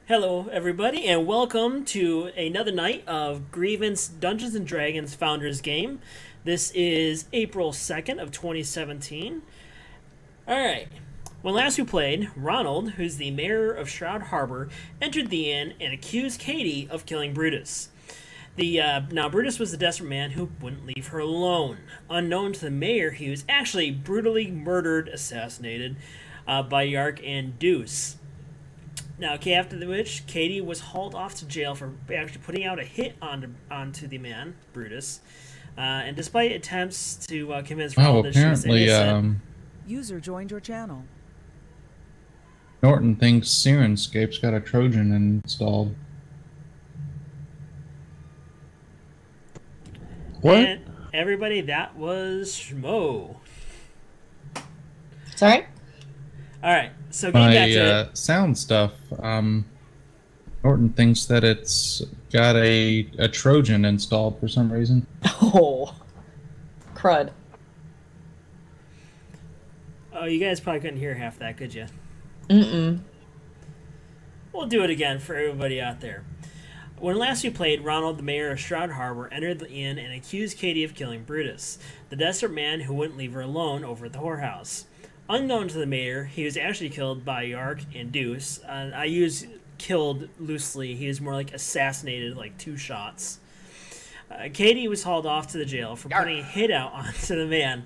Hello, everybody, and welcome to another night of Grievance Dungeons and Dragons Founders Game. This is April 2nd of 2017. Alright, when last we played, Ronald, who's the mayor of Shroud Harbor, entered the inn and accused Katie of killing Brutus. Now, Brutus was the desperate man who wouldn't leave her alone. Unknown to the mayor, he was actually brutally assassinated by Yark and Deuce. Now, after which, Katie was hauled off to jail for actually putting out a hit onto the man, Brutus. And despite attempts to convince Ronald that she was innocent... User joined your channel. Norton thinks Sirenscape's got a Trojan installed. What? And everybody, that was Schmo. Sorry? Alright, so getting back to it. Sound stuff, Norton thinks that it's got a Trojan installed for some reason. Oh. Crud. Oh, you guys probably couldn't hear half that, could you? Mm-mm. We'll do it again for everybody out there. When last we played, Ronald, the mayor of Shroud Harbor, entered the inn and accused Katie of killing Brutus, the desperate man who wouldn't leave her alone over at the whorehouse. Unknown to the mayor, he was actually killed by Yark and Deuce. I use killed loosely. He was more like assassinated, like 2 shots. Katie was hauled off to the jail for putting a hit out onto the man,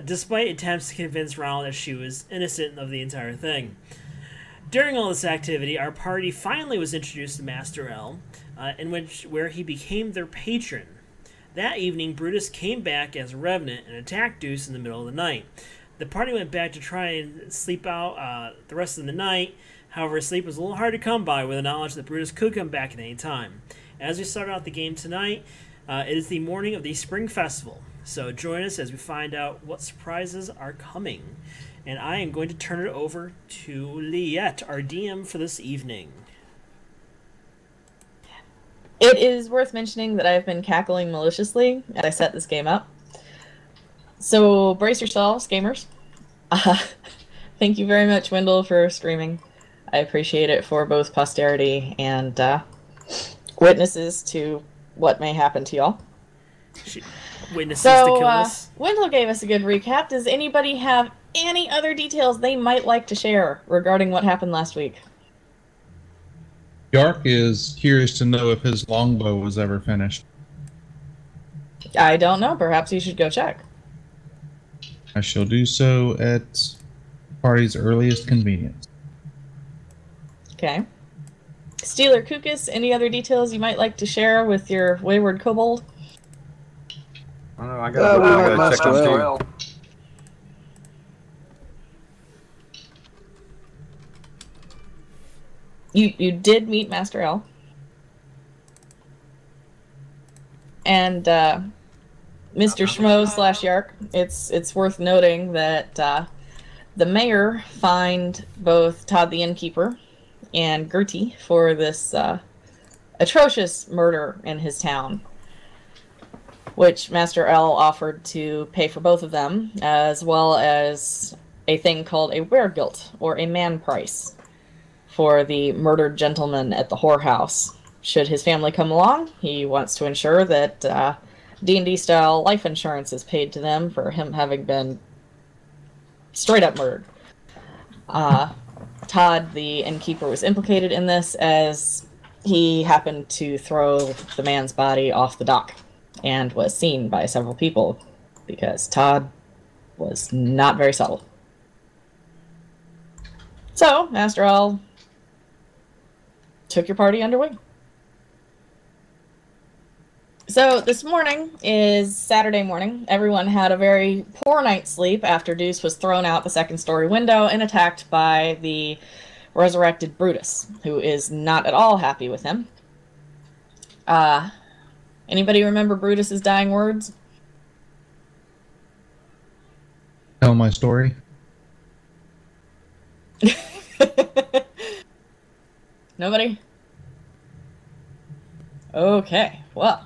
despite attempts to convince Ronald that she was innocent of the entire thing. During all this activity, our party finally was introduced to Master L, where he became their patron. That evening, Brutus came back as a revenant and attacked Deuce in the middle of the night. The party went back to try and sleep out the rest of the night. However, sleep was a little hard to come by with the knowledge that Brutus could come back at any time. As we start out the game tonight, it is the morning of the Spring Festival. So join us as we find out what surprises are coming. And I am going to turn it over to Liette, our DM for this evening. It is worth mentioning that I've been cackling maliciously as I set this game up. So brace yourselves, gamers. Thank you very much, Wendell, for streaming. I appreciate it for both posterity and witnesses to what may happen to y'all. Witnesses to kill us. Wendell gave us a good recap. Does anybody have any other details they might like to share regarding what happened last week? Yark is curious to know if his longbow was ever finished. I don't know. Perhaps you should go check. I shall do so at the party's earliest convenience. Okay. Steeler Kukus, any other details you might like to share with your wayward kobold? I don't know, I gotta check on L. You did meet Master L. And Mr. Schmo / Yark, it's worth noting that the mayor fined both Todd the innkeeper and Gertie for this atrocious murder in his town, which Master L offered to pay for both of them, as well as a thing called a weregilt, or a man price, for the murdered gentleman at the whorehouse. Should his family come along, he wants to ensure that D&D style life insurance is paid to them for him having been straight up murdered. Todd, the innkeeper, was implicated in this as he happened to throw the man's body off the dock and was seen by several people because Todd was not very subtle. So, Master L took your party under wing. So this morning is Saturday morning. Everyone had a very poor night's sleep after Deuce was thrown out the second-story window and attacked by the resurrected Brutus, who is not at all happy with him. Anybody remember Brutus's dying words? Tell my story. Nobody? Okay, well.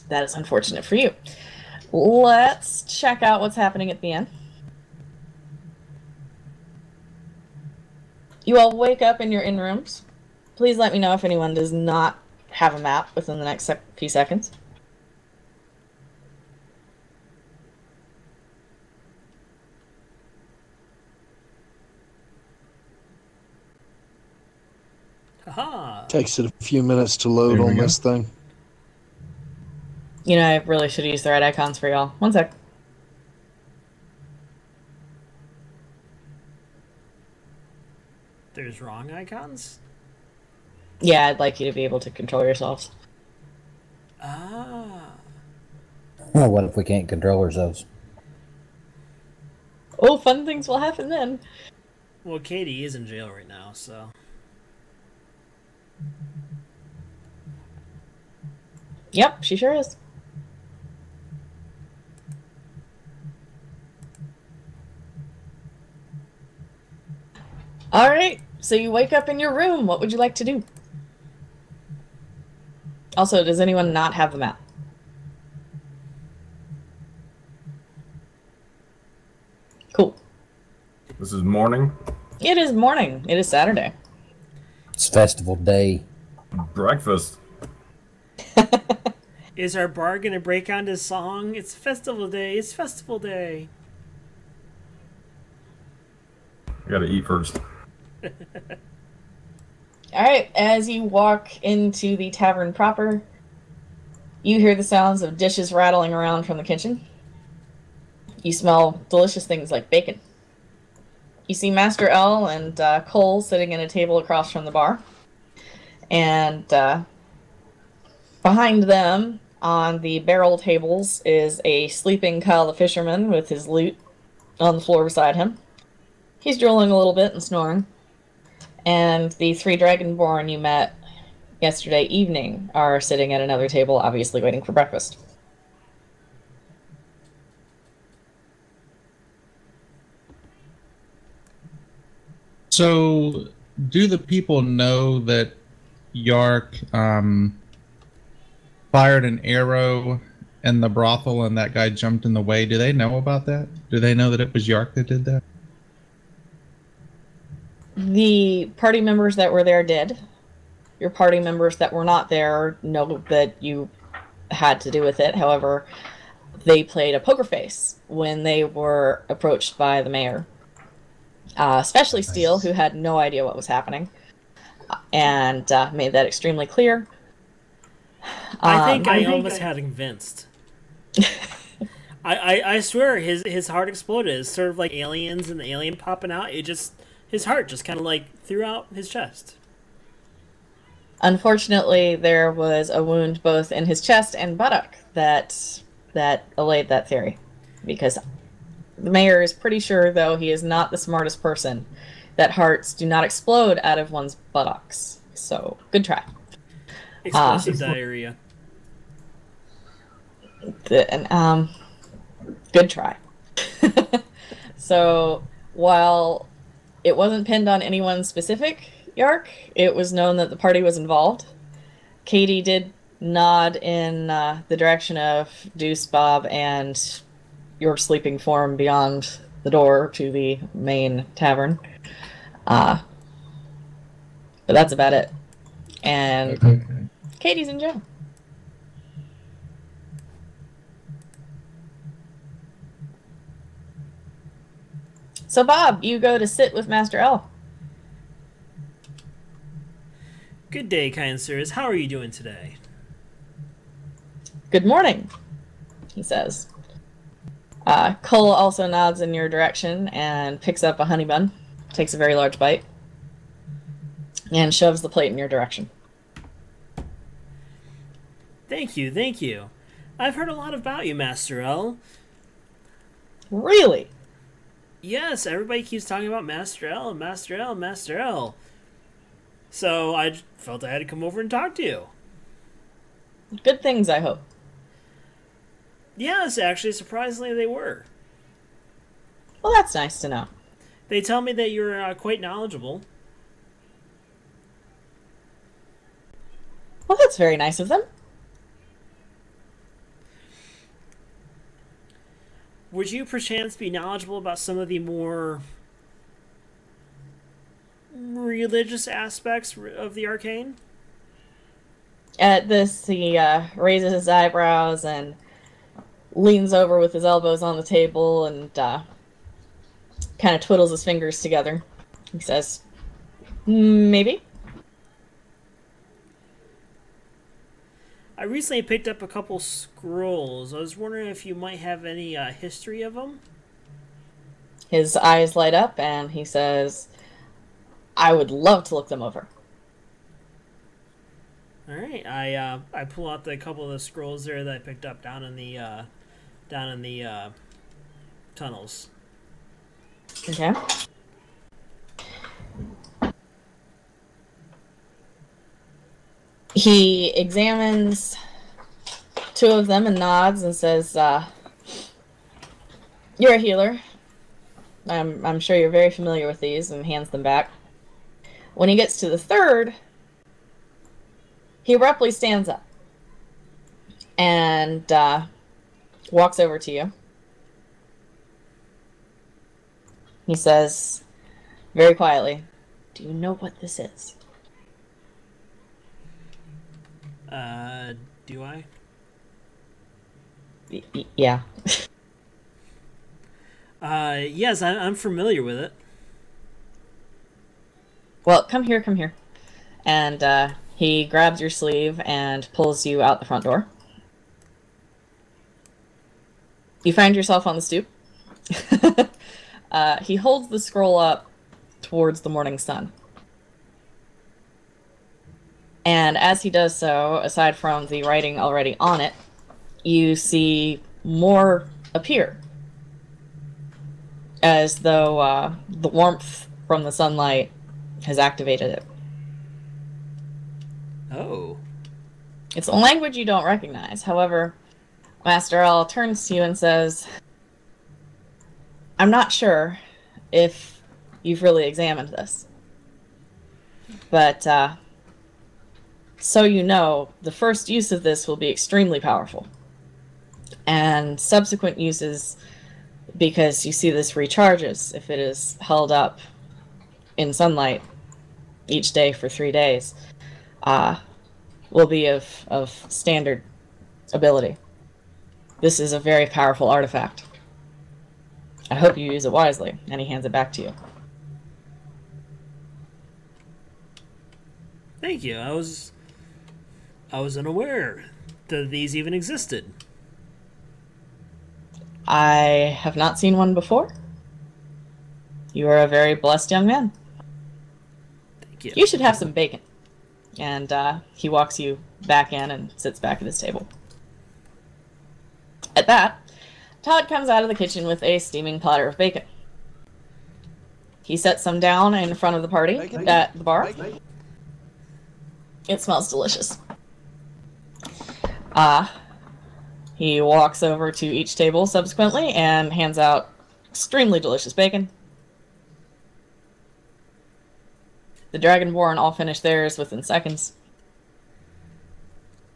That is unfortunate for you. Let's check out what's happening at the end. You all wake up in your inn rooms. Please let me know if anyone does not have a map within the next few seconds. Haha. Takes it a few minutes to load There we on go. this thing. You know, I really should use the right icons for y'all. One sec. There's wrong icons? Yeah, I'd like you to be able to control yourselves. Ah. Well, what if we can't control ourselves? Oh, fun things will happen then. Well, Katie is in jail right now, so... Yep, she sure is. Alright, so you wake up in your room. What would you like to do? Also, does anyone not have the map? Cool. This is morning. It is morning. It is Saturday. It's festival day. Breakfast. Is our bar gonna break onto song? It's festival day, it's festival day. I gotta eat first. Alright, as you walk into the tavern proper, you hear the sounds of dishes rattling around from the kitchen. You smell delicious things like bacon. You see Master L and Cole sitting at a table across from the bar. And behind them, on the barrel tables, is a sleeping Kyle the Fisherman with his lute on the floor beside him. He's drooling a little bit and snoring. And the 3 Dragonborn you met yesterday evening are sitting at another table, obviously waiting for breakfast. So, do the people know that Yark fired an arrow in the brothel and that guy jumped in the way? Do they know about that? Do they know that it was Yark that did that? The party members that were there did. Your party members that were not there know that you had to do with it. However, they played a poker face when they were approached by the mayor. Especially Steele, who had no idea what was happening, and made that extremely clear. I think I almost had convinced. I swear his heart exploded. It's sort of like aliens and the alien popping out. His heart just kind of like threw out his chest. Unfortunately, there was a wound both in his chest and buttock that allayed that theory, because the mayor is pretty sure, though he is not the smartest person, that hearts do not explode out of one's buttocks. So, good try. Explosive diarrhea. Good try. So, while it wasn't pinned on anyone specific, Yark, it was known that the party was involved. Katie did nod in the direction of Deuce, Bob, and your sleeping form beyond the door to the main tavern. But that's about it. And Okay. Katie's in jail. So Bob, you go to sit with Master L. Good day, kind sirs. How are you doing today? Good morning, he says. Cole also nods in your direction and picks up a honey bun, takes a very large bite, and shoves the plate in your direction. Thank you, thank you. I've heard a lot about you, Master L. Really? Yes, everybody keeps talking about Master L, Master L, Master L. So I felt I had to come over and talk to you. Good things, I hope. Yes, actually, surprisingly, they were. Well, that's nice to know. They tell me that you're quite knowledgeable. Well, that's very nice of them. Would you perchance be knowledgeable about some of the more religious aspects of the arcane? At this, he raises his eyebrows and leans over with his elbows on the table and kind of twiddles his fingers together. He says, maybe. I recently picked up a couple scrolls. I was wondering if you might have any history of them? His eyes light up and he says, I would love to look them over. All right, I pull out the couple of the scrolls there that I picked up down in the tunnels. Okay. He examines two of them and nods and says, "You're a healer. I'm sure you're very familiar with these," and hands them back. When he gets to the third, he abruptly stands up and walks over to you. He says, very quietly, "Do you know what this is?" Do I? Yeah. Yes, I'm familiar with it. Well, come here, come here. And he grabs your sleeve and pulls you out the front door. You find yourself on the stoop. He holds the scroll up towards the morning sun. And as he does so, aside from the writing already on it, you see more appear. As though the warmth from the sunlight has activated it. Oh. It's a language you don't recognize. However, Master L turns to you and says, "I'm not sure if you've really examined this. But, so you know, the first use of this will be extremely powerful. And subsequent uses, because you see this recharges if it is held up in sunlight each day for 3 days, will be of standard ability. This is a very powerful artifact. I hope you use it wisely." And he hands it back to you. Thank you. I was unaware that these even existed. I have not seen one before. You are a very blessed young man. Thank you. You should have some bacon. And he walks you back in and sits back at his table. At that, Todd comes out of the kitchen with a steaming platter of bacon. He sets some down in front of the party at the bar. It smells delicious. He walks over to each table subsequently and hands out extremely delicious bacon. The Dragonborn all finish theirs within seconds.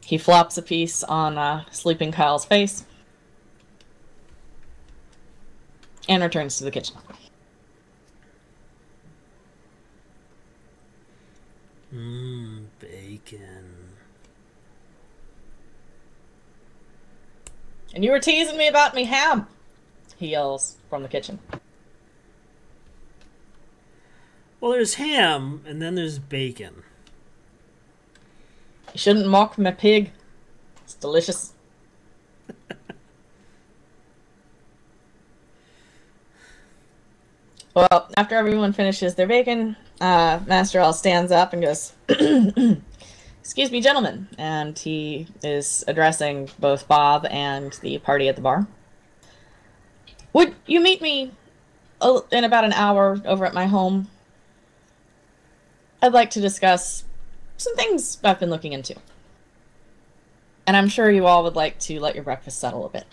He flops a piece on sleeping Kyle's face and returns to the kitchen. Bacon. "And you were teasing me about me ham," he yells from the kitchen. Well, there's ham, and then there's bacon. "You shouldn't mock my pig. It's delicious." Well, after everyone finishes their bacon, Master L stands up and goes, "Excuse me, gentlemen," and he is addressing both Bob and the party at the bar. "Would you meet me in about an hour over at my home? I'd like to discuss some things I've been looking into. And I'm sure you all would like to let your breakfast settle a bit."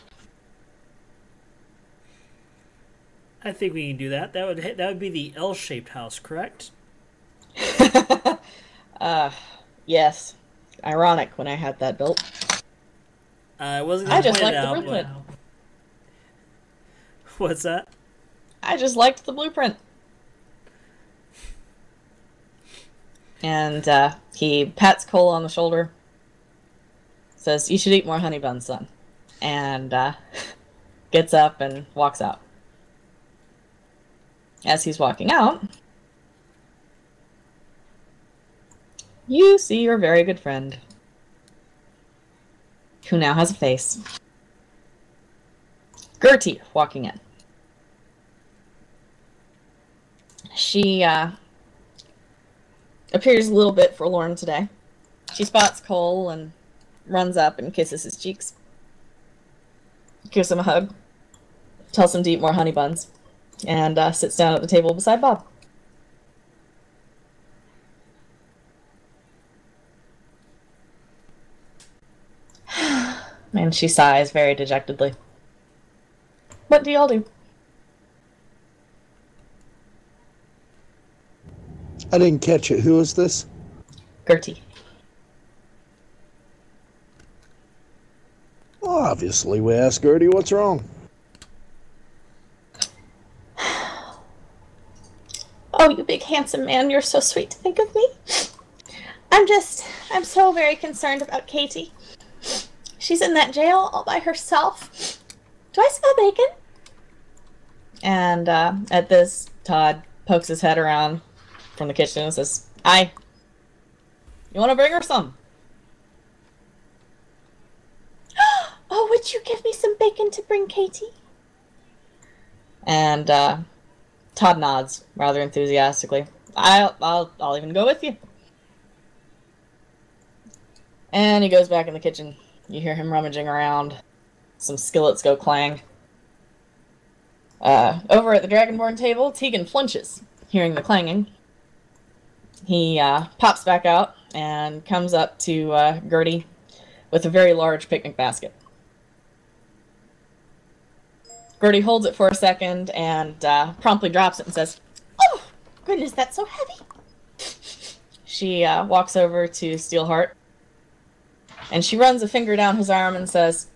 I think we can do that. That would be the L-shaped house, correct? Yes. Ironic when I had that built. I wasn't I going to just point liked it the out, blueprint. but... What's that? I just liked the blueprint. And he pats Cole on the shoulder. Says, "You should eat more honey buns, son." And gets up and walks out. As he's walking out, you see your very good friend, who now has a face. Gertie walking in. She appears a little bit forlorn today. She spots Cole and runs up and kisses his cheeks. Gives him a hug. Tells him to eat more honey buns. And sits down at the table beside Bob. And she sighs very dejectedly. What do y'all do? I didn't catch it. Who is this? Gertie. Well, obviously, we asked Gertie what's wrong. Oh, you big handsome man, you're so sweet to think of me. I'm so very concerned about Katie. She's in that jail all by herself. Do I smell bacon? And at this, Todd pokes his head around from the kitchen and says, "Aye. You want to bring her some?" Oh, would you give me some bacon to bring Katie? And Todd nods rather enthusiastically. I'll even go with you. And he goes back in the kitchen. You hear him rummaging around. Some skillets go clang. Over at the Dragonborn table, Tegan flinches, hearing the clanging. He pops back out and comes up to Gertie with a very large picnic basket. Gertie holds it for a second and promptly drops it and says, Oh, goodness, that's so heavy. She walks over to Steelheart and she runs a finger down his arm and says,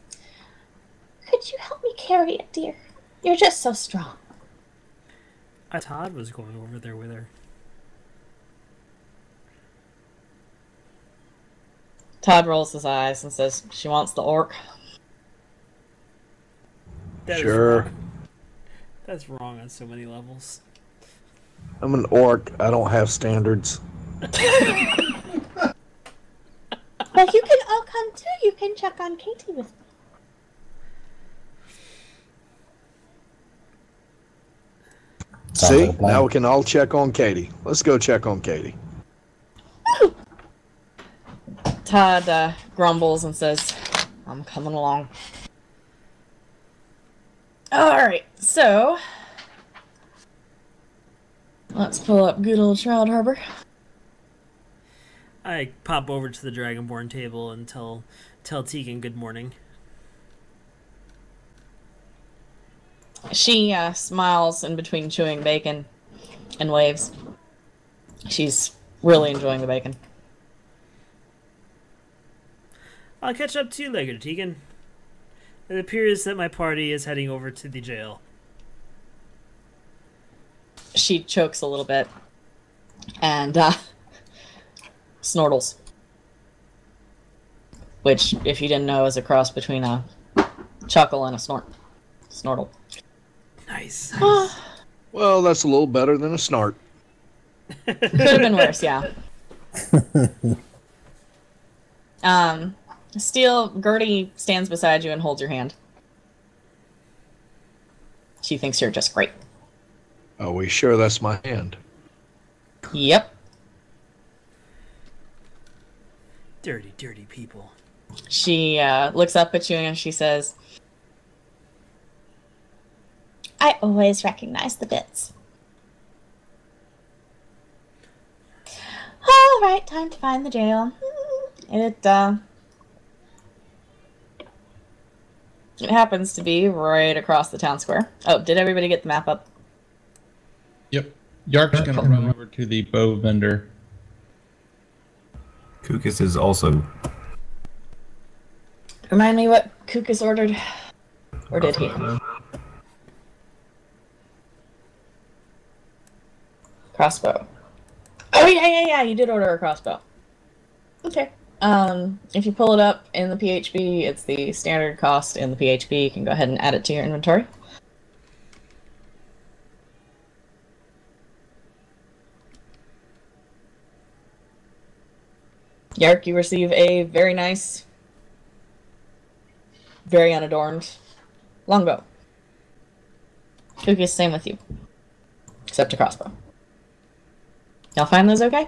Could you help me carry it, dear? You're just so strong. Todd was going over there with her. Todd rolls his eyes and says, "She wants the orc." That is Sure. wrong. That's wrong on so many levels. I'm an orc. I don't have standards. Well, you can all come too. You can check on Katie with me. See? Now we can all check on Katie. Let's go check on Katie. Todd grumbles and says, "I'm coming along." Alright, so let's pull up good old Shroud Harbor. I pop over to the Dragonborn table and tell Tegan good morning. She smiles in between chewing bacon and waves. She's really enjoying the bacon. I'll catch up to you later, Tegan. It appears that my party is heading over to the jail. She chokes a little bit and snortles. Which, if you didn't know, is a cross between a chuckle and a snortle. Nice. Well, that's a little better than a snort. Could have been worse, yeah. Steel, Gertie stands beside you and holds your hand. She thinks you're just great. Are we sure that's my hand? Yep. Dirty, dirty people. She looks up at you and she says, I always recognize the bits. All right, time to find the jail. It happens to be right across the town square. Oh, did everybody get the map up? Yep. Yark's gonna run over to the bow vendor. Kukus is also. Remind me what Kukus ordered? Or did he? Crossbow. Oh, yeah, you did order a crossbow. Okay. If you pull it up in the PHP, it's the standard cost in the PHP. You can go ahead and add it to your inventory. Yark, you receive a very nice, very unadorned longbow. Kuki's same with you. Except a crossbow. Y'all find those okay?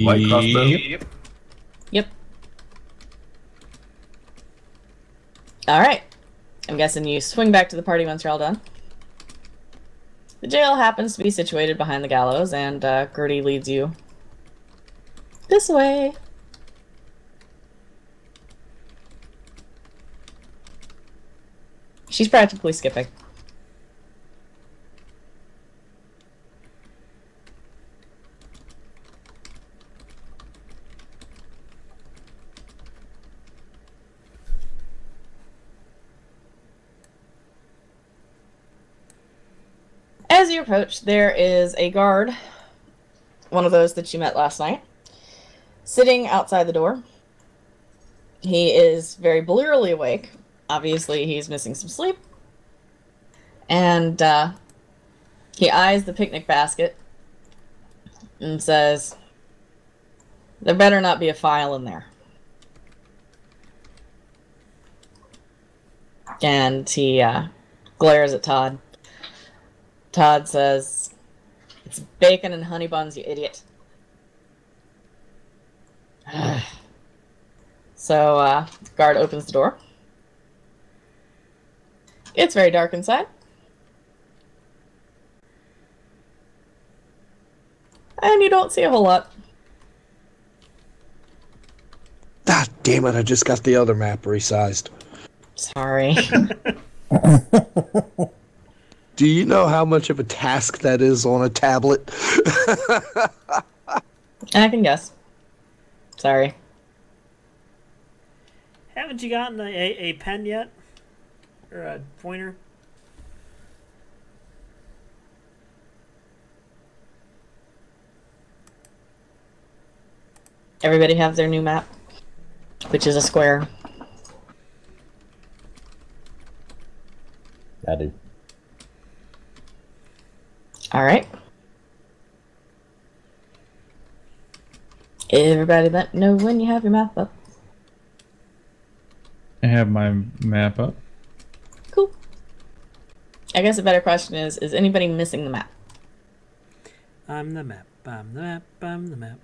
White crossbow? Yep. Alright. I'm guessing you swing back to the party once you're all done. The jail happens to be situated behind the gallows, and Gertie leads you this way. She's practically skipping. As you approach, there is a guard, one of those that you met last night, sitting outside the door. He is very blearily awake. Obviously, he's missing some sleep. And he eyes the picnic basket and says, "There better not be a file in there." And he glares at Todd. Todd says, "It's bacon and honey buns, you idiot." So, the guard opens the door. It's very dark inside. And you don't see a whole lot. Ah, damn it, I just got the other map resized. Sorry. Do you know how much of a task that is on a tablet? I can guess. Sorry. Haven't you gotten a pen yet? Or a pointer? Everybody have their new map, which is a square. I do. Alright. Everybody let know when you have your map up. I have my map up. Cool. I guess a better question is anybody missing the map? I'm the map, I'm the map, I'm the map.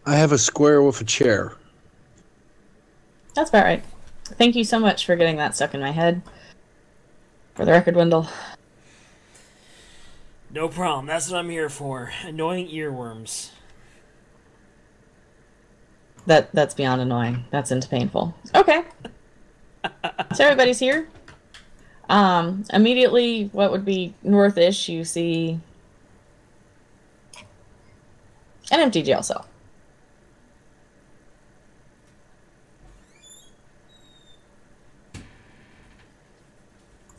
I have a square with a chair. That's about right. Thank you so much for getting that stuck in my head. For the record, Wendell. No problem, that's what I'm here for. Annoying earworms. That's beyond annoying. That's into painful. Okay. So everybody's here. Immediately, what would be northish, you see an empty jail cell.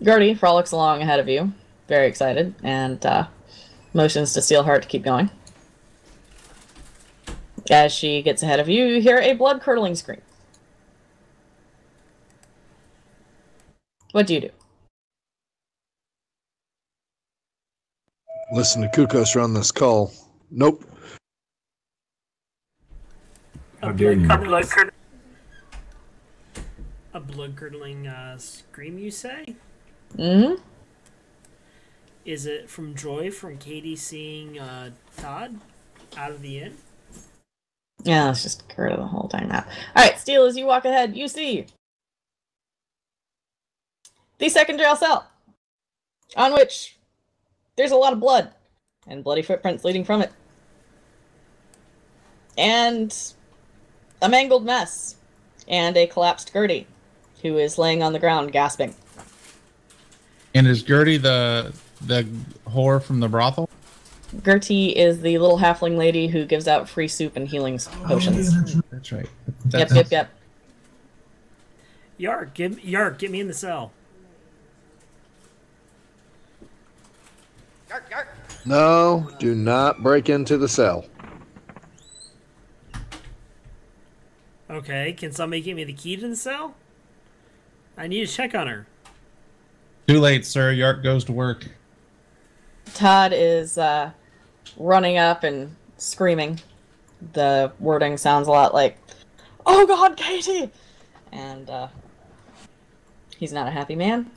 Gertie frolics along ahead of you, very excited, and motions to Steelheart to keep going. As she gets ahead of you, you hear a blood-curdling scream. What do you do? Listen to Kukos run this call. Nope. How dare you? A blood-curdling scream, you say? Mm-hmm. Is it from joy from Katie seeing Todd out of the inn? Yeah, let's just get rid of the whole time map. Alright, Steel, as you walk ahead, you see the second jail cell, on which there's a lot of blood and bloody footprints leading from it. And a mangled mess. And a collapsed Gertie, who is laying on the ground gasping. And is Gertie the whore from the brothel? Gertie is the little halfling lady who gives out free soup and healing potions. That's right. Yep. Yark, get me in the cell. Yark. No, do not break into the cell. Okay, can somebody give me the key to the cell? I need to check on her. Too late, sir. Yark goes to work. Todd is running up and screaming. The wording sounds a lot like, "Oh God, Katie!" And he's not a happy man.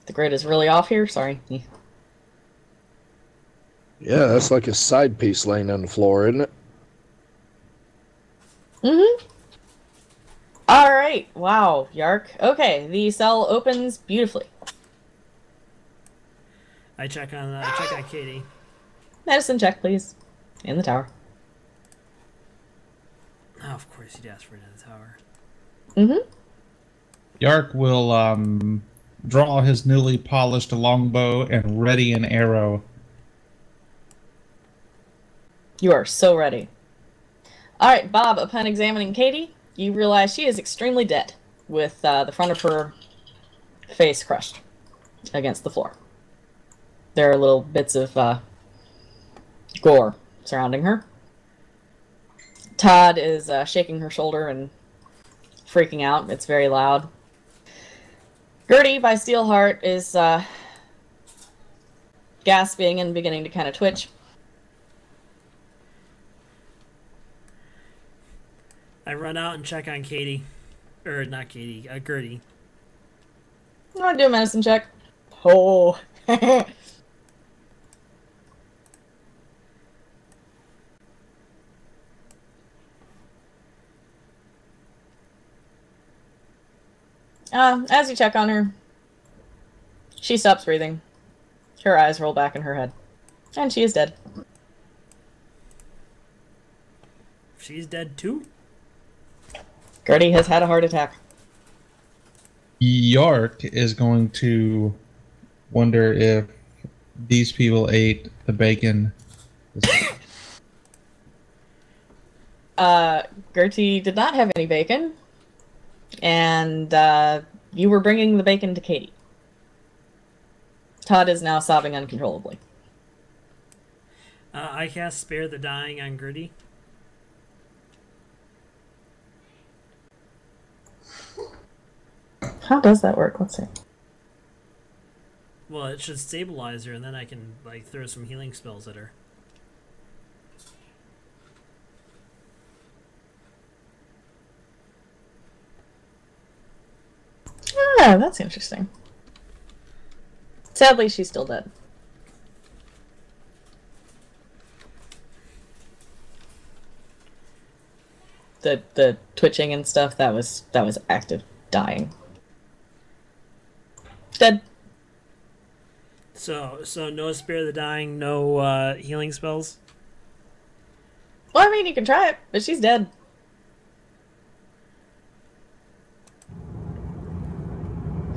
The grid is really off here. Sorry. Yeah, that's like a side piece laying on the floor, isn't it? Mm-hmm. All right. Wow, Yark. Okay, the cell opens beautifully. I check on Katie. Medicine check, please. In the tower. Oh, of course you'd ask for it in the tower. Mm-hmm. Yark will draw his newly polished longbow and ready an arrow. You are so ready. All right, Bob, upon examining Katie, you realize she is extremely dead, with the front of her face crushed against the floor. There are little bits of gore surrounding her. Todd is shaking her shoulder and freaking out. It's very loud. Gertie, by Steelheart, is gasping and beginning to kind of twitch. I run out and check on Katie. Or, not Katie, Gertie. I want to do a medicine check. Oh. As you check on her, she stops breathing. Her eyes roll back in her head. And she is dead. She's dead too? Gertie has had a heart attack. Yark is going to wonder if these people ate the bacon. Gertie did not have any bacon. And you were bringing the bacon to Katie. Todd is now sobbing uncontrollably. I cast Spare the Dying on Gertie. How does that work? Let's see. Well, it should stabilize her, and then I can like throw some healing spells at her. Ah, that's interesting. Sadly, she's still dead. The twitching and stuff, that was active dying. Dead. So no Spare the Dying, no healing spells? Well, I mean, you can try it, but she's dead.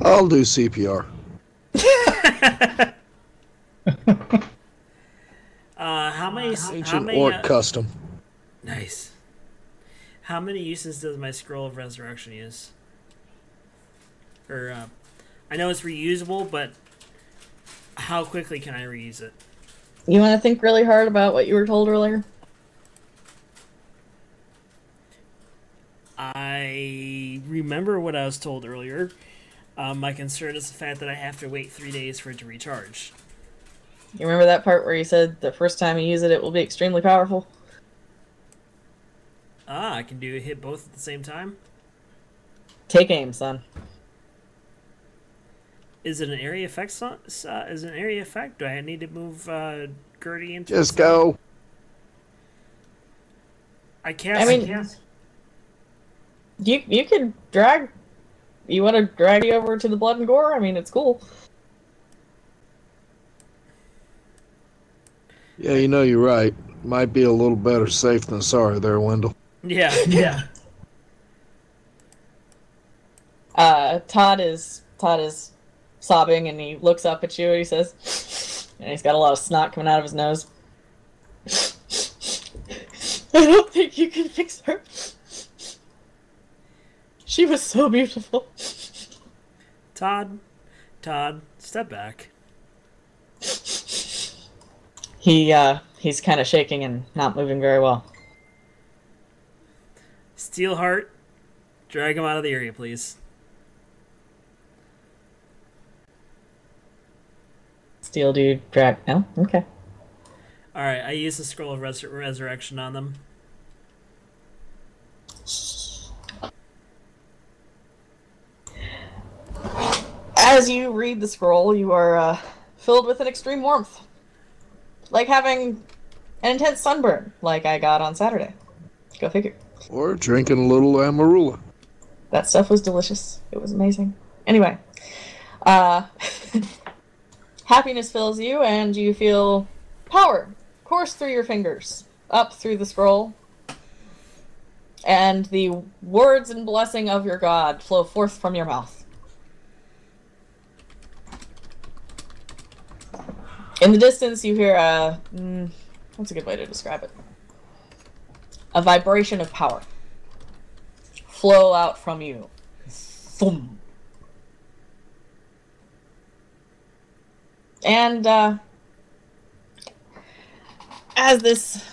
I'll do CPR. How many? Ancient Orc custom. Nice. How many uses does my Scroll of Resurrection use? Or, I know it's reusable, but how quickly can I reuse it? You want to think really hard about what you were told earlier? I remember what I was told earlier. My concern is the fact that I have to wait 3 days for it to recharge. You remember that part where you said the first time you use it, it will be extremely powerful? I can hit both at the same time? Take aim, son. Is it an area effect? Is it an area effect? Do I need to move Gertie into? Just go. I cast. I mean, you could drag. You want to drag you over to the blood and gore? I mean, it's cool. Yeah, you know you're right. Might be a little better safe than sorry there, Wendell. Yeah. Todd is sobbing, and he looks up at you and he says, and he's got a lot of snot coming out of his nose. I don't think you can fix her. She was so beautiful. Todd, step back. He's kind of shaking and not moving very well. Steelheart, drag him out of the area, please. Steel dude, drag. Oh, okay. All right, I use the scroll of resurrection on them. As you read the scroll, you are filled with an extreme warmth. Like having an intense sunburn, like I got on Saturday. Go figure. Or drinking a little Amarula. That stuff was delicious. It was amazing. Anyway, happiness fills you, and you feel power course through your fingers, up through the scroll, and the words and blessing of your god flow forth from your mouth. In the distance, you hear a... what's a good way to describe it? A vibration of power flow out from you. Thum. And as this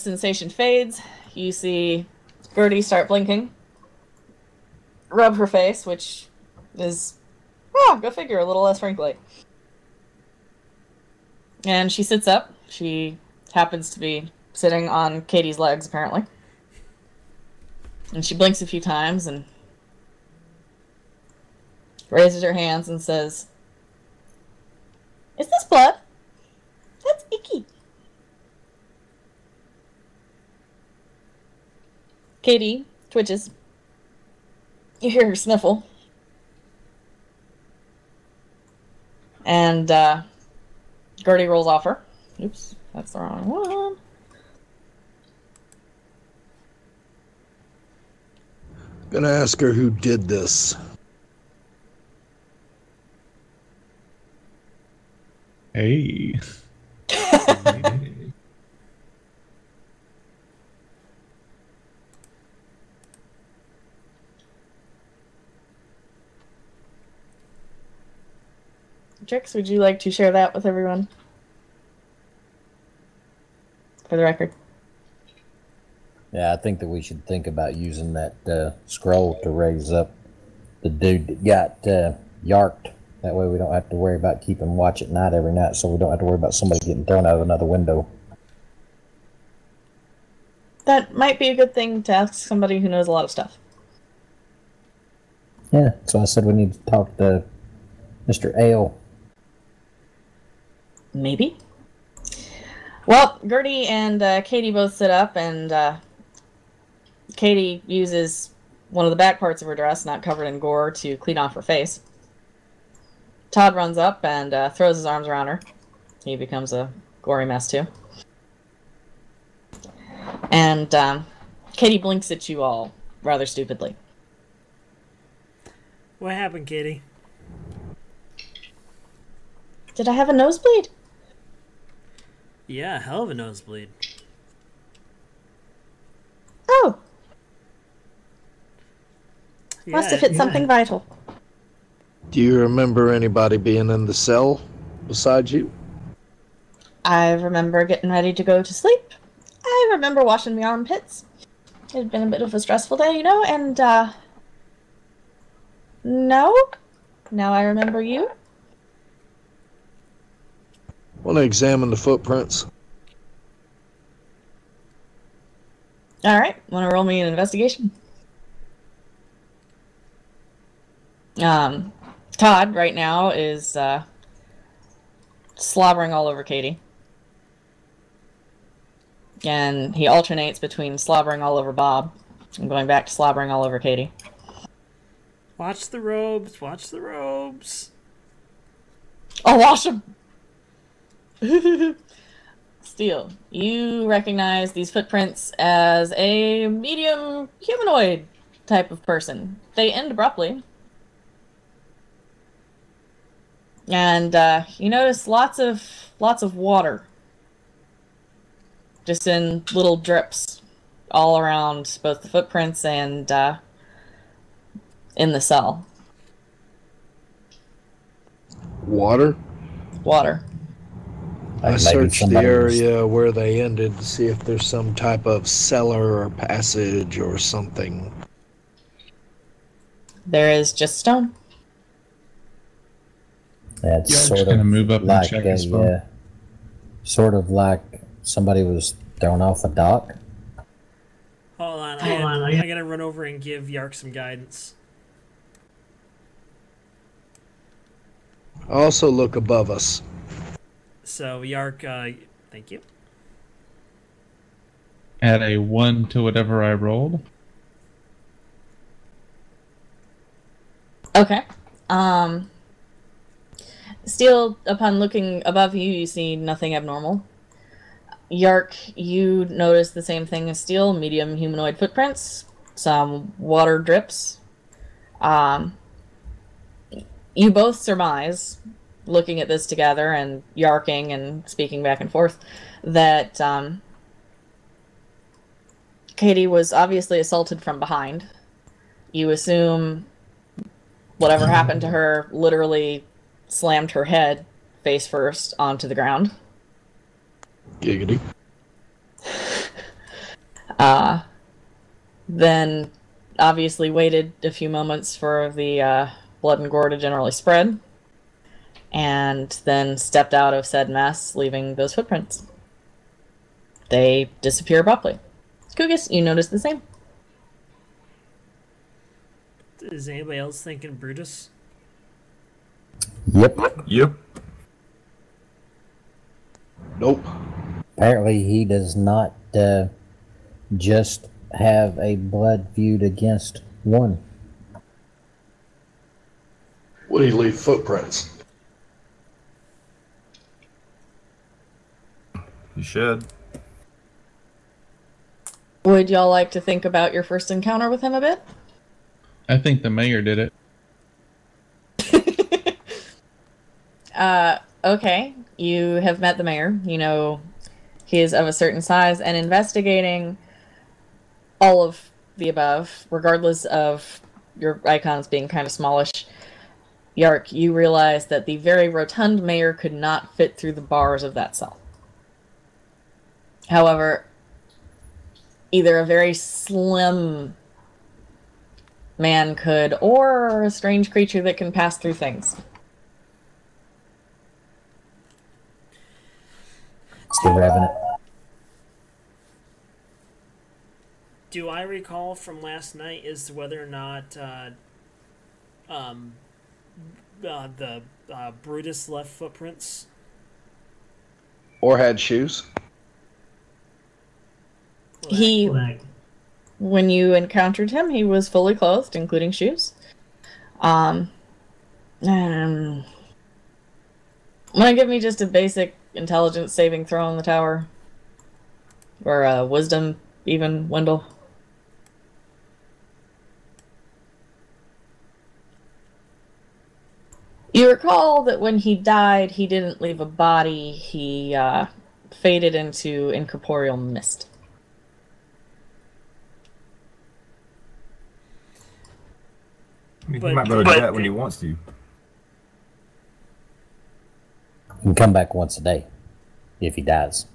sensation fades, you see Gertie start blinking, rub her face, which is, go figure, a little less wrinkly. And she sits up. She happens to be sitting on Katie's legs, apparently. And she blinks a few times and raises her hands and says, "Is this blood? That's icky." Katie twitches. You hear her sniffle. And Gertie rolls off her. Oops, that's the wrong one. Gonna ask her who did this. Hey. Trix, would you like to share that with everyone? For the record. Yeah, I think that we should think about using that scroll to raise up the dude that got yarked. That way we don't have to worry about keeping watch at night every night, so we don't have to worry about somebody getting thrown out of another window. That might be a good thing to ask somebody who knows a lot of stuff. Yeah, so I said we need to talk to Mr. Ale. Maybe. Well, Gertie and Katie both sit up, and Katie uses one of the back parts of her dress, not covered in gore, to clean off her face. Todd runs up and throws his arms around her. He becomes a gory mess, too. And Katie blinks at you all rather stupidly. What happened, Katie? Did I have a nosebleed? Yeah, hell of a nosebleed. Oh, Yeah, must have hit something vital. Do you remember anybody being in the cell besides you? I remember getting ready to go to sleep. I remember washing my armpits. It had been a bit of a stressful day, and, no. Now I remember you. Want to examine the footprints? Alright, want to roll me an investigation? Todd, right now, is slobbering all over Katie. And he alternates between slobbering all over Bob and going back to slobbering all over Katie. Watch the robes, watch the robes. I'll wash him! Steel, you recognize these footprints as a medium humanoid type of person. They end abruptly. And you notice lots of water. Just in little drips all around both the footprints and in the cell. Water? Water. I maybe searched the somebody was- area where they ended to see if there's some type of cellar or passage or something. There is just stone. That's Yeah, I'm sort just gonna of move up and like check as well. sort of like somebody was thrown off a dock. Hold on, I gotta run over and give Yark some guidance. Also look above us. So Yark, thank you. Add a 1 to whatever I rolled. Okay. Still, upon looking above you, you see nothing abnormal. Yark, you notice the same thing as Steel, medium humanoid footprints, some water drips. You both surmise, looking at this together and yarking and speaking back and forth, that Katie was obviously assaulted from behind. You assume whatever happened to her literally slammed her head face first onto the ground. Giggity. Then obviously waited a few moments for the blood and gore to generally spread, and then stepped out of said mess, leaving those footprints. They disappear abruptly. Kugus, you notice the same. Is anybody else thinking Brutus? Yep. Yep. Nope. Apparently, he does not just have a blood feud against one. Would he leave footprints? You should. Would y'all like to think about your first encounter with him a bit? I think the mayor did it. Okay. You have met the mayor. You know he is of a certain size, and investigating all of the above, regardless of your icons being kind of smallish, Yark, you realize that the very rotund mayor could not fit through the bars of that cell. However, either a very slim man could, or a strange creature that can pass through things. It's the Revenant. Do I recall from last night as to whether or not the Brutus left footprints? Or had shoes? He, when you encountered him, he was fully clothed, including shoes. Want to give me just a basic intelligence saving throw on the tower? Or wisdom, even, Wendell? You recall that when he died, he didn't leave a body. He faded into incorporeal mist. I mean, he might go to that when he wants to. He can come back once a day if he dies.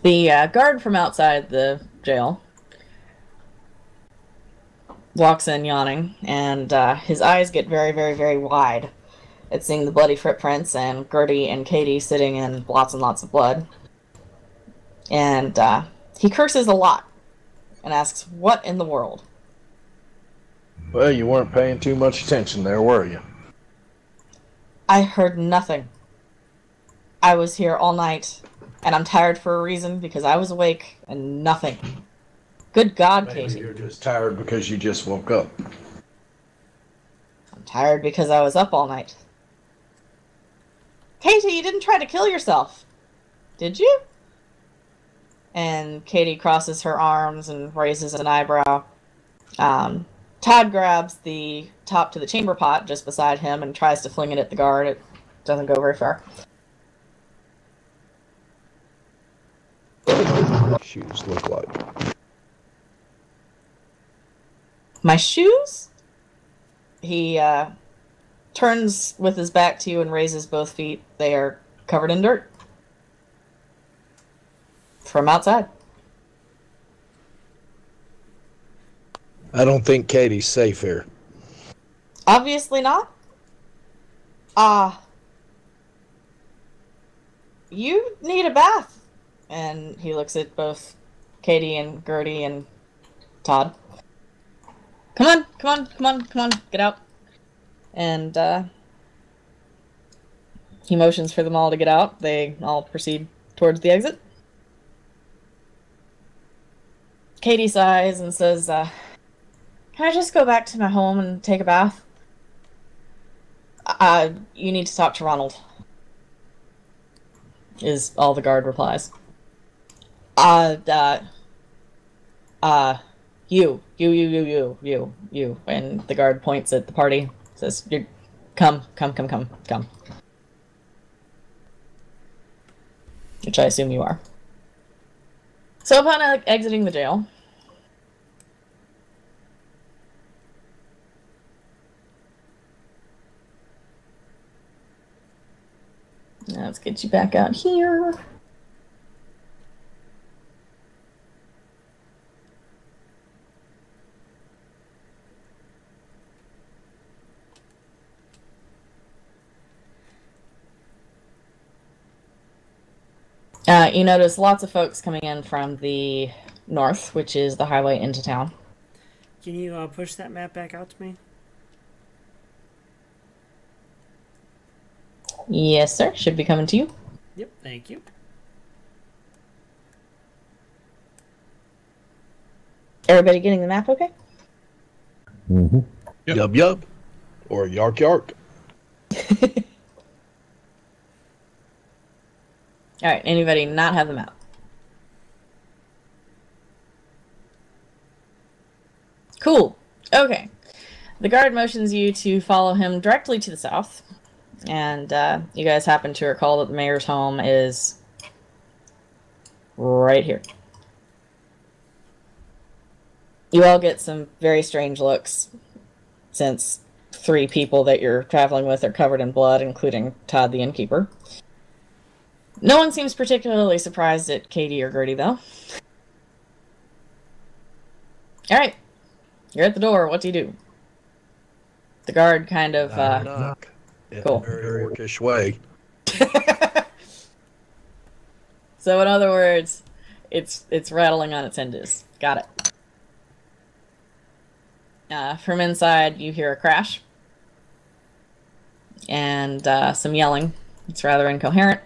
The guard from outside the jail walks in yawning, and his eyes get very, very, very wide at seeing the bloody footprints and Gertie and Katie sitting in lots and lots of blood. And he curses a lot and asks, "What in the world?" Well, you weren't paying too much attention there, were you? I heard nothing. I was here all night, and I'm tired for a reason because I was awake and nothing. Good God, Maybe Katie. you're just tired because you just woke up. I'm tired because I was up all night. Katie, you didn't try to kill yourself, did you? And Katie crosses her arms and raises an eyebrow. Todd grabs the top to the chamber pot just beside him and tries to fling it at the guard. It doesn't go very far. What do shoes look like? My shoes? He turns with his back to you and raises both feet. They are covered in dirt. From outside. I don't think Katie's safe here. Obviously not. You need a bath. And he looks at both Katie and Gertie and Todd. Come on, get out. And he motions for them all to get out. They all proceed towards the exit. Katie sighs and says, can I just go back to my home and take a bath? You need to talk to Ronald. Is all the guard replies. You. And the guard points at the party. Says, come. Which I assume you are. So upon exiting the jail, now let's get you back out here. You notice lots of folks coming in from the north, which is the highway into town. Can you push that map back out to me? Yes, sir. Should be coming to you. Yep, thank you. Everybody getting the map okay? Mm-hmm. Yub. Or yark. Alright, anybody not have the map? Cool. Okay. The guard motions you to follow him directly to the south. And you guys happen to recall that the mayor's home is right here. You all get some very strange looks, since 3 people that you're traveling with are covered in blood, including Todd the innkeeper. No one seems particularly surprised at Katie or Gertie, though. Alright. You're at the door. What do you do? The guard kind of, knock. In cool. a very orcish way. So in other words, it's rattling on its hinges. Got it. From inside, you hear a crash. And some yelling. It's rather incoherent.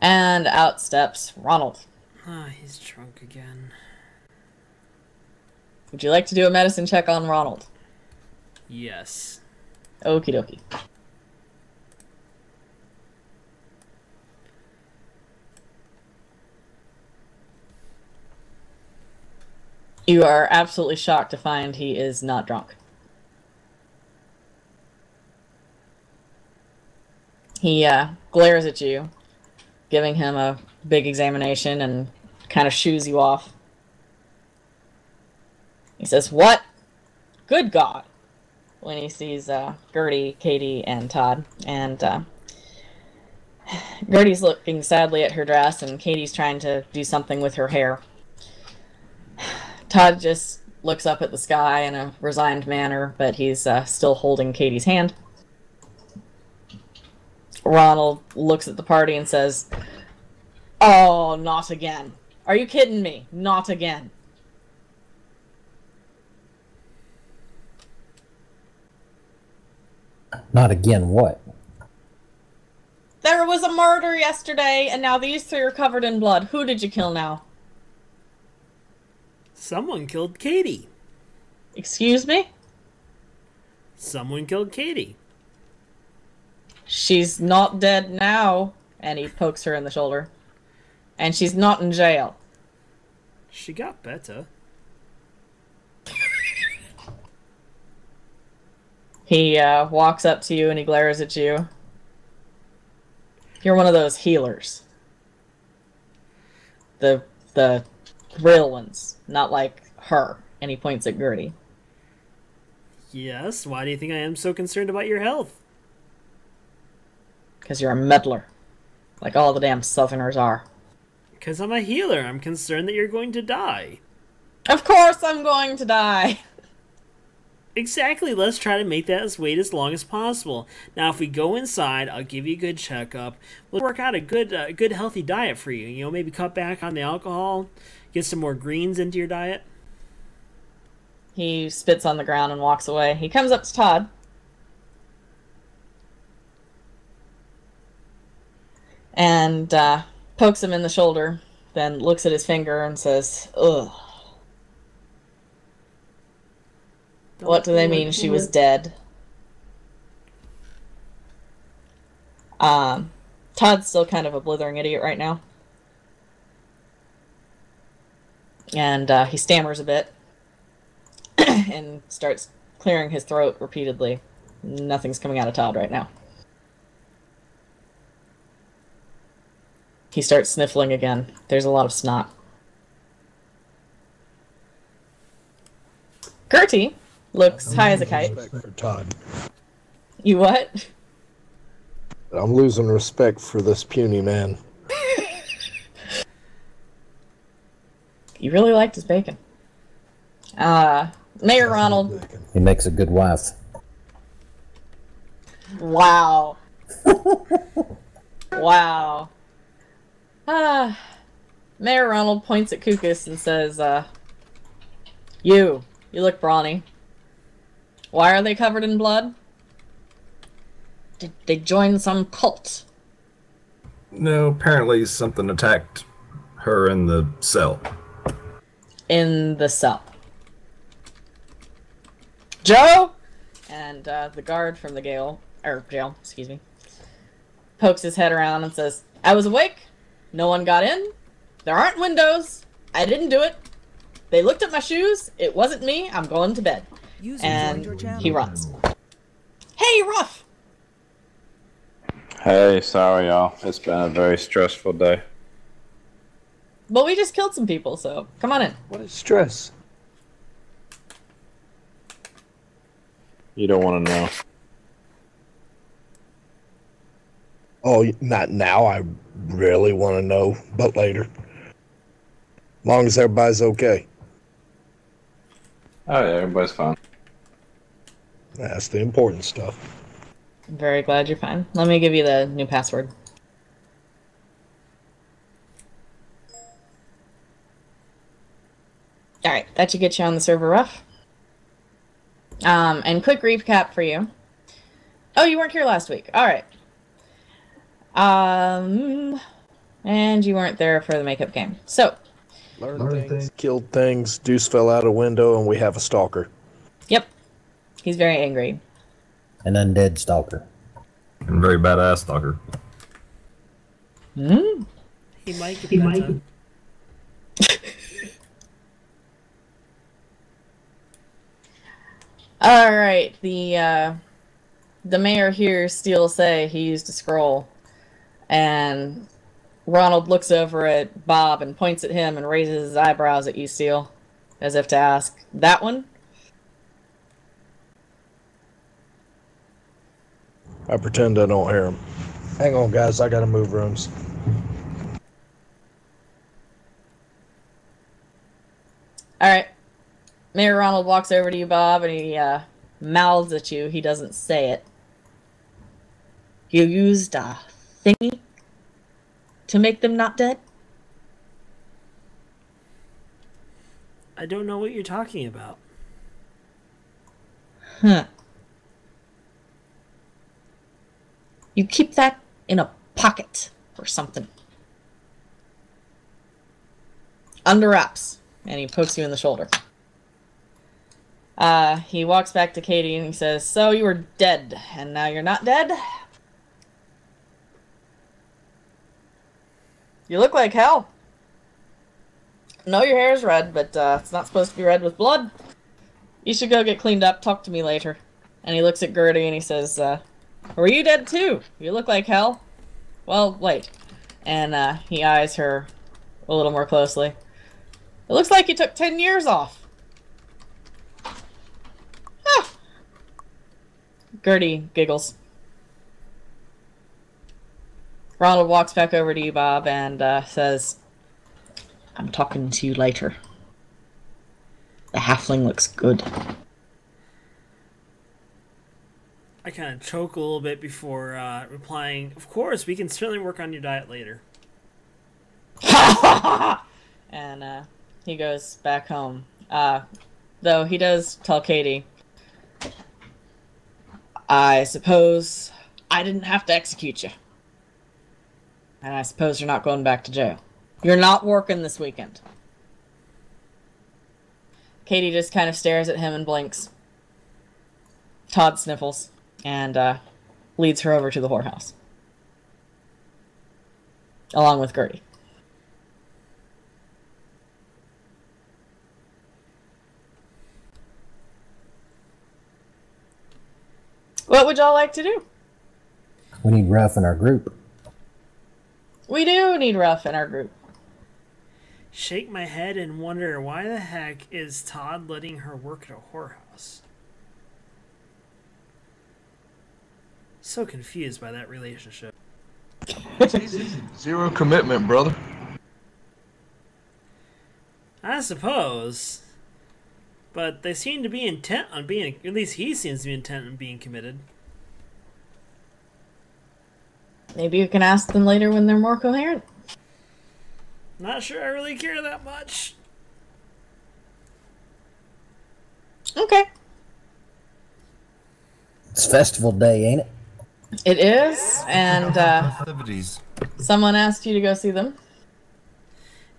And out steps Ronald. He's drunk again. Would you like to do a medicine check on Ronald? Yes. Okie dokie. You are absolutely shocked to find he is not drunk. He glares at you, giving him a big examination, and kind of shoos you off. He says, "What? Good God!" when he sees Gertie, Katie, and Todd. And Gertie's looking sadly at her dress, and Katie's trying to do something with her hair. Todd just looks up at the sky in a resigned manner, but he's still holding Katie's hand. Ronald looks at the party and says, "Oh, not again. Are you kidding me? Not again." Not again, what? There was a murder yesterday, and now these 3 are covered in blood. Who did you kill now? Someone killed Katie. Excuse me? Someone killed Katie. She's not dead now. And he pokes her in the shoulder. And she's not in jail. She got better. He walks up to you and he glares at you. You're one of those healers. The real ones. Not like her. And he points at Gertie. Yes, why do you think I am so concerned about your health? Because you're a meddler. Like all the damn Southerners are. Because I'm a healer. I'm concerned that you're going to die. Of course I'm going to die! Exactly, let's try to make that wait as long as possible. Now, if we go inside, I'll give you a good checkup. We'll work out a good healthy diet for you. You know, maybe cut back on the alcohol, get some more greens into your diet. He spits on the ground and walks away. He comes up to Todd. And pokes him in the shoulder, then looks at his finger and says, ugh. What do they mean she was dead? Todd's still kind of a blithering idiot right now. And he stammers a bit and starts clearing his throat repeatedly. Nothing's coming out of Todd right now. He starts sniffling again. There's a lot of snot. Gertie looks high as a kite. Respect for Todd. You what? I'm losing respect for this puny man. You really liked his bacon. Mayor Ronald. He makes a good wife. Wow. Wow. Mayor Ronald points at Kukus and says, You look brawny. Why are they covered in blood? Did they join some cult? No, apparently something attacked her in the cell. In the cell. Joe! And the guard from the jail, excuse me, pokes his head around and says, I was awake. No one got in. There aren't windows. I didn't do it. They looked at my shoes. It wasn't me. I'm going to bed. And he runs. Hey, Ruff! Hey, sorry y'all. It's been a very stressful day. But we just killed some people, so come on in. What is stress? You don't want to know. Oh, not now. I really want to know, but later. Long as everybody's okay. Oh yeah, everybody's fine. That's the important stuff. I'm very glad you're fine. Let me give you the new password. Alright, that should get you on the server, Ruff. And quick recap for you. Oh, you weren't here last week. Alright. And you weren't there for the makeup game. So. Learn things. Killed things. Deuce fell out a window, and we have a stalker. Yep. He's very angry. An undead stalker. And very badass stalker. Hmm? He might get better. Alright, the mayor hears Steele say he used a scroll, and Ronald looks over at Bob and points at him and raises his eyebrows at you, Steele, as if to ask, that one? I pretend I don't hear him. Hang on, guys. I gotta move rooms. Alright. Mayor Ronald walks over to you, Bob, and he mouths at you. He doesn't say it. You used a thingy to make them not dead? I don't know what you're talking about. Huh. You keep that in a pocket or something. Under wraps. And he pokes you in the shoulder. He walks back to Katie and he says, so you were dead, and now you're not dead? You look like hell. No, your hair is red, but it's not supposed to be red with blood. You should go get cleaned up. Talk to me later. And he looks at Gertie and he says, were you dead too? You look like hell. Well, wait. And he eyes her a little more closely. It looks like you took 10 years off. Gertie giggles. Ronald walks back over to you, Bob, and says, I'm talking to you later. The halfling looks good. I kind of choke a little bit before replying, of course, we can certainly work on your diet later. And he goes back home. Though he does tell Katie, I suppose I didn't have to execute you. And I suppose you're not going back to jail. You're not working this weekend. Katie just kind of stares at him and blinks. Todd sniffles and leads her over to the whorehouse. Along with Gertie. What would y'all like to do? We need Ruff in our group. We do need Ruff in our group. Shake my head and wonder why the heck is Todd letting her work at a whorehouse? So confused by that relationship. Zero commitment, brother. I suppose. But they seem to be intent on being, at least he seems to be intent on being committed. Maybe you can ask them later when they're more coherent. Not sure I really care that much. Okay. It's festival day, ain't it? It is, and Activities. someone asked you to go see them.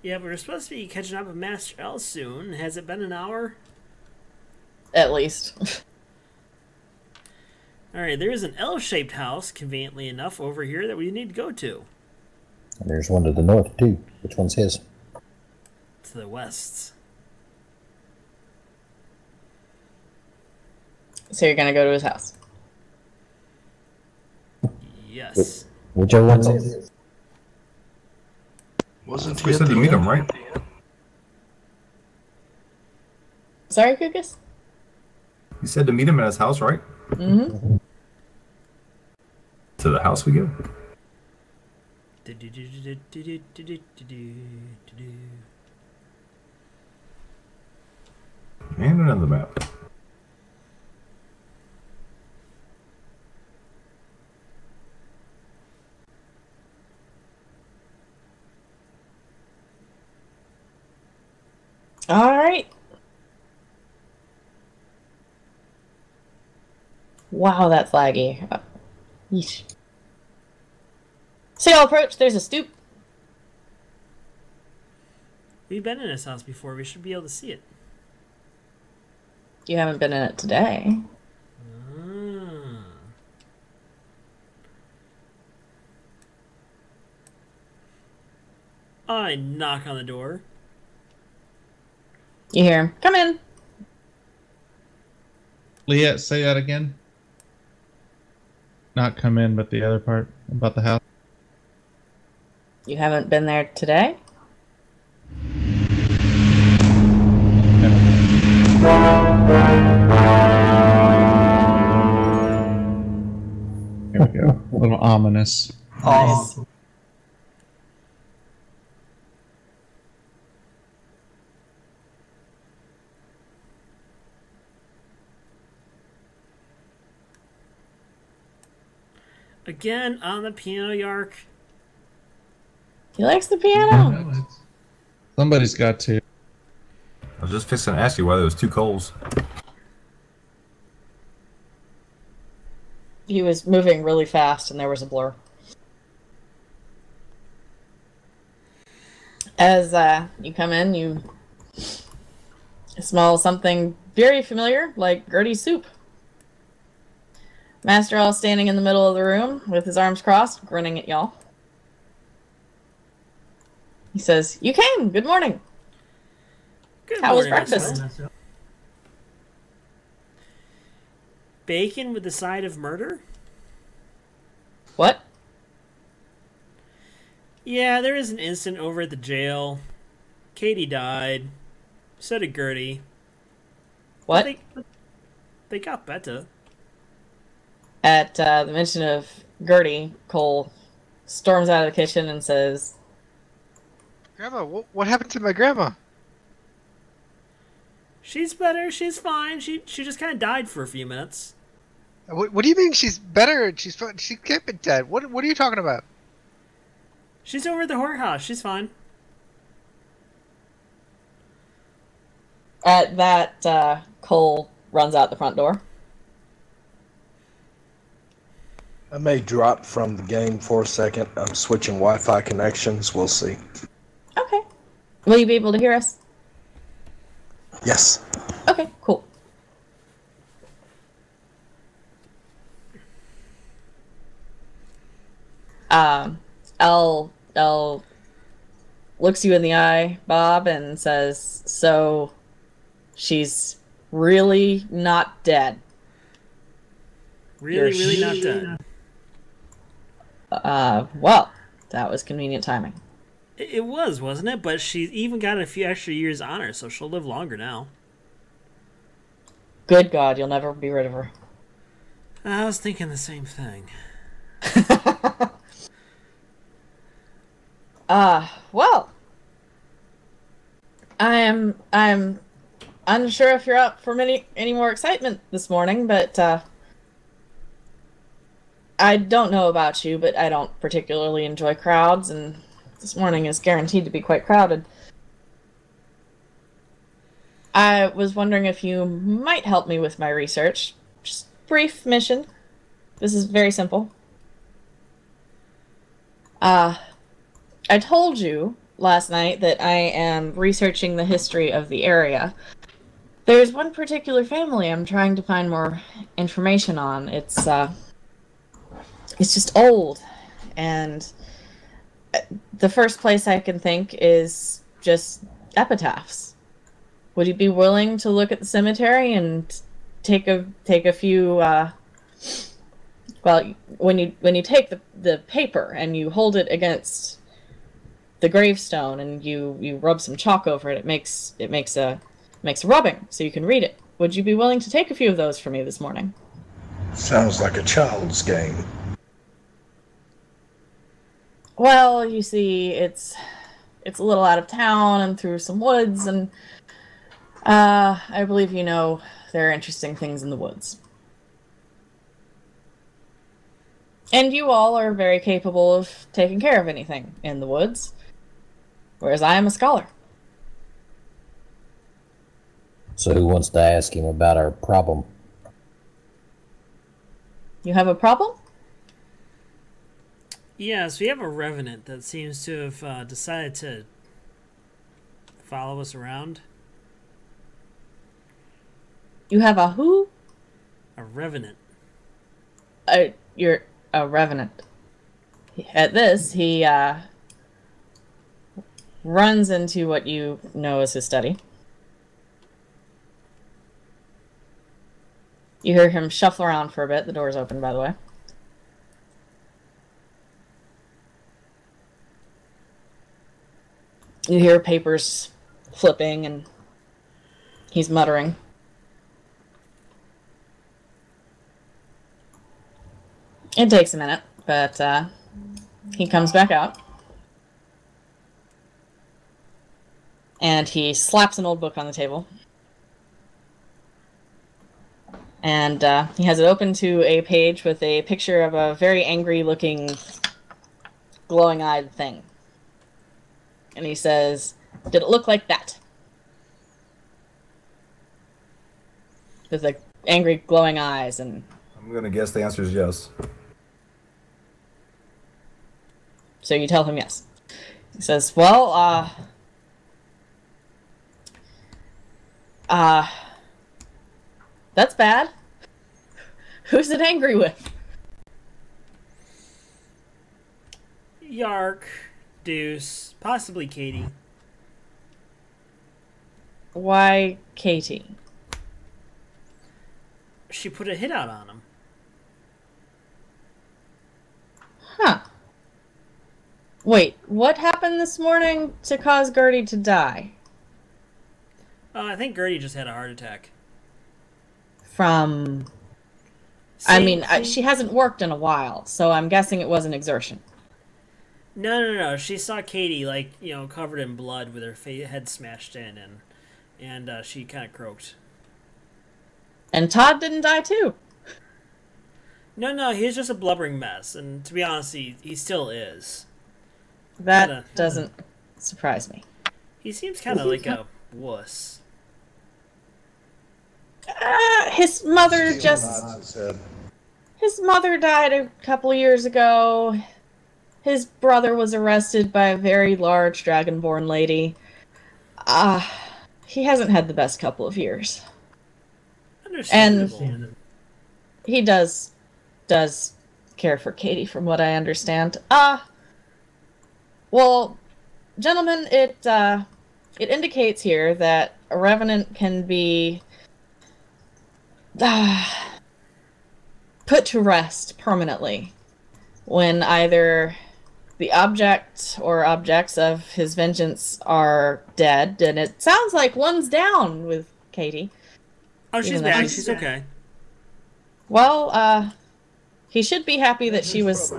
Yeah, but we're supposed to be catching up with Master L soon. Has it been an hour? At least. Alright, there is an L-shaped house, conveniently enough, over here that we need to go to. And there's one to the north, too. Which one's his? To the west. So you're gonna go to his house. Yes. Whichever one's his? Wasn't We said to meet him, right? Sorry, Kukus? You said to meet him at his house, right? Mm-hmm. To the house we go. And another map. All right. Wow, that's laggy. Yeesh. So y'all approach, there's a stoop. We've been in his house before. We should be able to see it. You haven't been in it today. Ah. I knock on the door. You hear him, come in. Leah, say that again. Not come in, but the other part about the house. You haven't been there today? Here we go. A little ominous. Nice. Again on the piano, Yark. He likes the piano. Somebody's got to. I was just fixing to ask you why there was two coals. He was moving really fast and there was a blur. As you come in, you smell something very familiar, like Gertie's soup. Master All standing in the middle of the room with his arms crossed, grinning at y'all. He says, "You came. Good morning. Good How was morning, breakfast?" Miss Hill. Bacon with the side of murder? What? Yeah, there was an incident over at the jail. Katie died. So did Gertie. What? They got better. At the mention of Gertie, Cole storms out of the kitchen and says, Grandma, what happened to my grandma? She's better. She's fine. She just kind of died for a few minutes. What do you mean she's better? She can't be dead. What are you talking about? She's over at the whorehouse. She's fine. At that, Cole runs out the front door. I may drop from the game for a second. I'm switching Wi-Fi connections. We'll see. Okay. Will you be able to hear us? Yes. Okay, cool. Elle looks you in the eye, Bob, and says, so she's really not dead. Really not dead. Well, that was convenient timing. It was, wasn't it? But she's even got a few extra years on her, so she'll live longer now. Good God, you'll never be rid of her. I was thinking the same thing. Well, I'm unsure if you're up for any more excitement this morning, but I don't know about you, but I don't particularly enjoy crowds, and this morning is guaranteed to be quite crowded. I was wondering if you might help me with my research. Just a brief mission. This is very simple. I told you last night that I am researching the history of the area. There's one particular family I'm trying to find more information on. It's just old, and the first place I can think is just epitaphs. Would you be willing to look at the cemetery and take a few? Well, when you take the paper and you hold it against the gravestone and you rub some chalk over it, it makes a rubbing, so you can read it. Would you be willing to take a few of those for me this morning? Sounds like a child's game. Well, you see, it's a little out of town and through some woods, and I believe you know there are interesting things in the woods. And you all are very capable of taking care of anything in the woods, whereas I am a scholar. So who wants to ask him about our problem? You have a problem? Yes, we have a revenant that seems to have decided to follow us around. You have a who? A revenant. You're a revenant. At this, he runs into what you know as his study. You hear him shuffle around for a bit. The door's open, by the way. You hear papers flipping, and he's muttering. It takes a minute, but he comes back out. And he slaps an old book on the table. And he has it open to a page with a picture of a very angry-looking, glowing-eyed thing. And he says, "Did it look like that?" With the angry, glowing eyes, and... I'm going to guess the answer is yes. So you tell him yes. He says, well, that's bad. Who's it angry with? Yark, Deuce, possibly Katie. Why Katie? She put a hit out on him. Huh. Wait, what happened this morning to cause Gertie to die? I think Gertie just had a heart attack. From... She hasn't worked in a while, so I'm guessing it was an exertion. No. She saw Katie, covered in blood with her head smashed in, and she kind of croaked. And Todd didn't die too. No, he's just a blubbering mess, and to be honest, he still is. That doesn't surprise me. He seems kind of like a wuss. His mother His mother died a couple years ago. His brother was arrested by a very large dragonborn lady. He hasn't had the best couple of years. Understandable. And he does care for Katie, from what I understand. Well, gentlemen, it indicates here that a revenant can be put to rest permanently when either the object or objects of his vengeance are dead, and it sounds like one's down with Katie. Oh, she's back. She's okay. Well, he should be happy that she was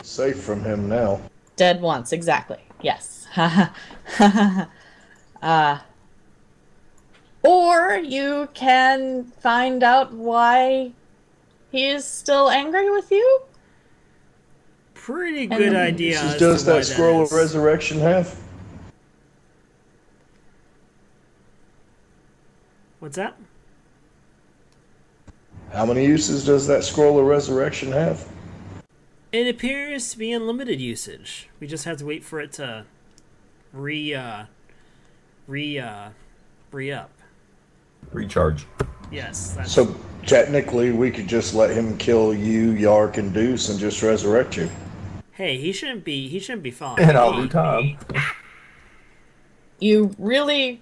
safe from him now. Dead once, exactly. Yes. Or you can find out why he is still angry with you. Pretty good idea. Does that scroll of resurrection have? What's that? How many uses does that scroll of resurrection have? It appears to be unlimited usage. We just have to wait for it to re-up. Recharge. Yes. That's... So technically, we could just let him kill you, Yark, and Deuce, and just resurrect you. Hey, he shouldn't be following. And I'll do time. You really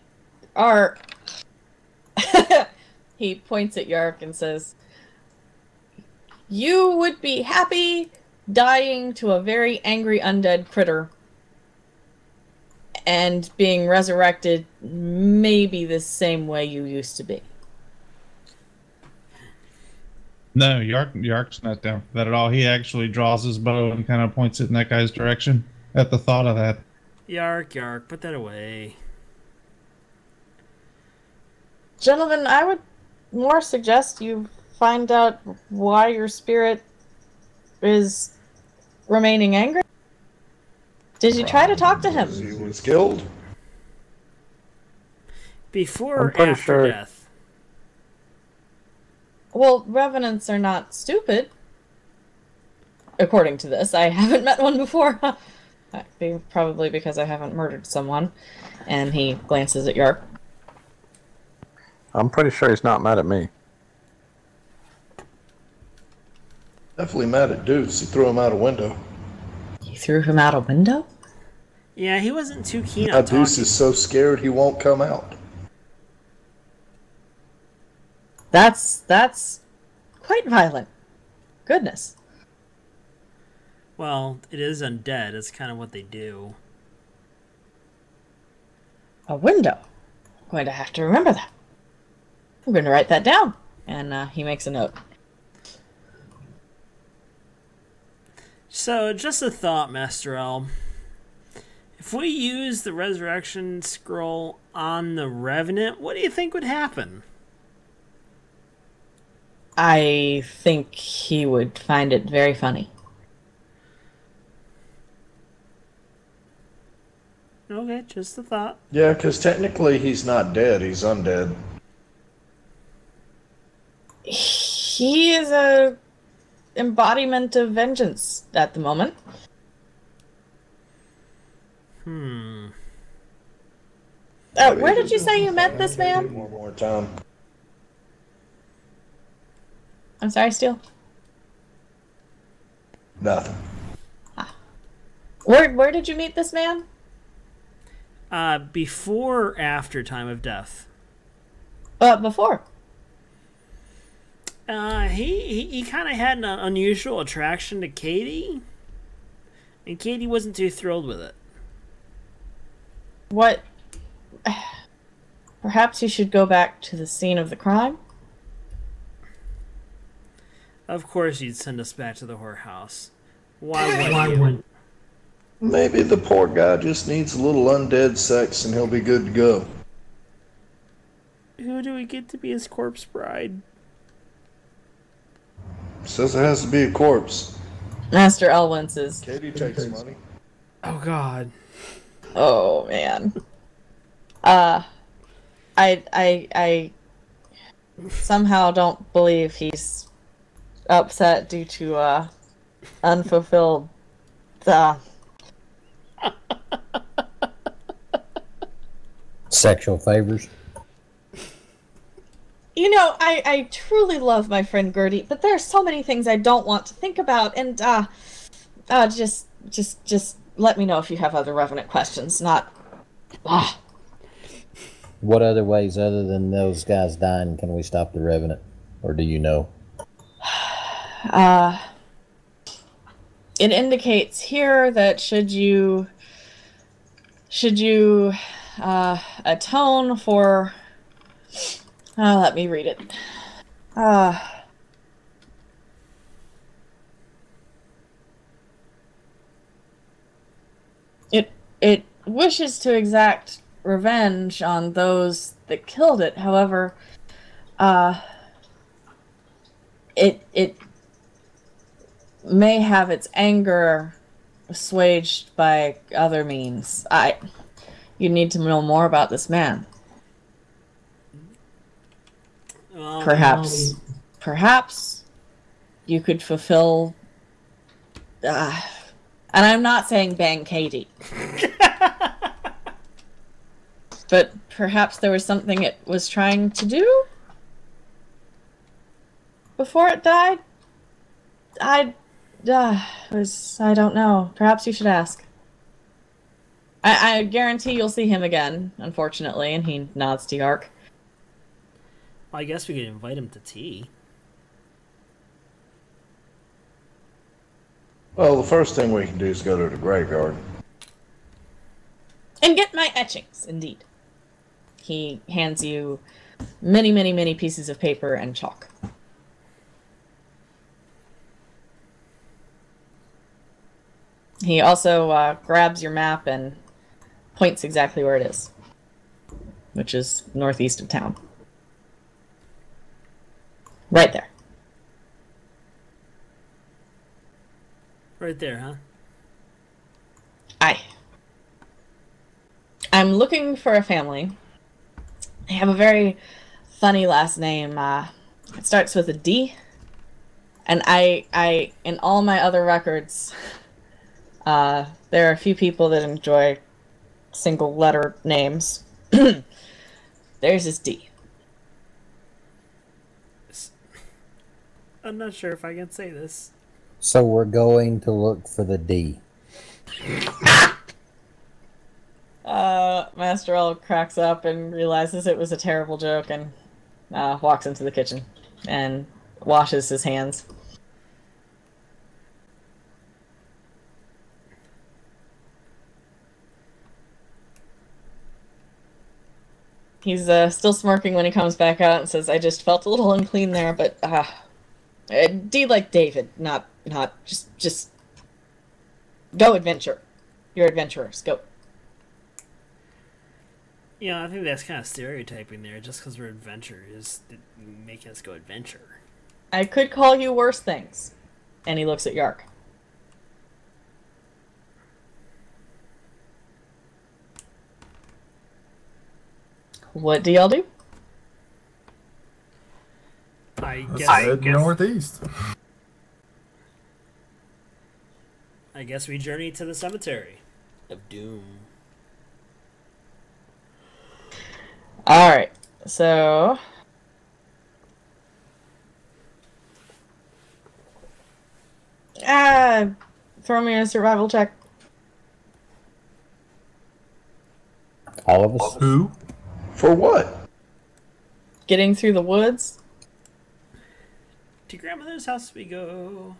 are. He points at Yark and says, "You would be happy dying to a very angry undead critter and being resurrected maybe the same way you used to be." No, Yark's not down for that at all. He actually draws his bow and kind of points it in that guy's direction at the thought of that. Yark, put that away. Gentlemen, I would more suggest you find out why your spirit is remaining angry. Did you try to talk to him? He was killed. Before or after death? Well, revenants are not stupid. According to this. I haven't met one before. Probably because I haven't murdered someone. And he glances at Yark. I'm pretty sure he's not mad at me. Definitely mad at Deuce. He threw him out a window. You threw him out a window? Yeah, he wasn't too keen on talking. Deuce is so scared he won't come out. That's quite violent. Goodness. Well, it is undead. It's kind of what they do. A window. I'm going to have to remember that. I'm going to write that down. And he makes a note. So, just a thought, Master L. If we use the resurrection scroll on the Revenant, what do you think would happen? I think he would find it very funny. Okay, just a thought. Yeah, because technically he's not dead. He's undead. He is a embodiment of vengeance at the moment. Where did you say you met this man? One more time. I'm sorry, Steele. Nothing. Where did you meet this man? Before or after time of death? Before. He kind of had an unusual attraction to Katie, and Katie wasn't too thrilled with it. What? Perhaps you should go back to the scene of the crime? Of course you'd send us back to the whorehouse. Why wouldn't? Maybe the poor guy just needs a little undead sex and he'll be good to go. Who do we get to be his corpse bride? Says it has to be a corpse. Master Elwin says, Katie takes money. Oh God. "Oh man, I somehow don't believe he's upset due to unfulfilled Sexual favors. You know, I truly love my friend Gertie, but there are so many things I don't want to think about, and just let me know if you have other Revenant questions. What other ways other than those guys dying can we stop the Revenant? Or do you know? It indicates here that should you atone for... let me read it. It wishes to exact revenge on those that killed it. However, it may have its anger assuaged by other means. You need to know more about this man. Perhaps you could fulfill... and I'm not saying bang Katie. But perhaps there was something it was trying to do before it died? I don't know. Perhaps you should ask. I guarantee you'll see him again, unfortunately, and he nods to Yark. Well, I guess we could invite him to tea. Well, the first thing we can do is go to the graveyard. And get my etchings, indeed. He hands you many, many, many pieces of paper and chalk. He also grabs your map and points exactly where it is, which is northeast of town. Right there. Right there, huh? Aye. I'm looking for a family. They have a very funny last name. It starts with a D. And I in all my other records, there are a few people that enjoy single letter names. There's this D. I'm not sure if I can say this. So we're going to look for the D. Master L cracks up and realizes it was a terrible joke and walks into the kitchen and washes his hands. He's still smirking when he comes back out and says, "I just felt a little unclean there, but D like David, not just go adventure. You're adventurers. Go." Yeah, I think that's kind of stereotyping there. Just because we're adventurers, making us go adventure. I could call you worse things. And he looks at Yark. What do y'all do? I Head northeast. I guess we journey to the cemetery of doom. Alright, so... throw me a survival check. All of us? Who? For what? Getting through the woods. To grandmother's house we go.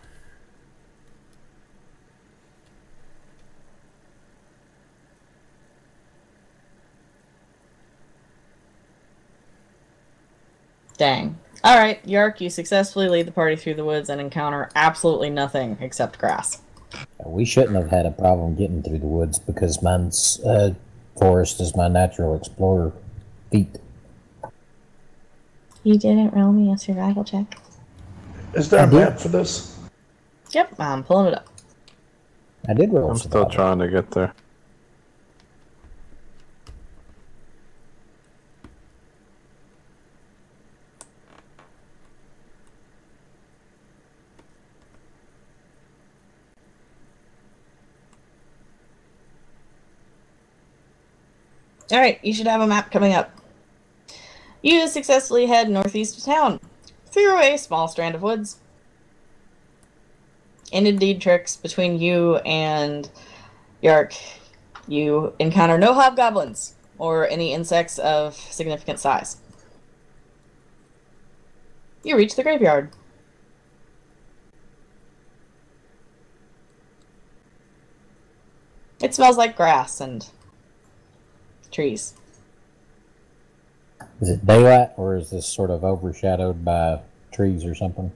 Dang. All right, Yark, you successfully lead the party through the woods and encounter absolutely nothing except grass. We shouldn't have had a problem getting through the woods because mine's forest is my natural explorer feat. You didn't roll me a survival check. Is there a map for this? Yep, I'm pulling it up. I did roll. I'm still trying to get there. Alright, you should have a map coming up. You successfully head northeast of town, through a small strand of woods. In indeed tricks between you and Yark, you encounter no hobgoblins, or any insects of significant size. You reach the graveyard. It smells like grass and trees. Is it daylight or is this sort of overshadowed by trees or something?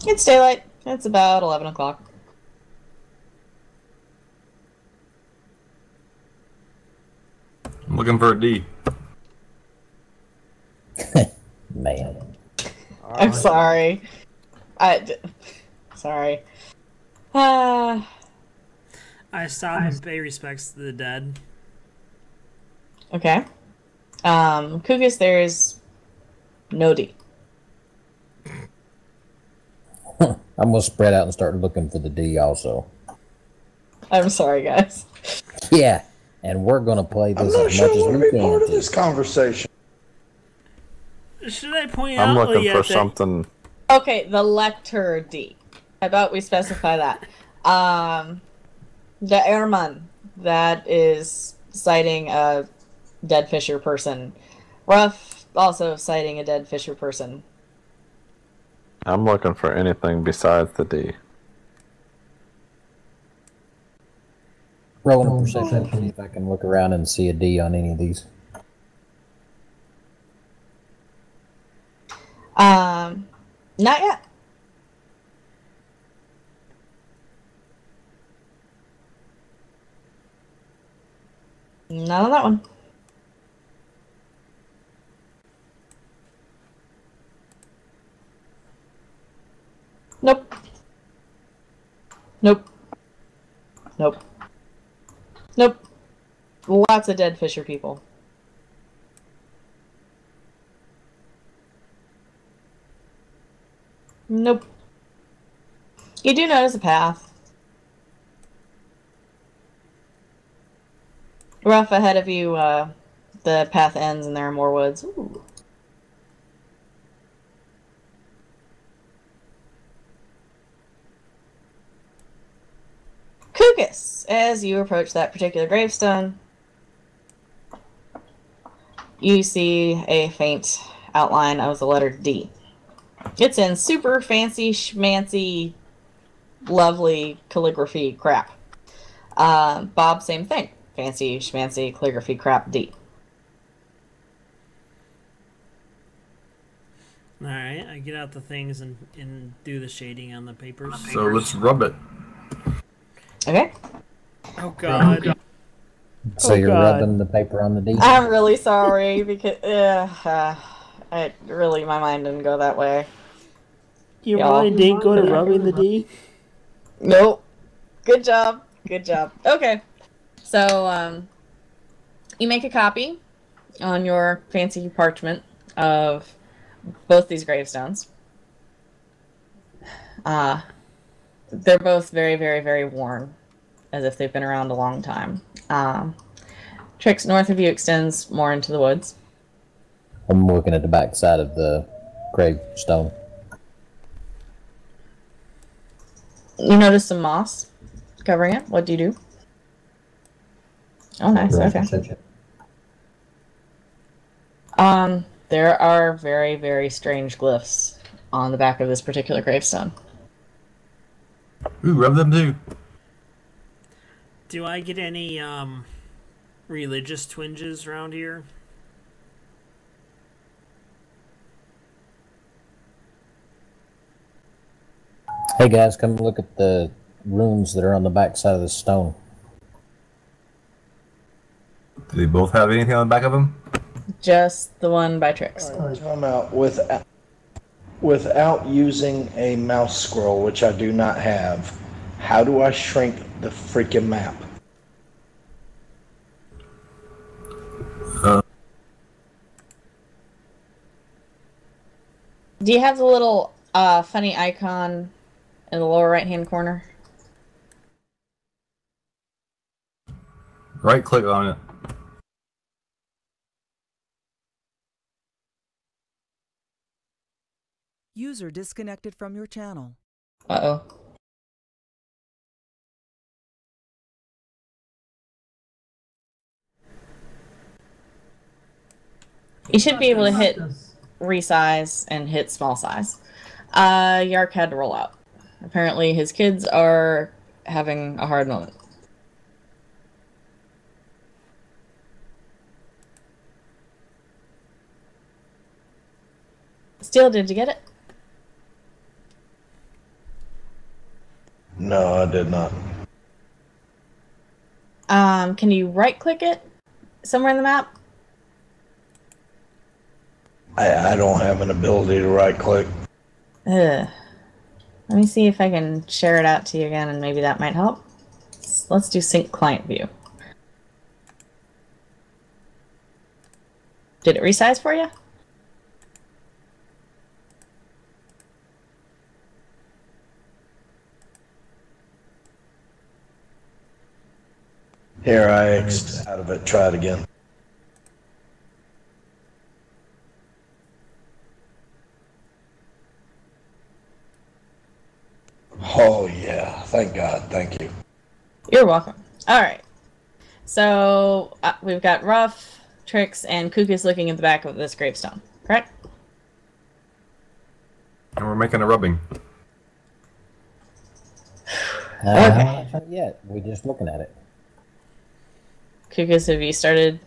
It's daylight. It's about 11 o'clock. I'm looking for a D. Man. I'm sorry. Sorry. I stop and pay respects to the dead. Okay. Kugus, there's no D. I'm gonna spread out and start looking for the D also. I'm sorry, guys. Yeah, and we're gonna play I'm this not as sure much I as want we to be part of can. this conversation. Should I point I'm out, looking Leah, for that something. Okay, the lector D. How about we specify that? The airman that is sighting a dead fisher person. Ruff also sighting a dead fisher person. I'm looking for anything besides the D. Rolling a perception, see if I can look around and see a D on any of these. Not yet. Not on that one. Nope. Nope. Nope. Nope. Lots of dead fisher people. Nope. You do notice a path. Rough ahead of you, the path ends and there are more woods. Ooh. Kugus, as you approach that particular gravestone, you see a faint outline of the letter D. It's in super fancy, schmancy, lovely calligraphy crap. Bob, same thing. Fancy, schmancy, calligraphy crap D. Alright, I get out the things and do the shading on the papers. So let's rub it. Okay. Oh god. So you're rubbing the paper on the D? I'm really sorry because my mind didn't go that way. Your Y'all. mind didn't go to rubbing the D? Nope. Good job. Good job. Okay. So, you make a copy on your fancy parchment of both these gravestones. They're both very, very, very worn, as if they've been around a long time. Tricks north of you extends more into the woods. I'm looking at the back side of the gravestone. You notice some moss covering it. What do you do? Oh, nice. Okay. There are very, very strange glyphs on the back of this particular gravestone. Ooh, rub them too. Do I get any religious twinges around here? Hey guys, come look at the runes that are on the back side of the stone. Do they both have anything on the back of them? Just the one by Trix. Time out. Without using a mouse scroll, which I do not have, how do I shrink the freaking map? Do you have the little funny icon in the lower right-hand corner? Right click on it. User disconnected from your channel. Uh-oh. You should be able to hit resize and hit small size. Yark had to roll out. Apparently his kids are having a hard moment. Steel, did you get it? No, I did not. Can you right-click it somewhere in the map? I don't have an ability to right click. Ugh. Let me see if I can share it out to you again, and maybe that might help. Let's do sync client view. Did it resize for you? Here, I X'd out of it. Try it again. Oh, yeah. Thank God. Thank you. You're welcome. All right. So we've got Ruff, Trix, and Kukus looking at the back of this gravestone, correct? And we're making a rubbing. Okay. Not yet. We're just looking at it. Kukus, have you started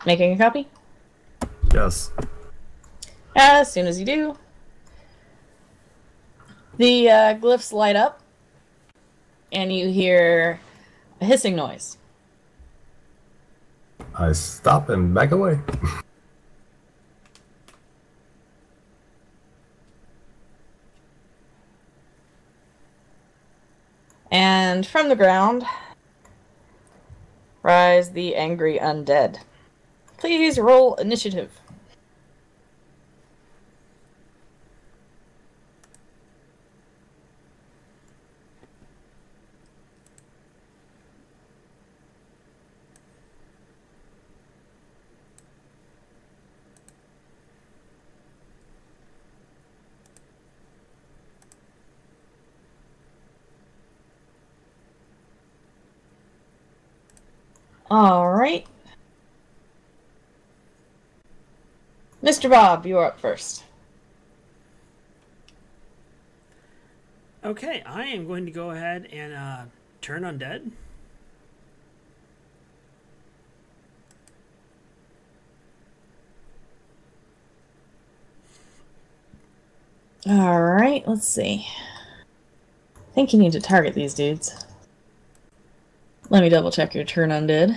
making a copy? Yes. As soon as you do, the glyphs light up, and you hear a hissing noise. I stop and back away. And from the ground rise the angry undead. Please roll initiative. All right. Mr. Bob, you're up first. Okay, I am going to go ahead and turn undead. All right, let's see. I think you need to target these dudes. Let me double check your turn undead.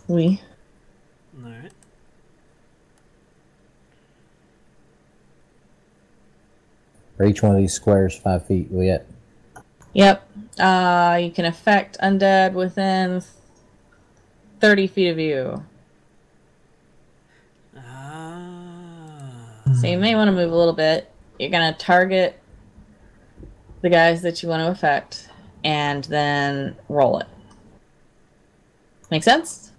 Alright. For each one of these squares, 5 feet. We at? Yep. You can affect undead within 30 feet of you. So you may want to move a little bit. You're going to target the guys that you want to affect, and then roll it. Make sense?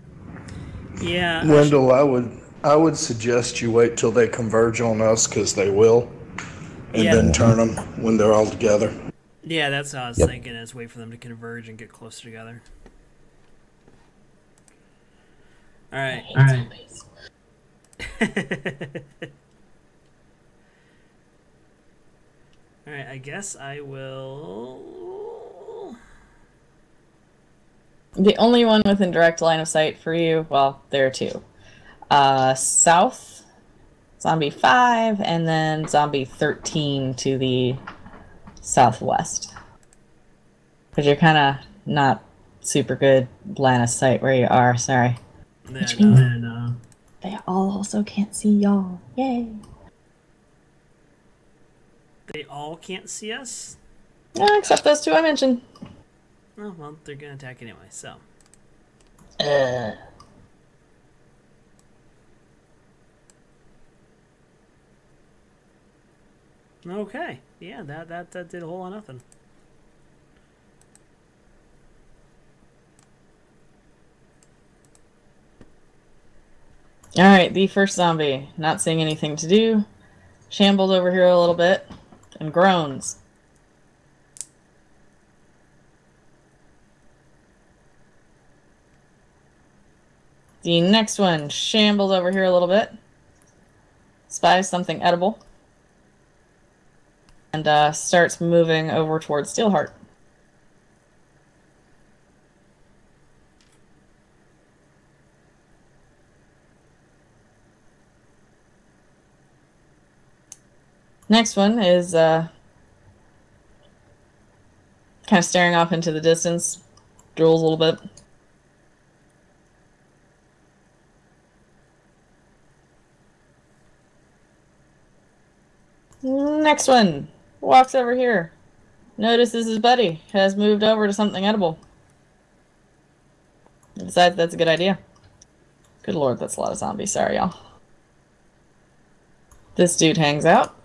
Yeah. Wendell, I would suggest you wait till they converge on us, because they will, and then turn them when they're all together. Yeah, that's what I was thinking, is wait for them to converge and get closer together. Alright. Alright, I guess I will... The only one within direct line of sight for you, well, there are two. South, zombie 5, and then zombie 13 to the southwest. But you're kind of not super good line of sight where you are, sorry. Which means they all also can't see y'all. Yay! They all can't see us? Yeah, except those two I mentioned. Oh, well, they're going to attack anyway, so. Okay. Yeah, that did a whole lot of nothing. Alright, the first zombie, not seeing anything to do, shambles over here a little bit, and groans. The next one shambles over here a little bit, spies something edible, and starts moving over towards Steelheart. Next one is kind of staring off into the distance, drools a little bit. Next one walks over here, notices his buddy has moved over to something edible. Decides that's a good idea. Good lord, that's a lot of zombies. Sorry, y'all. This dude hangs out.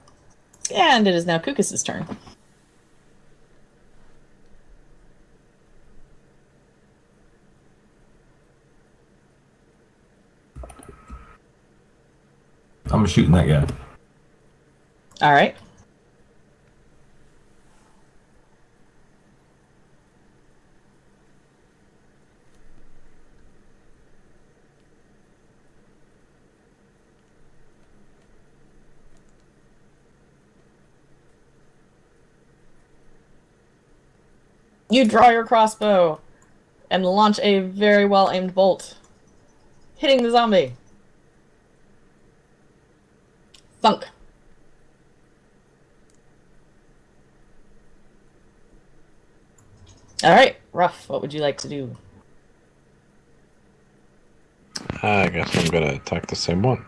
And it is now Kukis's turn. I'm shooting that guy. Alright. You draw your crossbow and launch a very well aimed bolt, hitting the zombie. Thunk. Alright, Ruff, what would you like to do? I guess I'm gonna attack the same one.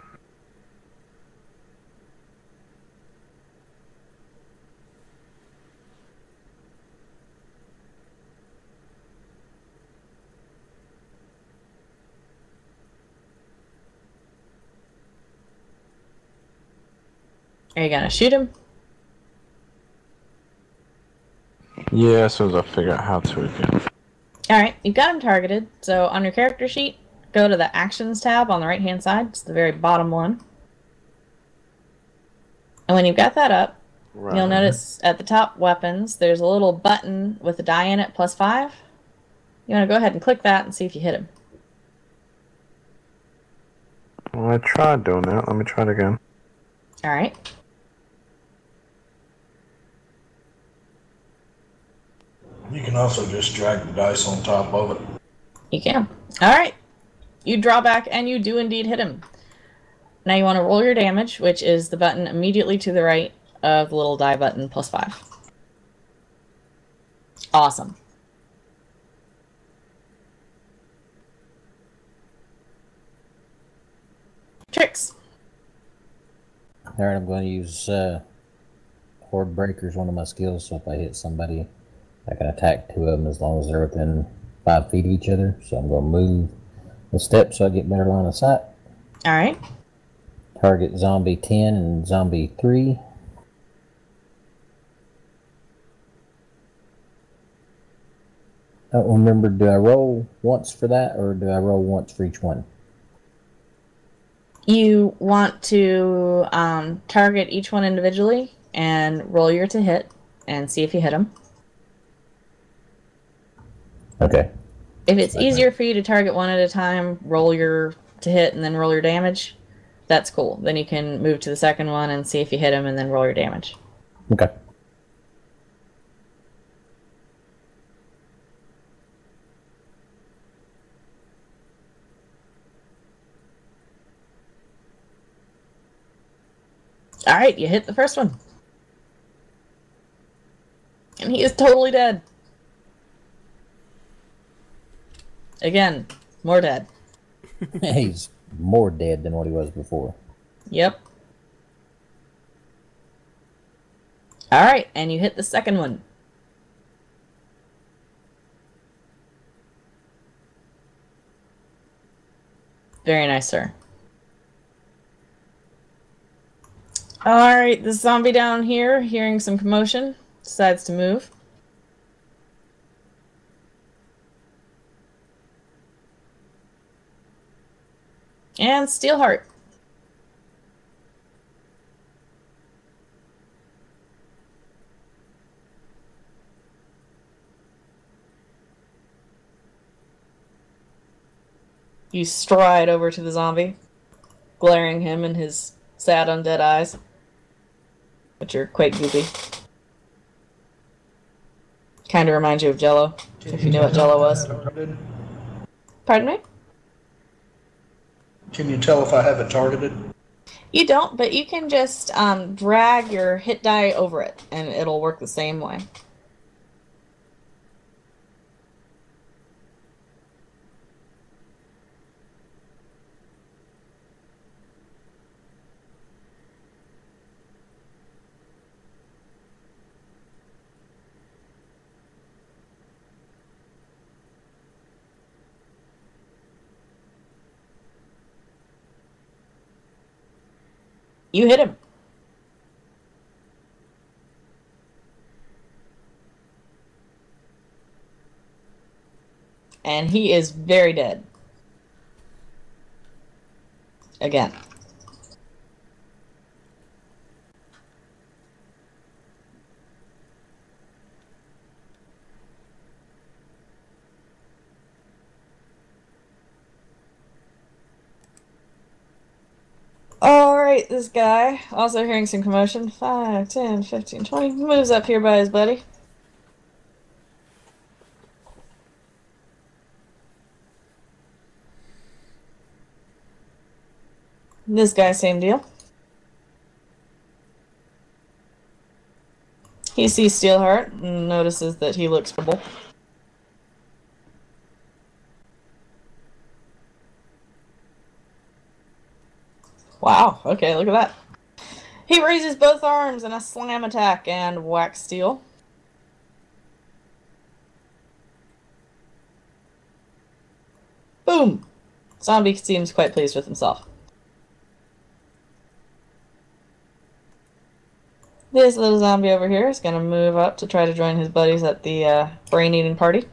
Are you gonna shoot him? Yeah, as soon as I figure out how to again. Alright, you've got him targeted. So on your character sheet, go to the Actions tab on the right hand side. It's the very bottom one. And when you've got that up, you'll notice at the top weapons, there's a little button with a die in it, +5. You want to go ahead and click that and see if you hit him. Well, I tried doing that. Let me try it again. Alright. You can also just drag the dice on top of it. You can. Alright. You draw back and you do indeed hit him. Now you want to roll your damage, which is the button immediately to the right of the little die button, +5. Awesome. Tricks. Alright, I'm going to use Horde Breaker is one of my skills, so if I hit somebody, I can attack two of them as long as they're within 5 feet of each other. So I'm going to move a step so I get better line of sight. Alright. Target zombie 10 and zombie 3. Remember, do I roll once for that, or do I roll once for each one? You want to target each one individually and roll your to hit and see if you hit them. Okay. If it's easier for you to target one at a time, roll your to hit and then roll your damage. That's cool. Then you can move to the second one and see if you hit him and then roll your damage. Okay. Alright, you hit the first one. And he is totally dead. Again, more dead. He's more dead than what he was before. Yep. Alright, and you hit the second one. Very nice, sir. Alright, the zombie down here, hearing some commotion, decides to move. And Steelheart. You stride over to the zombie, glaring him in his sad undead eyes, which are quite goopy. Kind of reminds you of Jello, if you knew what Jello was. Pardon me? Can you tell if I have it targeted? You don't, but you can just drag your hit die over it, and it'll work the same way. You hit him. And he is very dead. Again. Alright, this guy, also hearing some commotion, 5, 10, 15, 20, moves up here by his buddy. This guy, same deal. He sees Steelheart and notices that he looks purple. Wow, okay, look at that. He raises both arms in a slam attack and whacks Steel. Boom! Zombie seems quite pleased with himself. This little zombie over here is going to move up to try to join his buddies at the brain-eating party.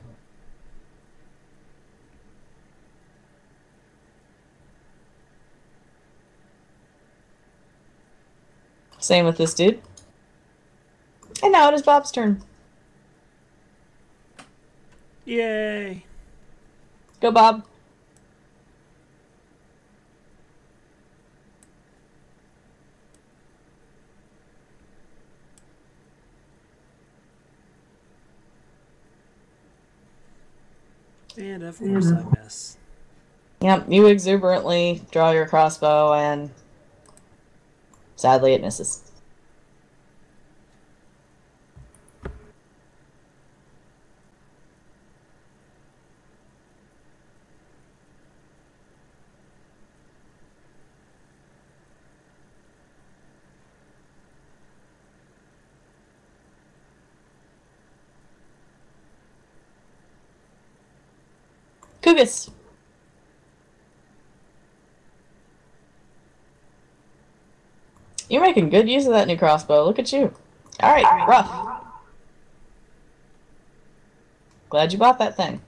Same with this dude. And now it is Bob's turn. Yay! Go, Bob. And of course I miss. Yep, you exuberantly draw your crossbow and sadly it misses. Kugus. You're making good use of that new crossbow. Look at you. Alright, rough. Glad you bought that thing.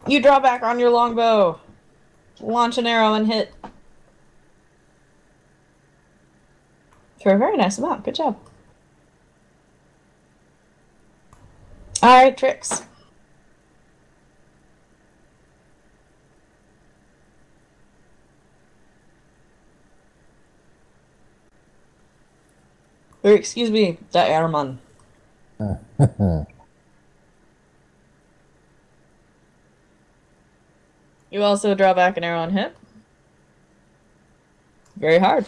You draw back on your longbow. Launch an arrow and hit. For a very nice amount. Good job. Alright, Trix. Or excuse me, Diarmon. You also draw back an arrow and hit. Very hard.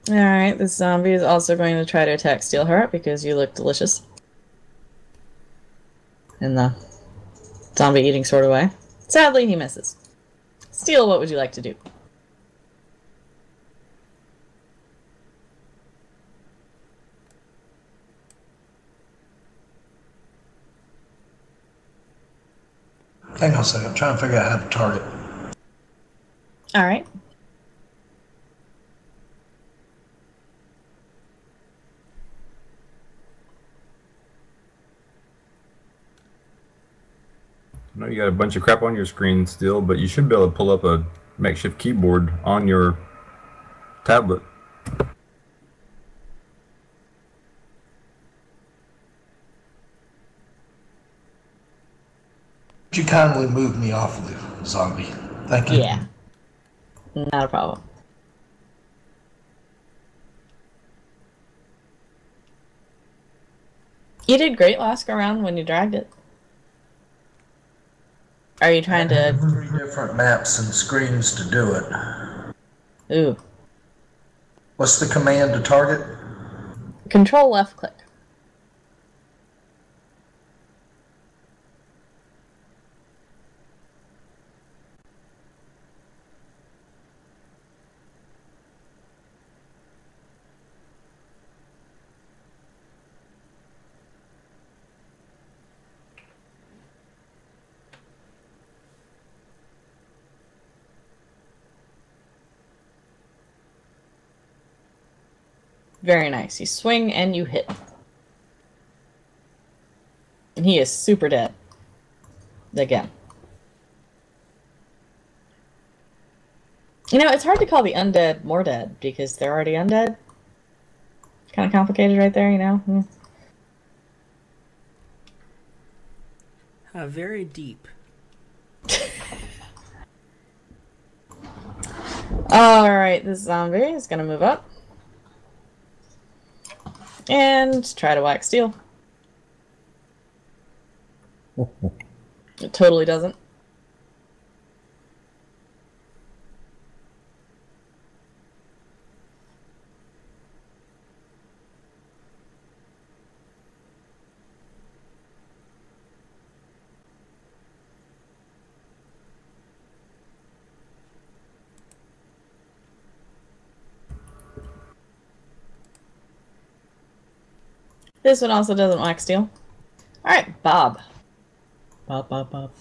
Alright, this zombie is also going to try to attack Steelheart because you look delicious. In the zombie eating sort of way. Sadly, he misses. Steel, what would you like to do? Hang on a second. I'm trying to figure out how to target. Alright. I know you got a bunch of crap on your screen still, but you should be able to pull up a makeshift keyboard on your tablet. Would you kindly move me off of the zombie? Thank you. Yeah. Not a problem. You did great last go round when you dragged it. Are you trying I have to... 3 different maps and screens to do it. Ooh. What's the command to target? Control left click. Very nice. You swing and you hit. And he is super dead. Again. You know, it's hard to call the undead more dead because they're already undead. It's kind of complicated right there, you know? Very deep. Alright, this zombie is going to move up. And try to whack Steel. It totally doesn't. This one also doesn't whack Steel. Alright, Bob. Bob.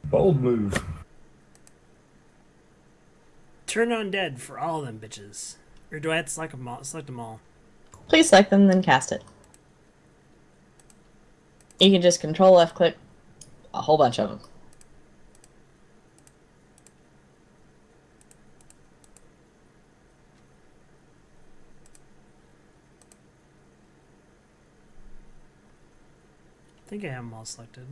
Bold move. Turn on dead for all of them bitches. Or do I have to select them all? Select them all. Please select them, then cast it. You can just control left click a whole bunch of them. I think I have them all selected.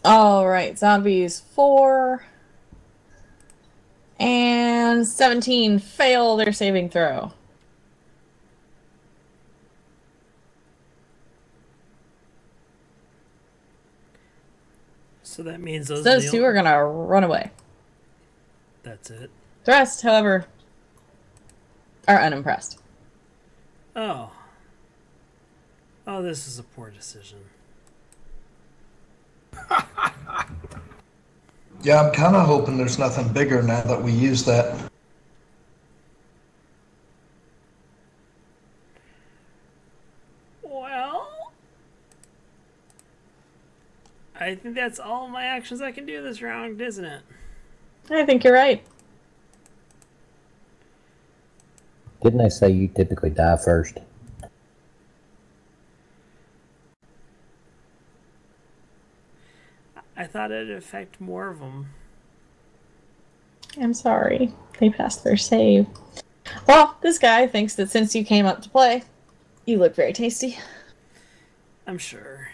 Alright, zombies 4 and 17 fail their saving throw. So that means those Two are gonna run away. That's it. The rest, however, are unimpressed. Oh. Oh, this is a poor decision. Yeah, I'm kind of hoping there's nothing bigger now that we use that. Well, I think that's all my actions I can do this round, isn't it? I think you're right. Didn't they say you typically die first? I thought it'd affect more of them. I'm sorry. They passed their save. Well, this guy thinks that since you came up to play, you look very tasty. I'm sure.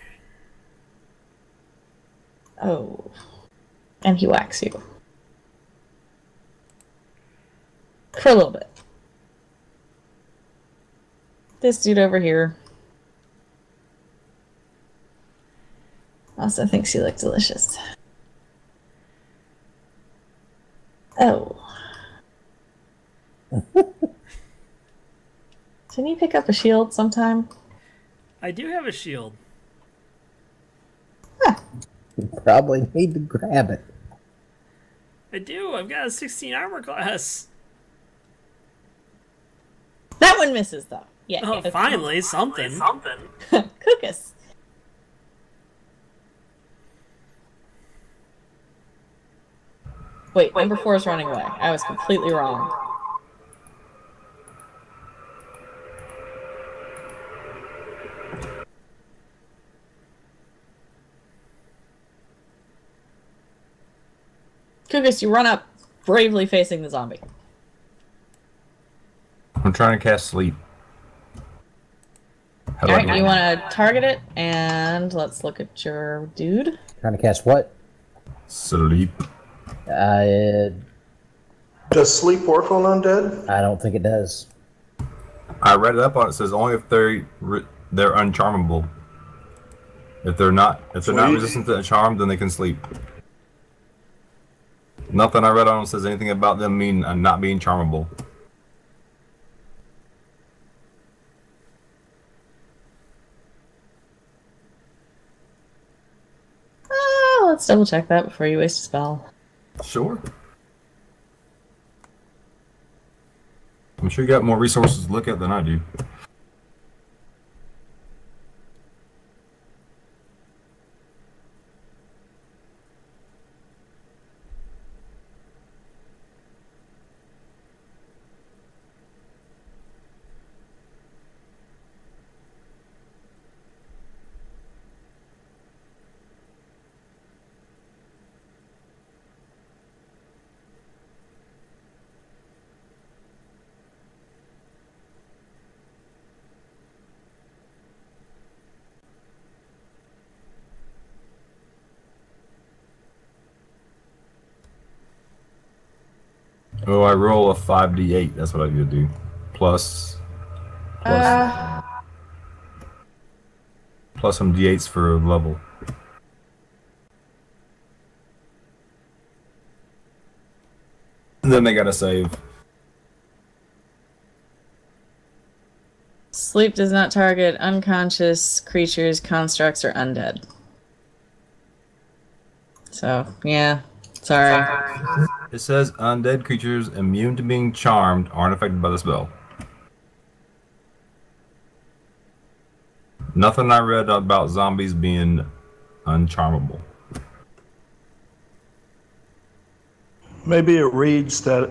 Oh. And he whacks you. For a little bit. This dude over here also thinks you look delicious. Oh. Can you pick up a shield sometime? I do have a shield. You probably need to grab it. I do. I've got a 16 armor class. That one misses, though. Yeah. Oh, okay. finally, something. Cookus. Wait, number 4 is running away. I was completely wrong. Cookus, you run up, bravely facing the zombie. I'm trying to cast sleep. Alright, you want to target it, and let's look at your dude. Trying to cast what? Sleep. I Does sleep work on undead? don't think it does. I read it up on it. It says only if they're uncharmable. If they're not resistant to a charm, then they can sleep. Nothing I read on it says anything about them not being charmable. Let's double check that before you waste a spell. Sure. I'm sure you got more resources to look at than I do. Oh, I roll a 5d8. That's what I need to do. Plus some d8s for level. And then they gotta save. Sleep does not target unconscious creatures, constructs, or undead. So, yeah. Sorry. It says undead creatures immune to being charmed aren't affected by the spell. Nothing I read about zombies being uncharmable. Maybe it reads that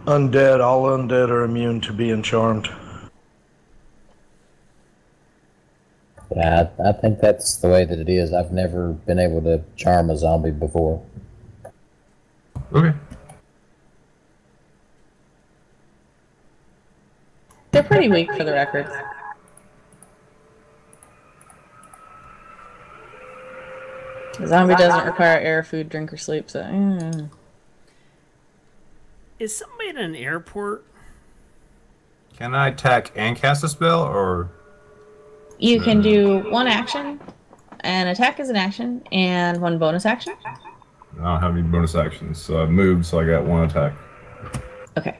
all undead are immune to being charmed. Yeah, I think that's the way that it is. I've never been able to charm a zombie before. Okay. They're pretty weak for the record. The zombie doesn't require air, food, drink, or sleep, so... Is somebody at an airport? Can I attack and cast a spell, or...? You can do one action, an attack is an action, and one bonus action. I don't have any bonus actions, so I moved, so I got one attack. Okay.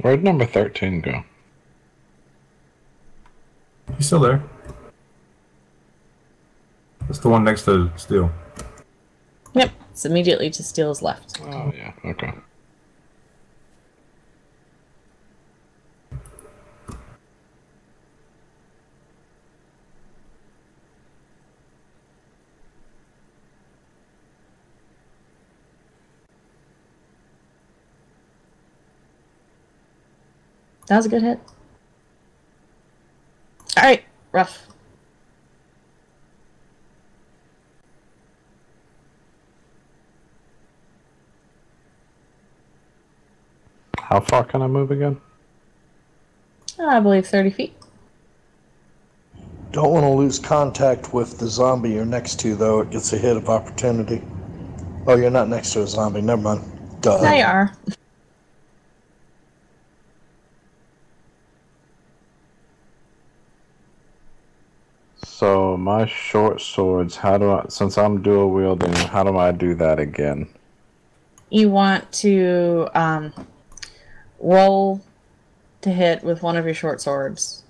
Where'd number 13 go? He's still there. That's the one next to Steel. Yep, it's immediately to Steel's left. Oh, yeah, okay. That was a good hit. Alright, rough. How far can I move again? I believe 30 feet. Don't want to lose contact with the zombie you're next to, though. It gets a hit of opportunity. Oh, you're not next to a zombie. Never mind. Duh. They are. So my short swords, how do I, since I'm dual wielding, how do I do that again? You want to roll to hit with one of your short swords.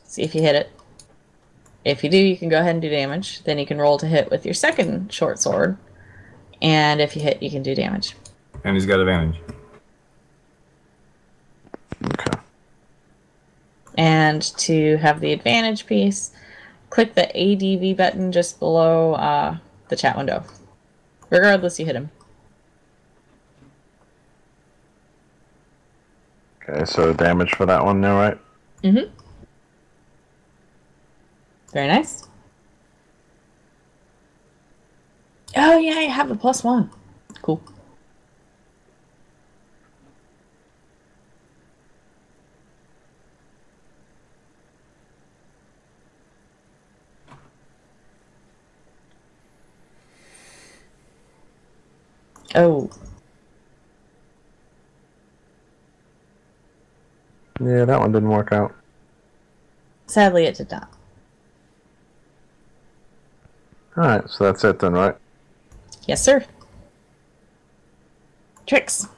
See if you hit it. If you do, you can go ahead and do damage. Then you can roll to hit with your second short sword. And if you hit, you can do damage. And he's got advantage. Okay. And to have the advantage piece, click the ADV button just below the chat window. Regardless, you hit him. Okay, so damage for that one now, right? Mm-hmm. Very nice. Oh, yeah, you have a +1. Cool. Oh. Yeah, that one didn't work out. Sadly, it did not. Alright, so that's it then, right? Yes, sir. Tricks.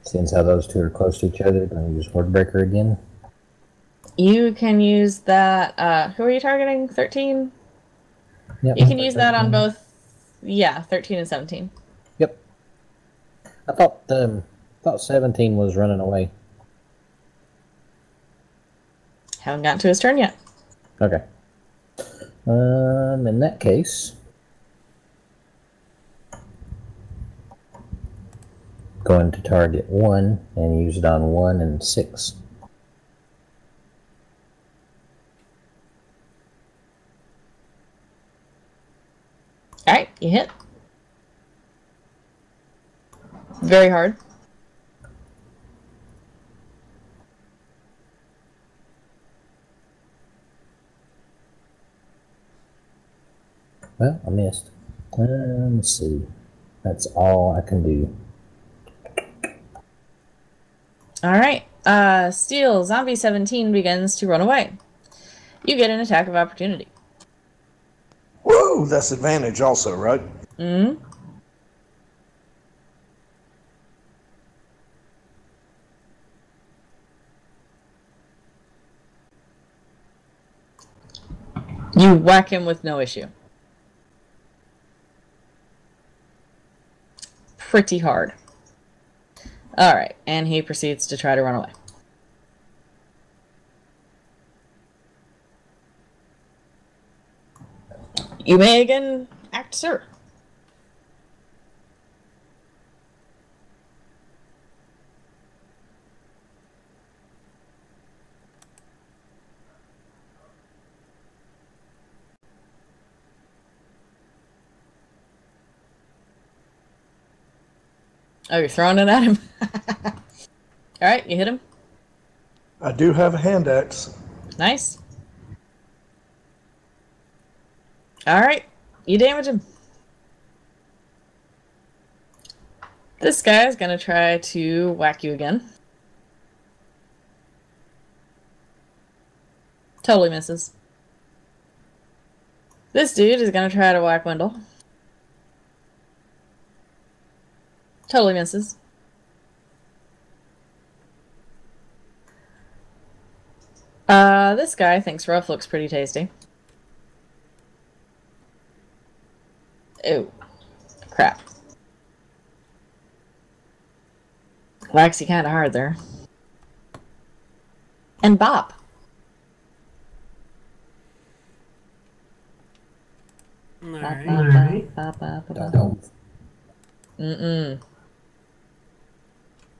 Since how those two are close to each other, going to use Wordbreaker again. You can use that. Who are you targeting? 13? Yep. You can use that on both. Yeah, 13 and 17. Yep. I thought 17 was running away. Haven't gotten to his turn yet. Okay. In that case, going to target 1 and use it on 1 and 6. Alright, you hit. Very hard. Well, I missed. Let's see. That's all I can do. Alright. Steel, Zombie 17 begins to run away. You get an attack of opportunity. Whoa, that's advantage also, right? Mm-hmm. You whack him with no issue. Pretty hard. Alright, and he proceeds to try to run away. You may again act, sir. Oh, you're throwing it at him? Alright, you hit him. I do have a hand axe. Nice. Alright, you damage him. This guy is going to try to whack you again. Totally misses. This dude is going to try to whack Wendell. Totally misses. This guy thinks Ruff looks pretty tasty. Oh, crap. Whacks you kind of hard there. And Bop. Alright. Don't. Mm-mm.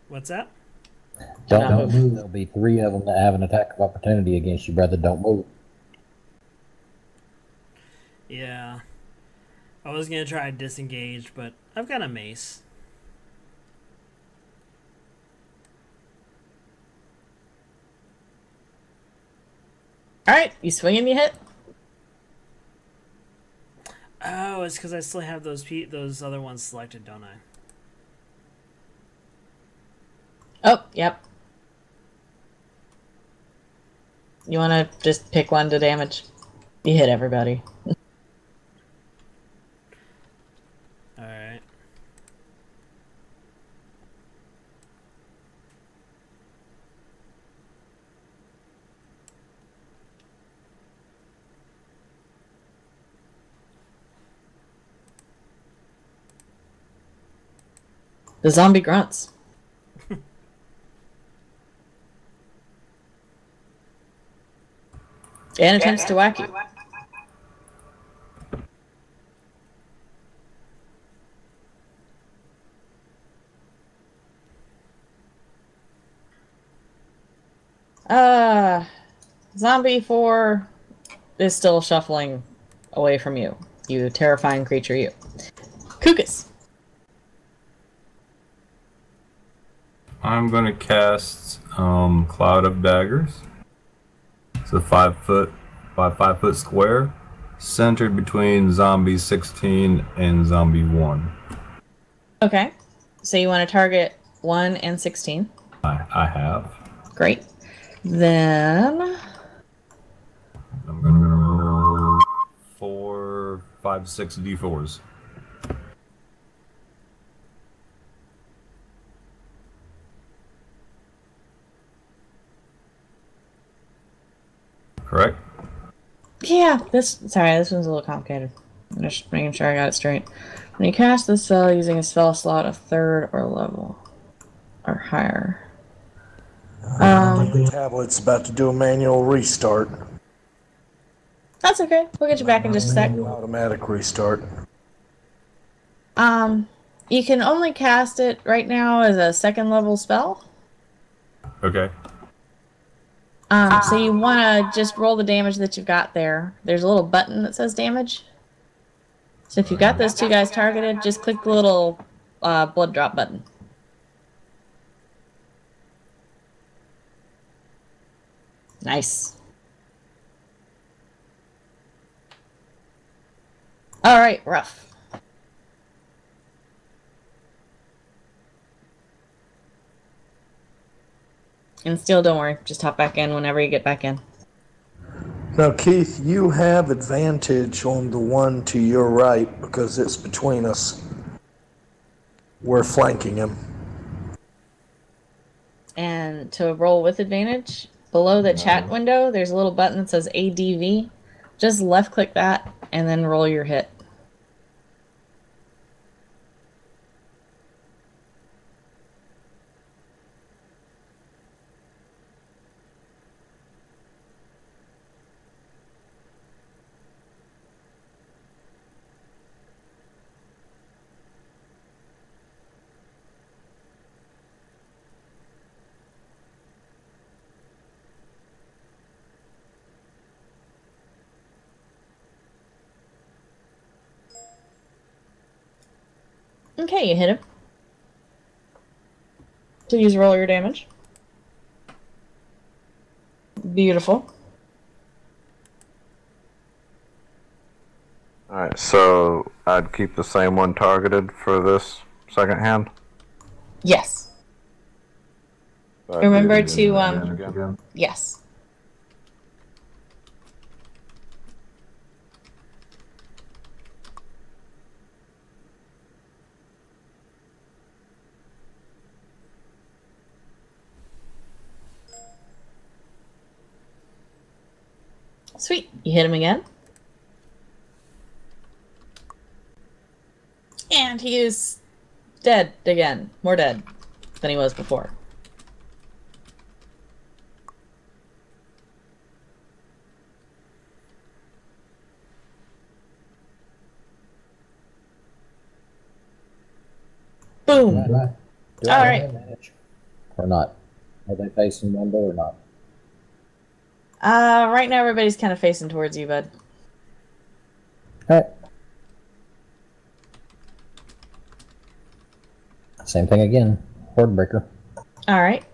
What's that? Don't move. There'll be 3 of them that have an attack of opportunity against you, brother. Don't move. Yeah. I was gonna try to disengage, but I've got a mace. Alright, you swing and you hit. Oh, it's because I still have those other ones selected, don't I? Oh, yep. You want to just pick one to damage? You hit everybody. Alright. The zombie grunts. And attempts to whack you. Zombie 4 is still shuffling away from you. You terrifying creature, you. Kukus. I'm gonna cast Cloud of Daggers. It's a 5 foot by 5 foot square, centered between zombie 16 and zombie 1. Okay. So you want to target 1 and 16. I have. Great. Then I'm gonna roll 4, 5, 6 d4s. Correct? yeah, this one's a little complicated. I'm just making sure I got it straight. When you cast this spell using a spell slot of 3rd or level or higher. The tablet's about to do a manual restart. That's okay. We'll get you back in just a sec. Automatic restart. You can only cast it right now as a 2nd level spell. Okay. So you want to just roll the damage that you've got there. There's a little button that says damage. So if you've got those 2 guys targeted, just click the little blood drop button. Nice. Alright, rough. And still, don't worry. Just hop back in whenever you get back in. Now, Keith, you have advantage on the one to your right because it's between us. We're flanking him. And to roll with advantage, below the chat window, there's a little button that says ADV. Just left click that and then roll your hit. Okay, you hit him. Please roll your damage. Beautiful. Alright, so I'd keep the same one targeted for this second hand? Yes. So I'd Remember do the to, advantage again? yes. Sweet. You hit him again. And he is dead again. More dead than he was before. Boom. Do All I right. have advantage or not? Are they facing one door or not? Right now everybody's kind of facing towards you, bud. All right. Same thing again. Horde breaker. All right.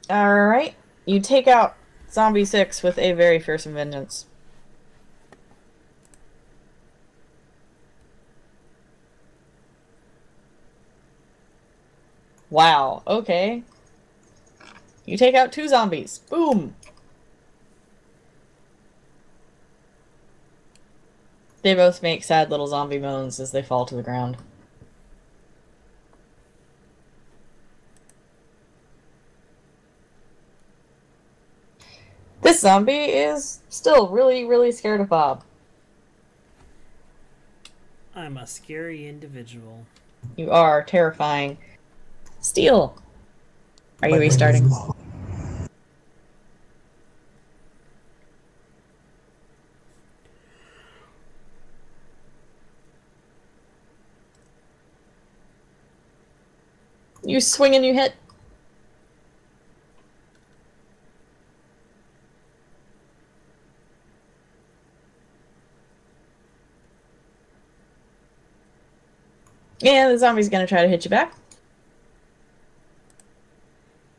All right. You take out Zombie 6 with a very fearsome vengeance. Wow. Okay. You take out 2 zombies. Boom. They both make sad little zombie moans as they fall to the ground. This zombie is still really, really scared of Bob. I'm a scary individual. You are terrifying. Steel. Are you restarting? You swing and you hit. Yeah, the zombie's gonna try to hit you back.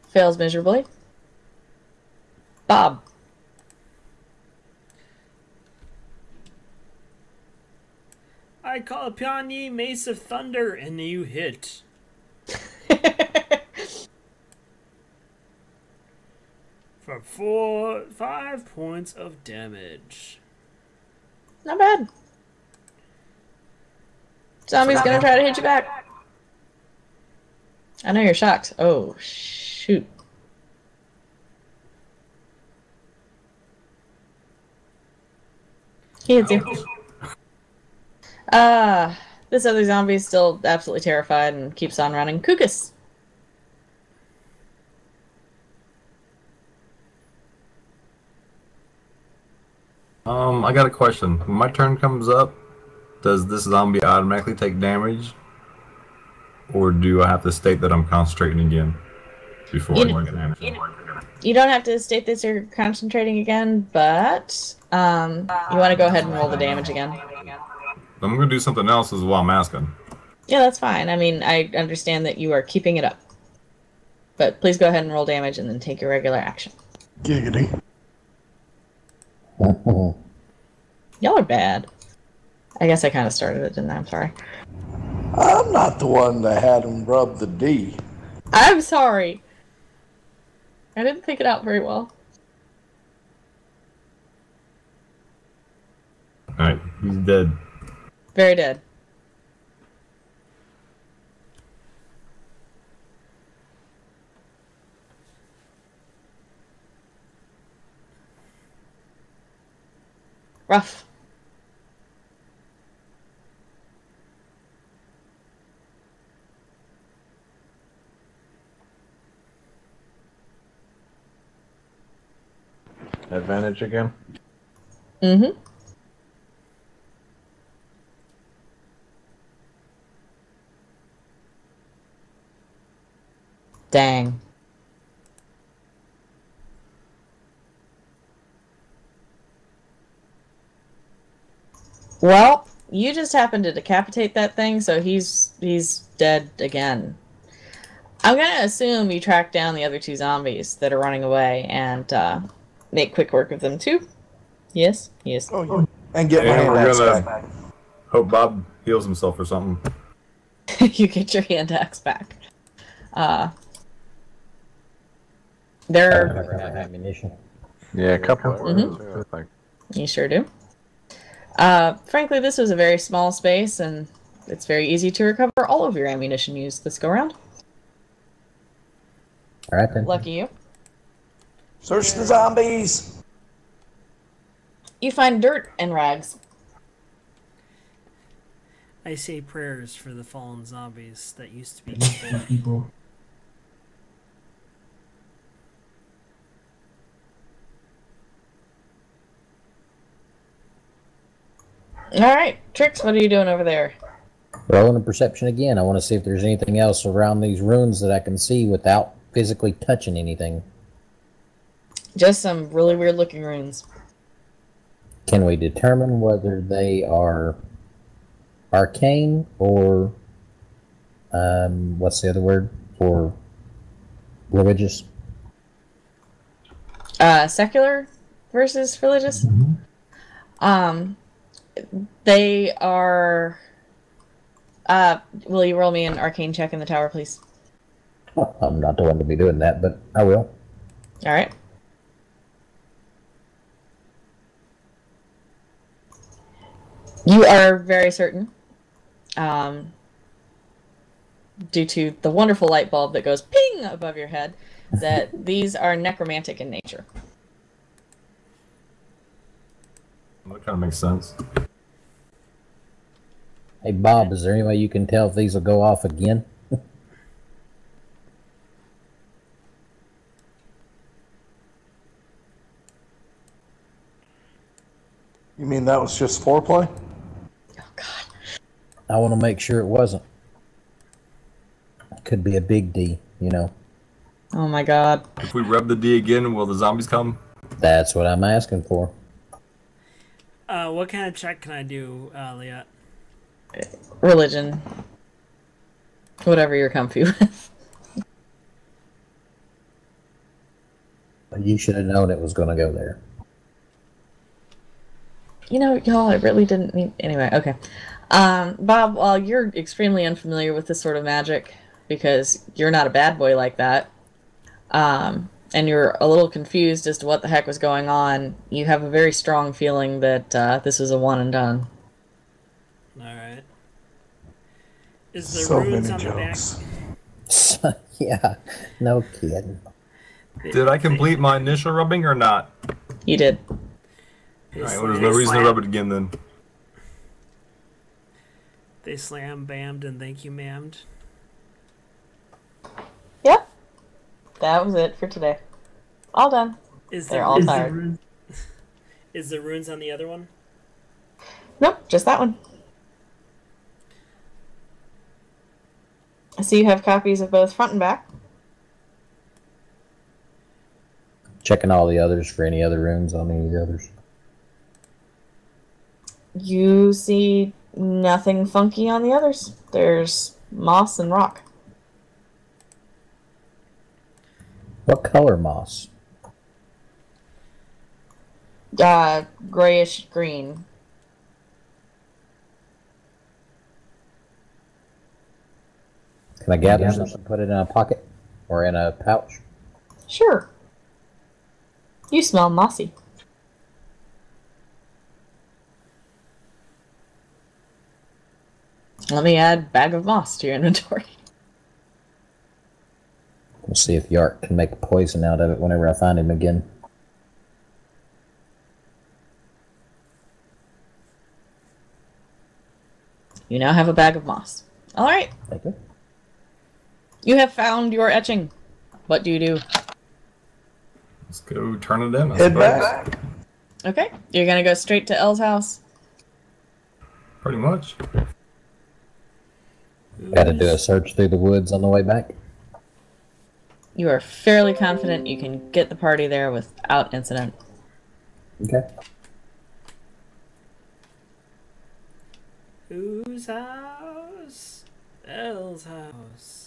Fails miserably. Bob. I call upon ye, Mace of Thunder, and you hit. For 5 points of damage. Not bad. Zombie's gonna try to hit you back. I know you're shocked. Oh, shoot. He hits you. This other zombie is still absolutely terrified and keeps on running. Kukus. I got a question. When my turn comes up, does this zombie automatically take damage? Or do I have to state that I'm concentrating again before I take damage? You don't have to state that you're concentrating again, but you want to go ahead and roll the damage again. I'm going to do something else is what I'm asking. Yeah, that's fine. I mean, I understand that you are keeping it up. But please go ahead and roll damage and then take your regular action. Giggity. Y'all are bad. I guess I kind of started it, didn't I? I'm sorry. I'm not the one that had him rub the D. I'm sorry. I didn't pick it out very well. Alright, he's dead. Very dead. Rough. Advantage again? Mm-hmm. Dang. Well, you just happened to decapitate that thing, so he's dead again. I'm gonna assume you track down the other 2 zombies that are running away and make quick work of them too. Yes, yes. Oh, yeah. And get my And hand we're axe gonna back. hope Bob heals himself or something. You get your hand axe back. They're ammunition. Yeah, a couple. Mhm. You sure do. Frankly, this was a very small space, and it's very easy to recover all of your ammunition used this go round. All right then. Lucky you. Search the zombies. You find dirt and rags. I say prayers for the fallen zombies that used to be people. Alright, Trix, what are you doing over there? Rolling a perception again. I want to see if there's anything else around these ruins that I can see without physically touching anything. Just some really weird looking runes. Can we determine whether they are arcane or what's the other word for religious? Secular versus religious? They are... will you roll me an arcane check in the tower, please? Well, I'm not the one to be doing that, but I will. Alright. You are very certain, due to the wonderful light bulb that goes ping above your head, that these are necromantic in nature. That kind of makes sense. Hey, Bob, is there any way you can tell if these will go off again? You mean that was just foreplay? Oh, God. I want to make sure it wasn't. Could be a big D, you know. Oh, my God. If we rub the D again, will the zombies come? That's what I'm asking for. What kind of check can I do, Liat? Religion. Whatever you're comfy with. You should have known it was going to go there. You know, y'all, I really didn't mean... Anyway, okay. Bob, while you're extremely unfamiliar with this sort of magic, because you're not a bad boy like that, and you're a little confused as to what the heck was going on, you have a very strong feeling that this was a one and done. Alright. Is the So runes many on jokes. the back? Yeah, no kidding. Did I complete my initial rubbing or not? You did. Alright, well, there's no reason to rub it again then. They slam, bammed, and thank you, ma'amed. Yep. That was it for today. All done. They're all tired. Is the runes on the other one? Nope, just that one. I see you have copies of both front and back. Checking all the others for any other runes on any of the others. You see nothing funky on the others. There's moss and rock. What color moss? Grayish green. Can I gather some and put it in a pocket or in a pouch? Sure. You smell mossy. Let me add bag of moss to your inventory. We'll see if Yark can make a poison out of it whenever I find him again. You now have a bag of moss. Alright. Thank you. You have found your etching. What do you do? Let's go turn it in. I Head suppose. back. Okay. You're gonna go straight to Elle's house. Pretty much. Got to do a search through the woods on the way back. You are fairly confident you can get the party there without incident. Okay. Whose house? Elle's house.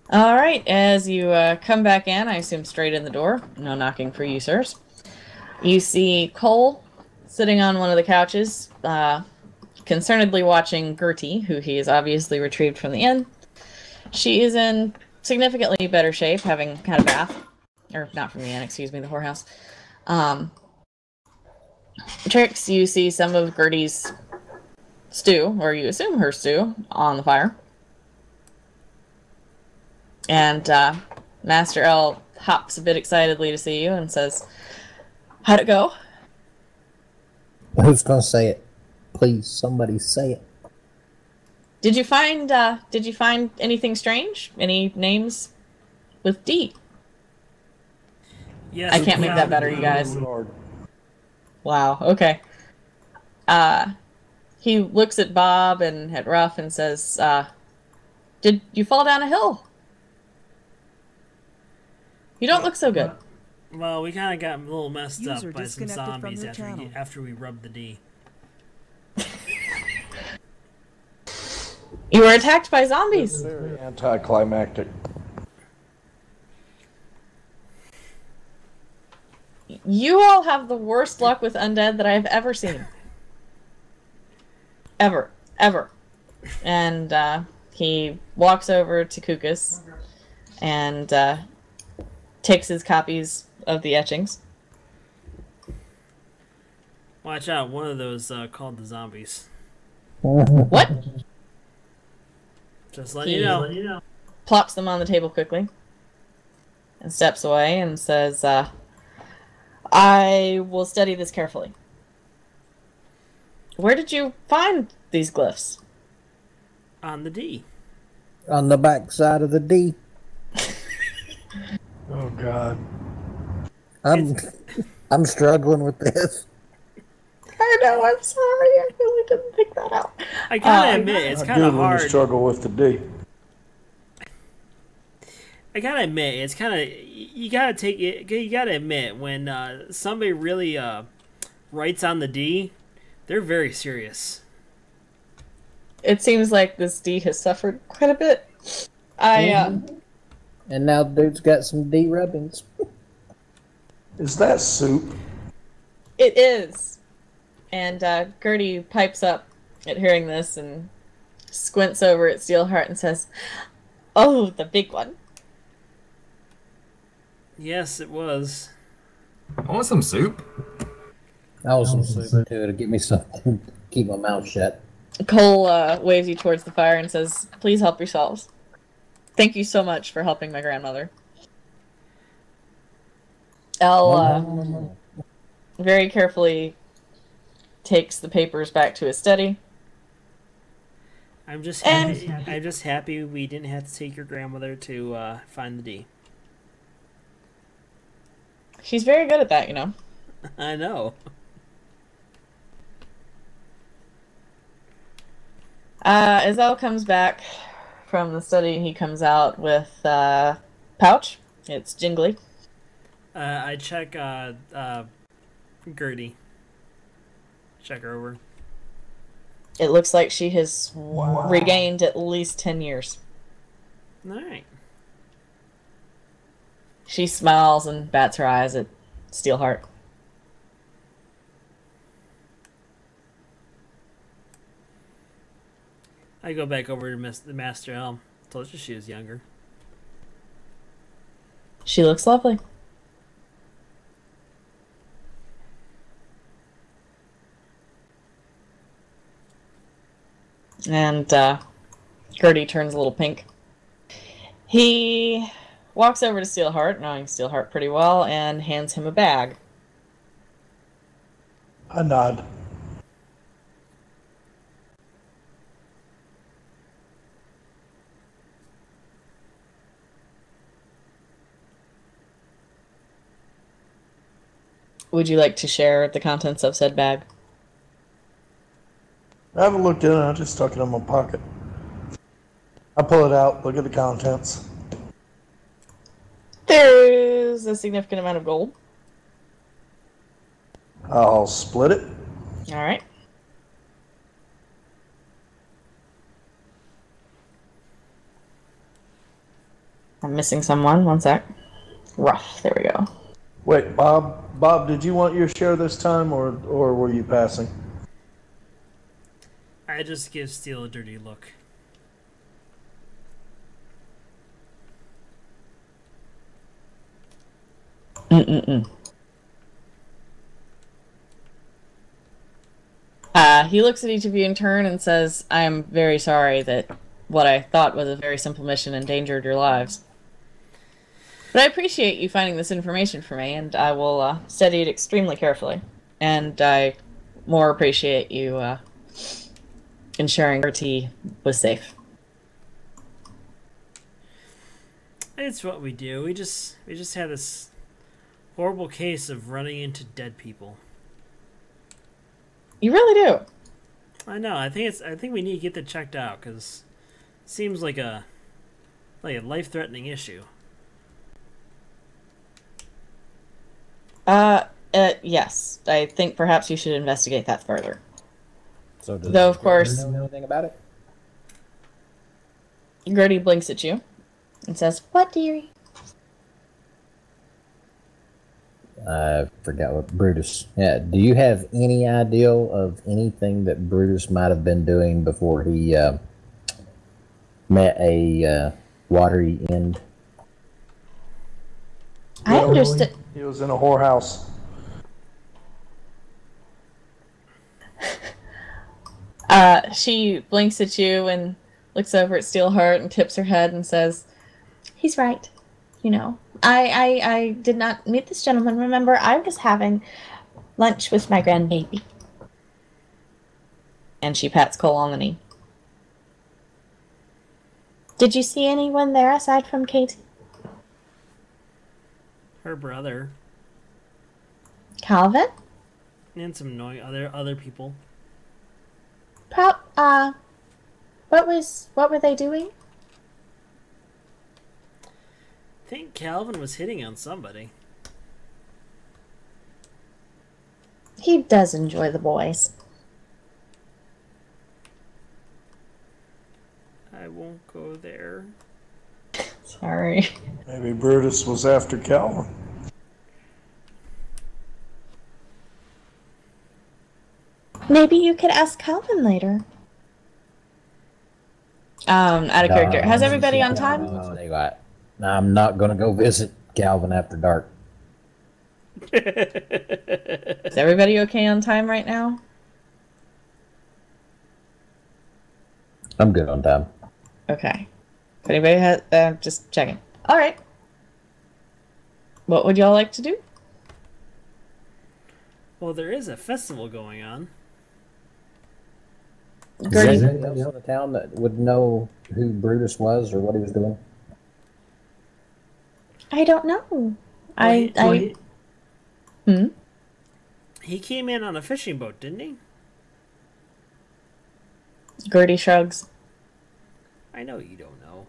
Alright, as you come back in, I assume straight in the door. No knocking for you, sirs. You see Cole sitting on one of the couches, concernedly watching Gertie, who he has obviously retrieved from the inn. She is in significantly better shape, having had a bath. Or, not from the inn, excuse me, the whorehouse. Trix, you see some of Gertie's stew, or you assume her stew, on the fire. And Master L hops a bit excitedly to see you and says, "How'd it go?" Who's gonna say it? Please, somebody say it. Did you find anything strange? Any names with D? Yes, I can't make that better, you guys. Wow, okay. He looks at Bob and at Ruff and says, "Did you fall down a hill? You don't look so good." Well, we kind of got a little messed User up by some disconnected from zombies your channel. after we rubbed the D. You were attacked by zombies. Very anticlimactic. You all have the worst luck with undead that I've ever seen. Ever. And he walks over to Kukus and takes his copies of the etchings. Watch out, one of those called the zombies. What? Just letting you know. Plops them on the table quickly and steps away and says, "I will study this carefully. Where did you find these glyphs?" On the D. On the back side of the D. Oh God. I'm struggling with this. I know, I'm sorry. I really didn't think that out. I gotta admit, it's kind of hard. To struggle with the D. I gotta admit, it's kind of you gotta admit when somebody really writes on the D, they're very serious. It seems like this D has suffered quite a bit. And now the dude's got some D rubbings. Is that soup? It is. And Gertie pipes up at hearing this and squints over at Steelheart and says, "Oh, the big one." Yes, it was. I want some soup. I was some soup too to get me something to keep my mouth shut. Cole waves you towards the fire and says, "Please help yourselves. Thank you so much for helping my grandmother." Elle very carefully takes the papers back to his study. I'm just happy we didn't have to take your grandmother to find the D. She's very good at that, you know. I know. As Elle comes back from the study, he comes out with a pouch. It's jingly. I check Gertie. Check her over. It looks like she has regained at least 10 years. Alright. She smiles and bats her eyes at Steelheart. I go back over to the Master Elm. Told you she was younger. She looks lovely. And Gertie turns a little pink. He walks over to Steelheart, knowing Steelheart pretty well, and hands him a bag. I nod. Would you like to share the contents of said bag? I haven't looked in it, I just stuck it in my pocket. I pull it out, look at the contents. There is a significant amount of gold. I'll split it. Alright. I'm missing someone. One sec. Rough. There we go. Wait, Bob, did you want your share this time, or were you passing? I just give Steel a dirty look. He looks at each of you in turn and says, "I am very sorry that what I thought was a very simple mission endangered your lives." But I appreciate you finding this information for me, and I will study it extremely carefully. And I more appreciate you ensuring our tea was safe. It's what we do. We just had this horrible case of running into dead people. You really do. I know. I think we need to get that checked out because it seems like a life-threatening issue. Yes. I think perhaps you should investigate that further. So does Though, of course, know anything about it? Gertie blinks at you and says, "What, dearie?" I forgot what Brutus. Yeah, do you have any idea of anything that Brutus might have been doing before he met a watery end? I understood. He was in a whorehouse. She blinks at you and looks over at Steelheart and tips her head and says, "He's right. You know, I did not meet this gentleman. Remember, I was having lunch with my grandbaby." And she pats Cole on the knee. "Did you see anyone there aside from Katie?" Her brother "Calvin?" and some other people. What were they doing?" I think Calvin was hitting on somebody. "He does enjoy the boys." I won't go there. Sorry. Maybe Brutus was after Calvin. Maybe you could ask Calvin later. Out of character. Has everybody on time? I'm not going to go visit Calvin after dark. Is everybody okay on time right now? I'm good on time. Okay. If anybody has, just checking. All right. What would y'all like to do? Well, there is a festival going on. Is there anybody else in the town that would know who Brutus was or what he was doing? I don't know. He came in on a fishing boat, didn't he? Gertie shrugs. I know you don't know.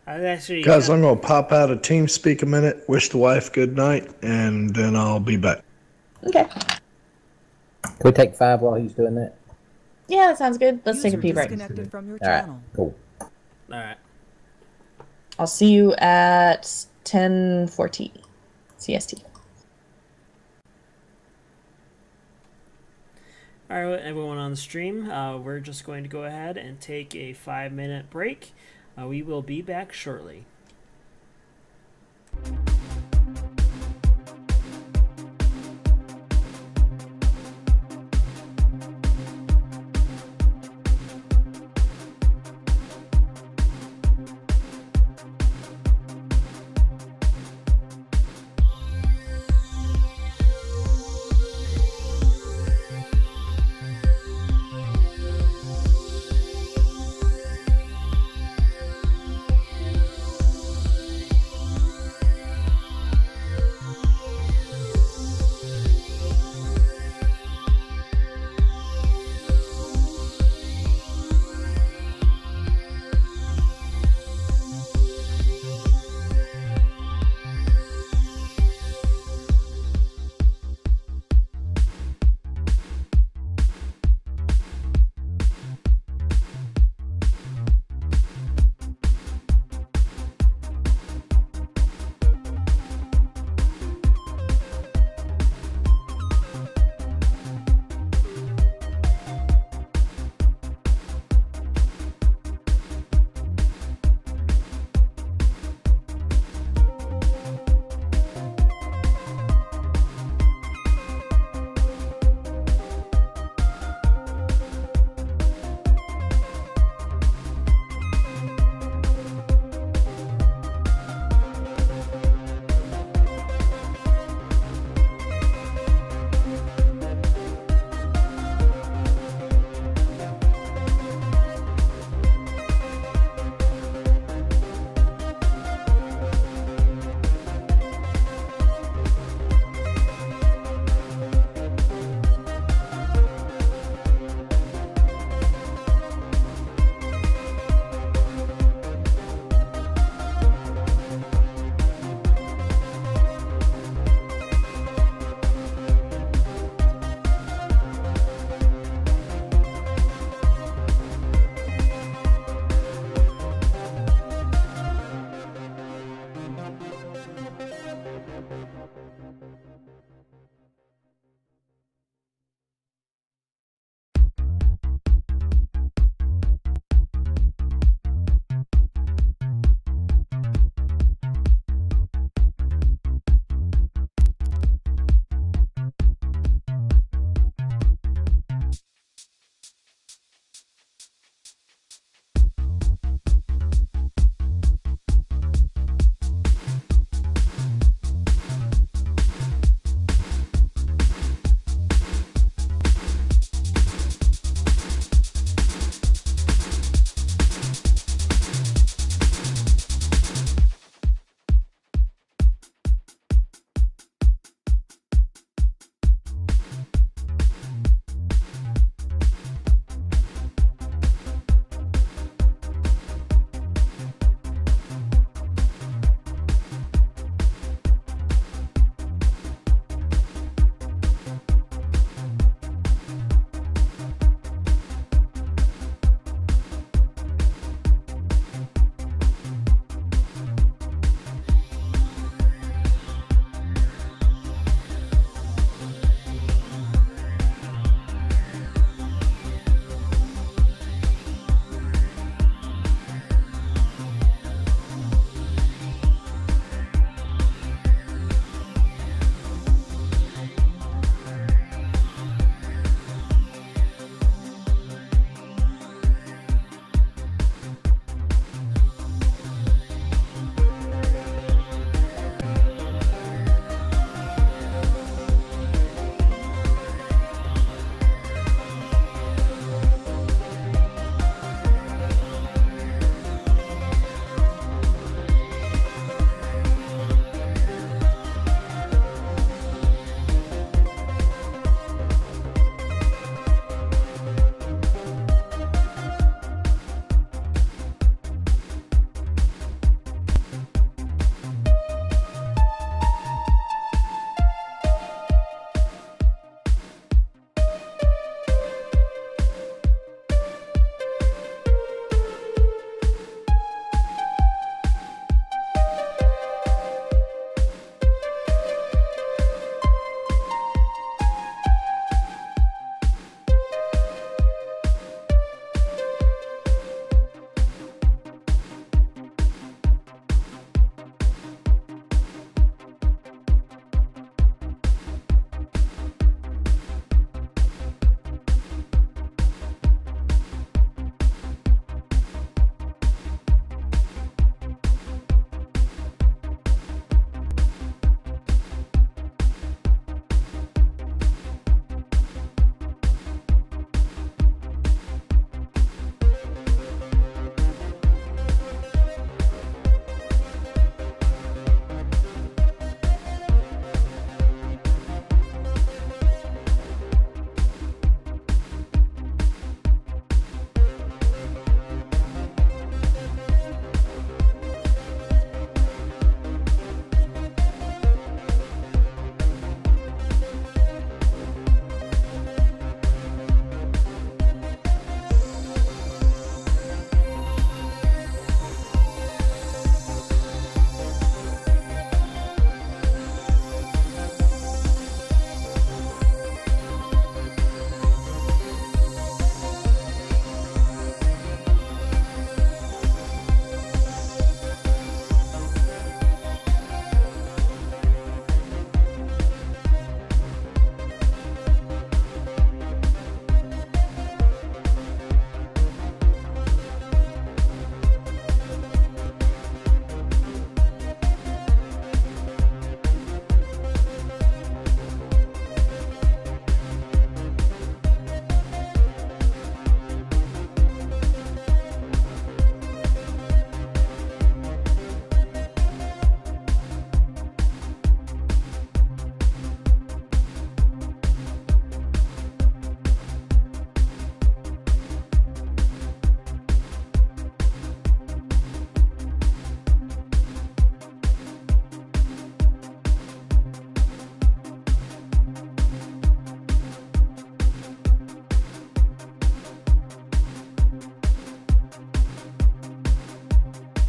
I actually. Guys, I'm going to pop out of TeamSpeak a minute, wish the wife good night, and then I'll be back. Okay. Can we take 5 while he's doing that? Yeah, that sounds good. Let's take a pee break. Disconnected from your All right, channel. cool. All right. I'll see you at 10:40 CST. All right, everyone on the stream, we're just going to go ahead and take a 5-minute break. We will be back shortly.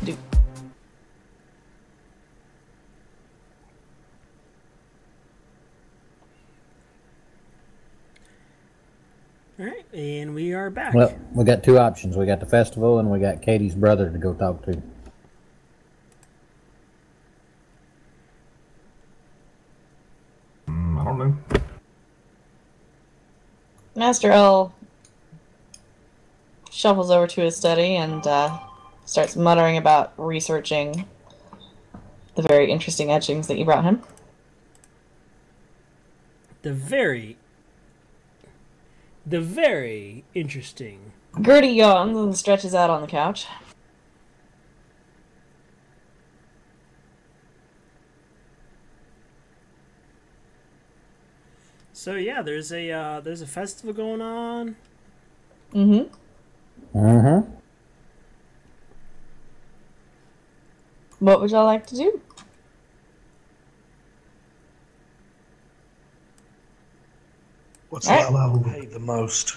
Do. All right, and we are back. Well, we got two options. We got the festival, and we got Katie's brother to go talk to. I don't know. Master L shuffles over to his study and starts muttering about researching the very interesting etchings that you brought him. The very interesting. Gertie yawns and stretches out on the couch. So yeah, there's a festival going on. Mm-hmm. Mm-hmm. What would y'all like to do? What's All right. level I will pay the most?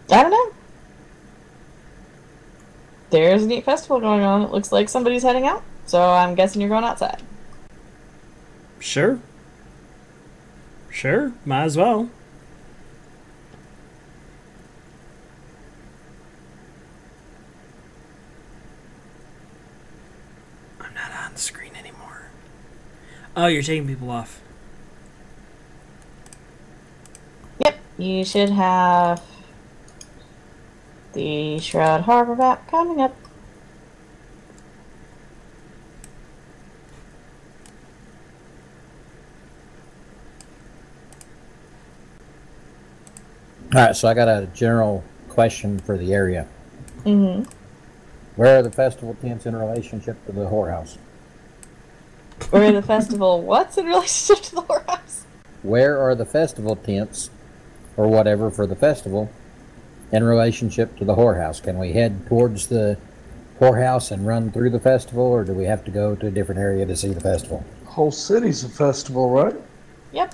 I don't know. There's a neat festival going on. It looks like somebody's heading out. So I'm guessing you're going outside. Sure. Sure, might as well. I'm not on the screen anymore. Oh, you're taking people off. Yep, you should have the Shroud Harbor map coming up. All right, so I got a general question for the area. Mm-hmm. Where are the festival tents in relationship to the whorehouse? Where the festival what's in relationship to the whorehouse? Where are the festival tents, or whatever, for the festival in relationship to the whorehouse? Can we head towards the whorehouse and run through the festival, or do we have to go to a different area to see the festival? Whole city's a festival, right? Yep.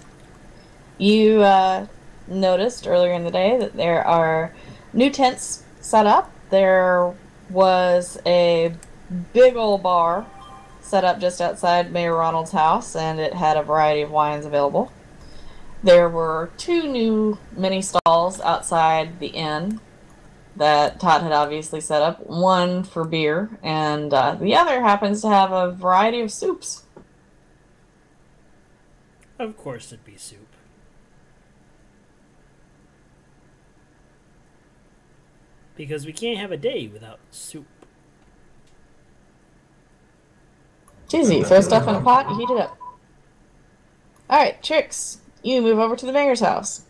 You noticed earlier in the day that there are new tents set up. There was a big old bar set up just outside Mayor Ronald's house, and it had a variety of wines available. There were 2 new mini stalls outside the inn that Todd had obviously set up. One for beer, and the other happens to have a variety of soups. Of course it'd be soup. Because we can't have a day without soup. Cheesy, throw stuff in a pot and heat it up. Alright, Trix, you move over to the mayor's house.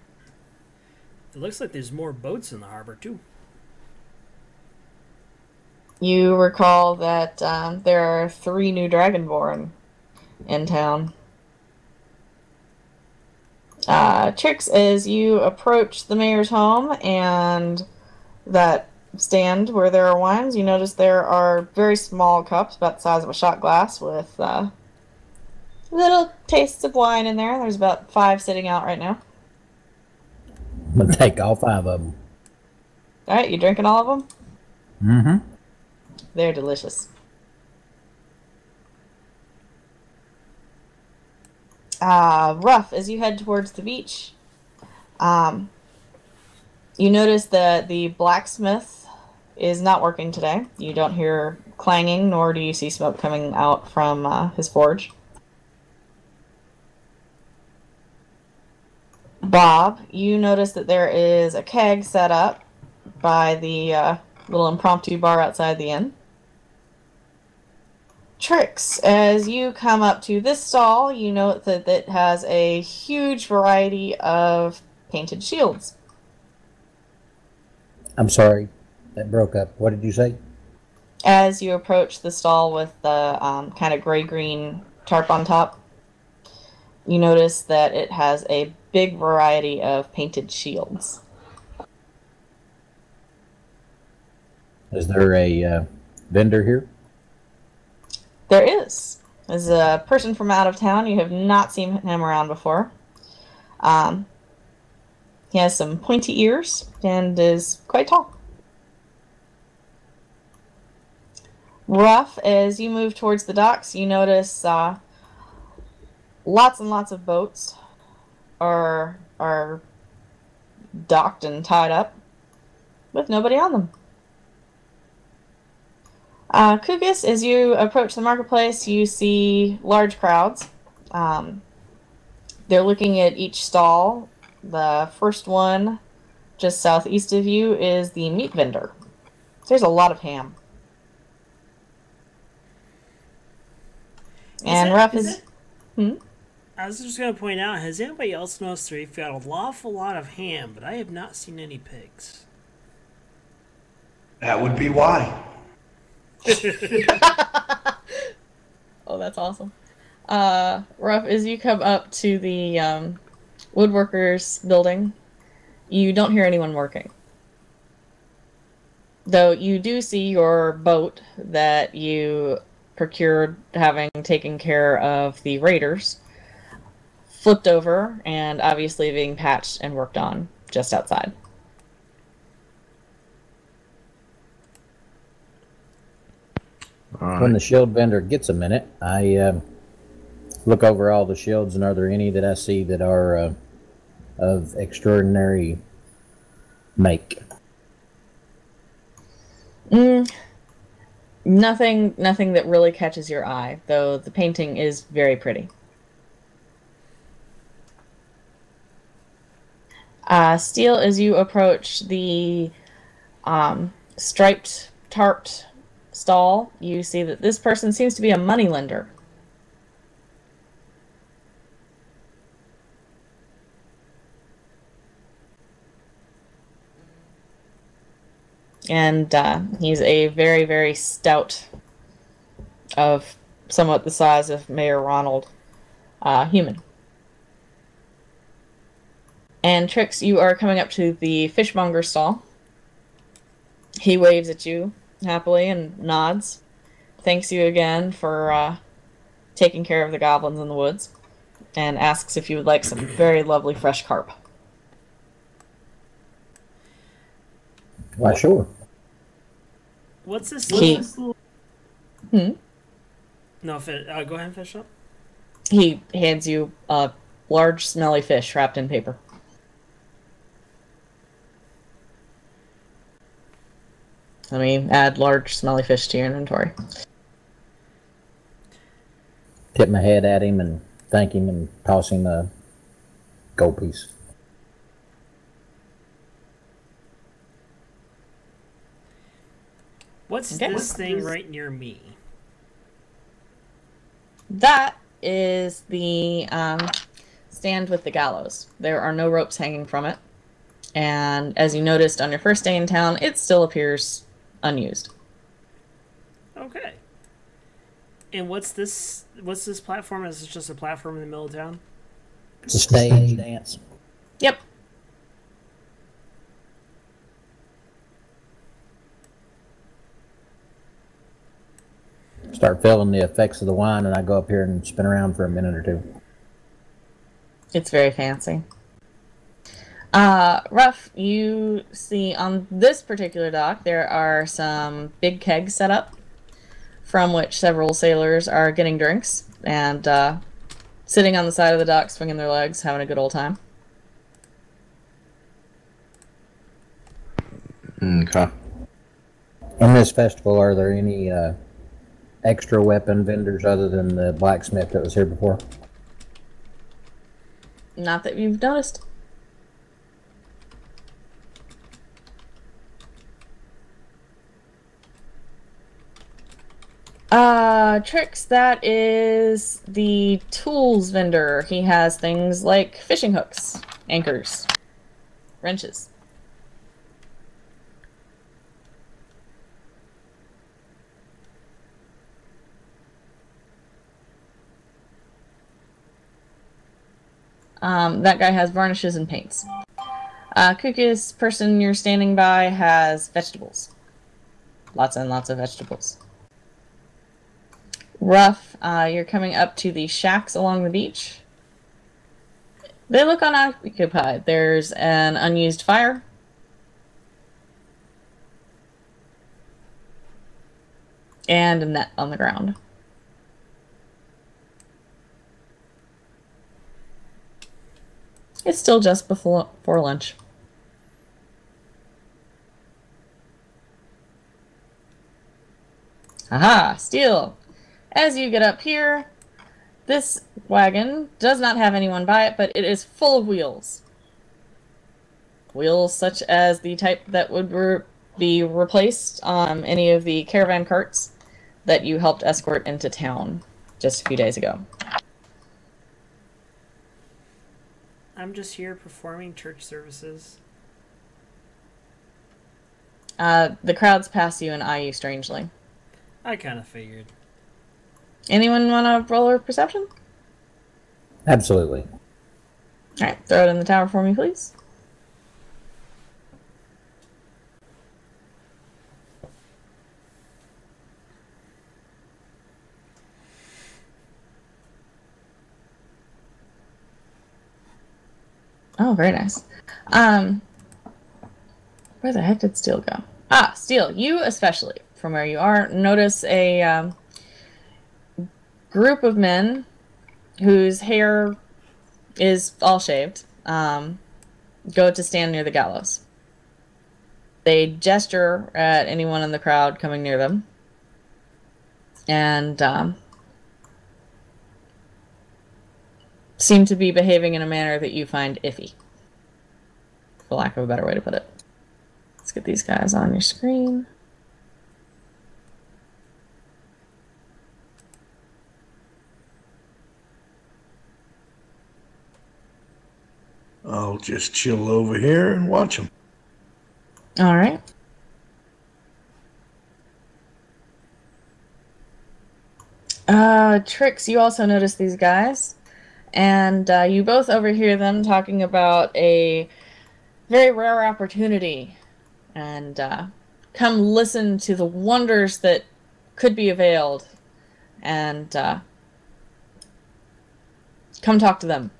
It looks like there's more boats in the harbor, too. You recall that there are 3 new Dragonborn in town. Trix, as you approach the mayor's home and that stand where there are wines, you notice there are very small cups about the size of a shot glass with little tastes of wine in there. There's about 5 sitting out right now. I'm going to take all 5 of them. Alright, you drinking all of them? Mm-hmm. They're delicious. Rough, as you head towards the beach, you notice that the blacksmith is not working today. You don't hear clanging, nor do you see smoke coming out from his forge. Bob, you notice that there is a keg set up by the little impromptu bar outside the inn. Trix, as you come up to this stall, you note that it has a huge variety of painted shields. I'm sorry, that broke up. What did you say? As you approach the stall with the kind of gray-green tarp on top, you notice that it has a big variety of painted shields. Is there a vendor here? There is. There's a person from out of town. You have not seen him around before. He has some pointy ears and is quite tall. Rough, as you move towards the docks, you notice lots and lots of boats are docked and tied up with nobody on them. Kugus, as you approach the marketplace, you see large crowds. They're looking at each stall. The first one, just southeast of you, is the meat vendor. There's a lot of ham. Rough is... I was just going to point out, has anybody else noticed that we've got an awful lot of ham, but I have not seen any pigs? That would be why. Oh, that's awesome. Ruff, as you come up to the woodworkers building, you don't hear anyone working. Though you do see your boat that you procured having taken care of the raiders flipped over and obviously being patched and worked on just outside. When the shield vendor gets a minute, I look over all the shields, and are there any that I see that are of extraordinary make? Nothing that really catches your eye, though the painting is very pretty. Steel, as you approach the striped, tarped stall, you see that this person seems to be a moneylender. And he's a very, very stout, of somewhat the size of Mayor Ronald, human. And Trix, you are coming up to the fishmonger stall. He waves at you happily and nods. Thanks you again for taking care of the goblins in the woods. And asks if you would like some very lovely fresh carp. Why, sure. What's this? No, go ahead and finish up. He hands you a large, smelly fish wrapped in paper. Let me add large, smelly fish to your inventory. Tip my head at him and thank him and toss him a gold piece. What's this thing right near me? That is the stand with the gallows. There are no ropes hanging from it. And as you noticed on your first day in town, it still appears unused. Okay. And what's this platform? Is it just a platform in the middle of town? It's a stage dance. Yep. Start feeling the effects of the wine, and I go up here and spin around for a minute or two. It's very fancy. Ruff, you see on this particular dock there are some big kegs set up from which several sailors are getting drinks and sitting on the side of the dock, swinging their legs, having a good old time. Okay. In this festival, are there any extra weapon vendors other than the blacksmith that was here before? Not that you've noticed. Trix, that is the tools vendor. He has things like fishing hooks, anchors, wrenches. That guy has varnishes and paints. Kukis, person you're standing by, has vegetables. Lots and lots of vegetables. Ruff, you're coming up to the shacks along the beach. They look unoccupied. There's an unused fire. And a net on the ground. It's still just before lunch. Aha! Steel! As you get up here, this wagon does not have anyone by it, but it is full of wheels. Wheels such as the type that would be replaced on any of the caravan carts that you helped escort into town just a few days ago. I'm just here performing church services. The crowds pass you and eye you strangely. I kind of figured. Anyone want to roll a perception? Absolutely. Alright, throw it in the tower for me, please. Oh, very nice. Where the heck did Steel go? Ah, Steel, you especially, from where you are, notice a group of men whose hair is all shaved, go to stand near the gallows. They gesture at anyone in the crowd coming near them, and seem to be behaving in a manner that you find iffy, for lack of a better way to put it. Let's get these guys on your screen. I'll just chill over here and watch them. All right. Trix, you also notice these guys, and you both overhear them talking about a very rare opportunity, and come listen to the wonders that could be availed, and come talk to them.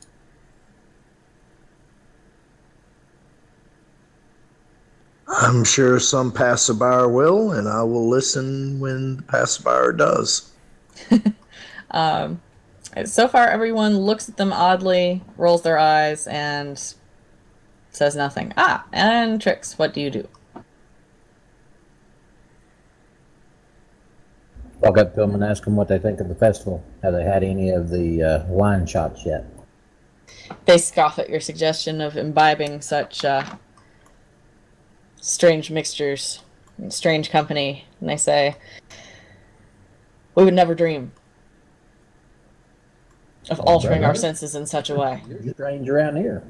I'm sure some passerby will, and I will listen when the passerby does. So far, everyone looks at them oddly, rolls their eyes, and says nothing. Ah, and Trix, what do you do? Walk up to them and ask them what they think of the festival. Have they had any of the wine shots yet? They scoff at your suggestion of imbibing such strange mixtures, strange company, and they say, "We would never dream of altering our senses in such a way." You're strange around here.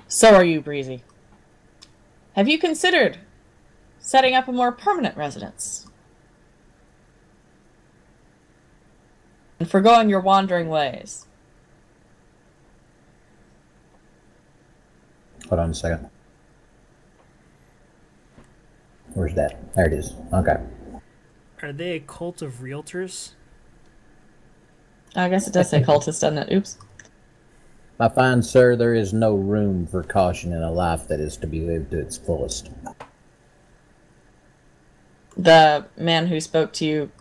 So are you, Breezy. Have you considered setting up a more permanent residence? And forgoing your wandering ways? Hold on a second. Where's that? There it is. Okay. Are they a cult of realtors? I guess it does say cultist, doesn't it? Oops. I find, sir, there is no room for caution in a life that is to be lived to its fullest. The man who spoke to you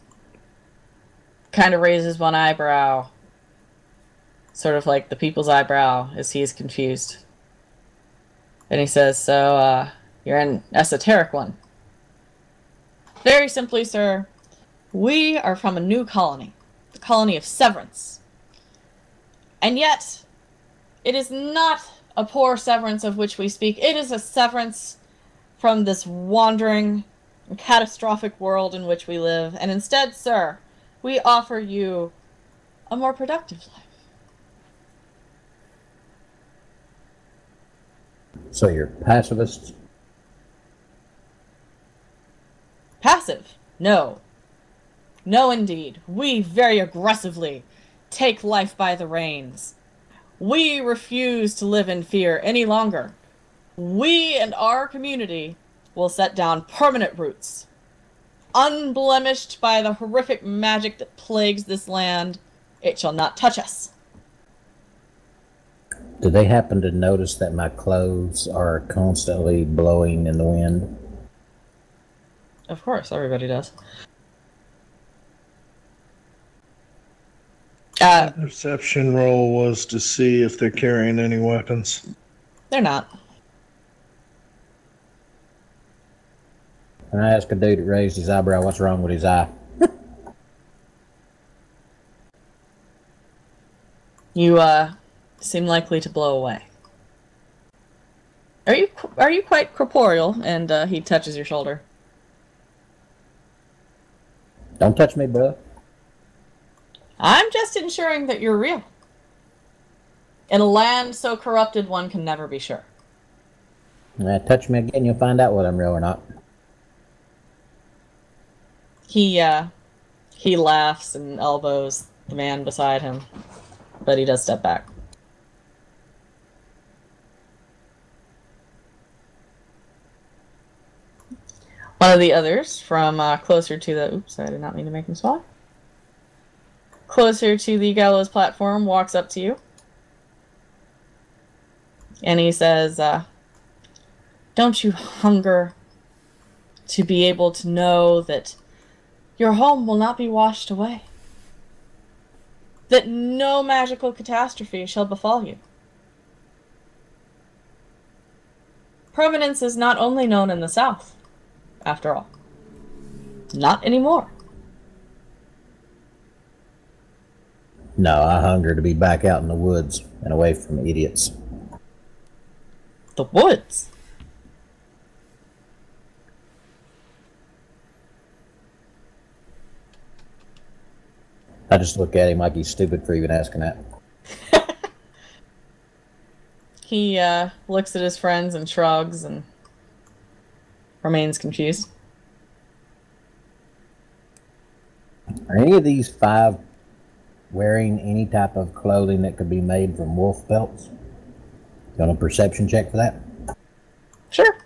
kind of raises one eyebrow, sort of like the people's eyebrow, as he is confused. And he says, "So, you're an esoteric one." Very simply, sir, we are from a new colony, the colony of Severance. And yet, it is not a poor severance of which we speak. It is a severance from this wandering and catastrophic world in which we live. And instead, sir, we offer you a more productive life. So you're pacifists? Passive? No. No, indeed. We very aggressively take life by the reins. We refuse to live in fear any longer. We and our community will set down permanent roots. Unblemished by the horrific magic that plagues this land, it shall not touch us. Do they happen to notice that my clothes are constantly blowing in the wind? Of course, everybody does. Perception roll was to see if they're carrying any weapons. They're not. And I asked a dude that raised his eyebrow, what's wrong with his eye? You seem likely to blow away. Are you quite corporeal? And he touches your shoulder. Don't touch me, bro. I'm just ensuring that you're real. In a land so corrupted, one can never be sure. Touch me again, you'll find out whether I'm real or not. He laughs and elbows the man beside him, but he does step back. One of the others from closer to the... Oops, I did not mean to make him swallow. Closer to the gallows platform walks up to you. And he says, don't you hunger to be able to know that your home will not be washed away? That no magical catastrophe shall befall you? Provenance is not only known in the south, after all. Not anymore. No, I hunger to be back out in the woods and away from idiots. The woods? I just look at him like he's stupid for even asking that. He looks at his friends and shrugs and remains confused. Are any of these 5 wearing any type of clothing that could be made from wolf pelts? You want a perception check for that? Sure.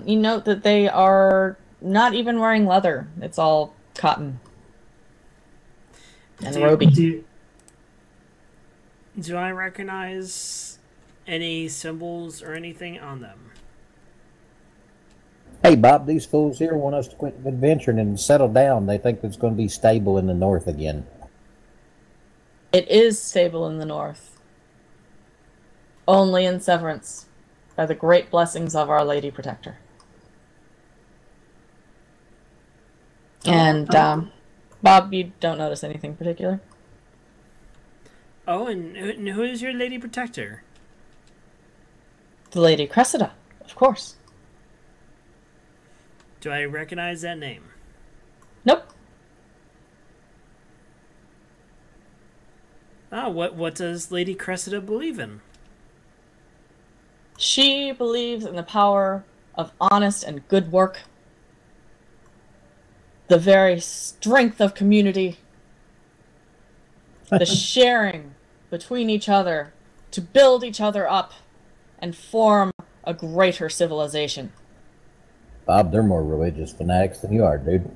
You note that they are not even wearing leather. It's all cotton and roby. Do I recognize any symbols or anything on them? Hey, Bob, these fools here want us to quit adventuring and settle down. They think it's going to be stable in the north again. It is stable in the north. Only in Severance, by the great blessings of Our Lady Protector. And, Bob, you don't notice anything particular? Oh, and who is your Lady Protector? The Lady Cressida, of course. Do I recognize that name? Nope. Ah, what does Lady Cressida believe in? She believes in the power of honest and good work, the very strength of community, the sharing between each other to build each other up and form a greater civilization. Bob, they're more religious fanatics than you are, dude.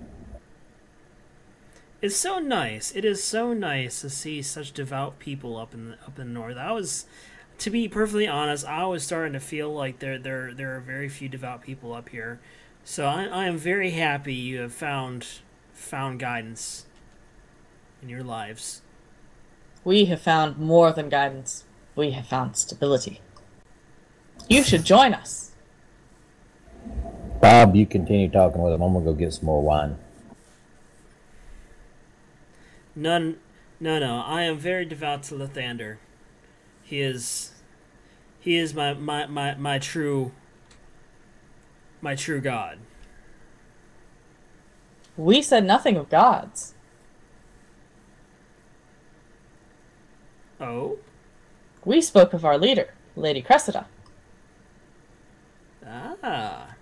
It's so nice. It is so nice to see such devout people up in the north. To be perfectly honest, I was starting to feel like there are very few devout people up here. So I am very happy you have found guidance in your lives. We have found more than guidance. We have found stability. You should join us. Bob, you continue talking with him. I'm going to go get some more wine. No. I am very devout to Lathander. He is my true god. We said nothing of gods. Oh? We spoke of our leader, Lady Cressida. Ah.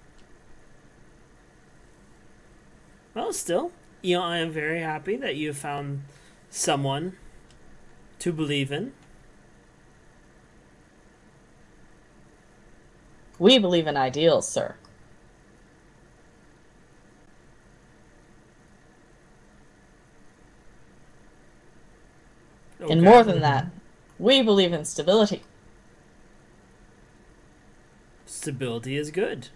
Well, still, I am very happy that you found someone to believe in. We believe in ideals, sir. And more than that, we believe in stability. Stability is good.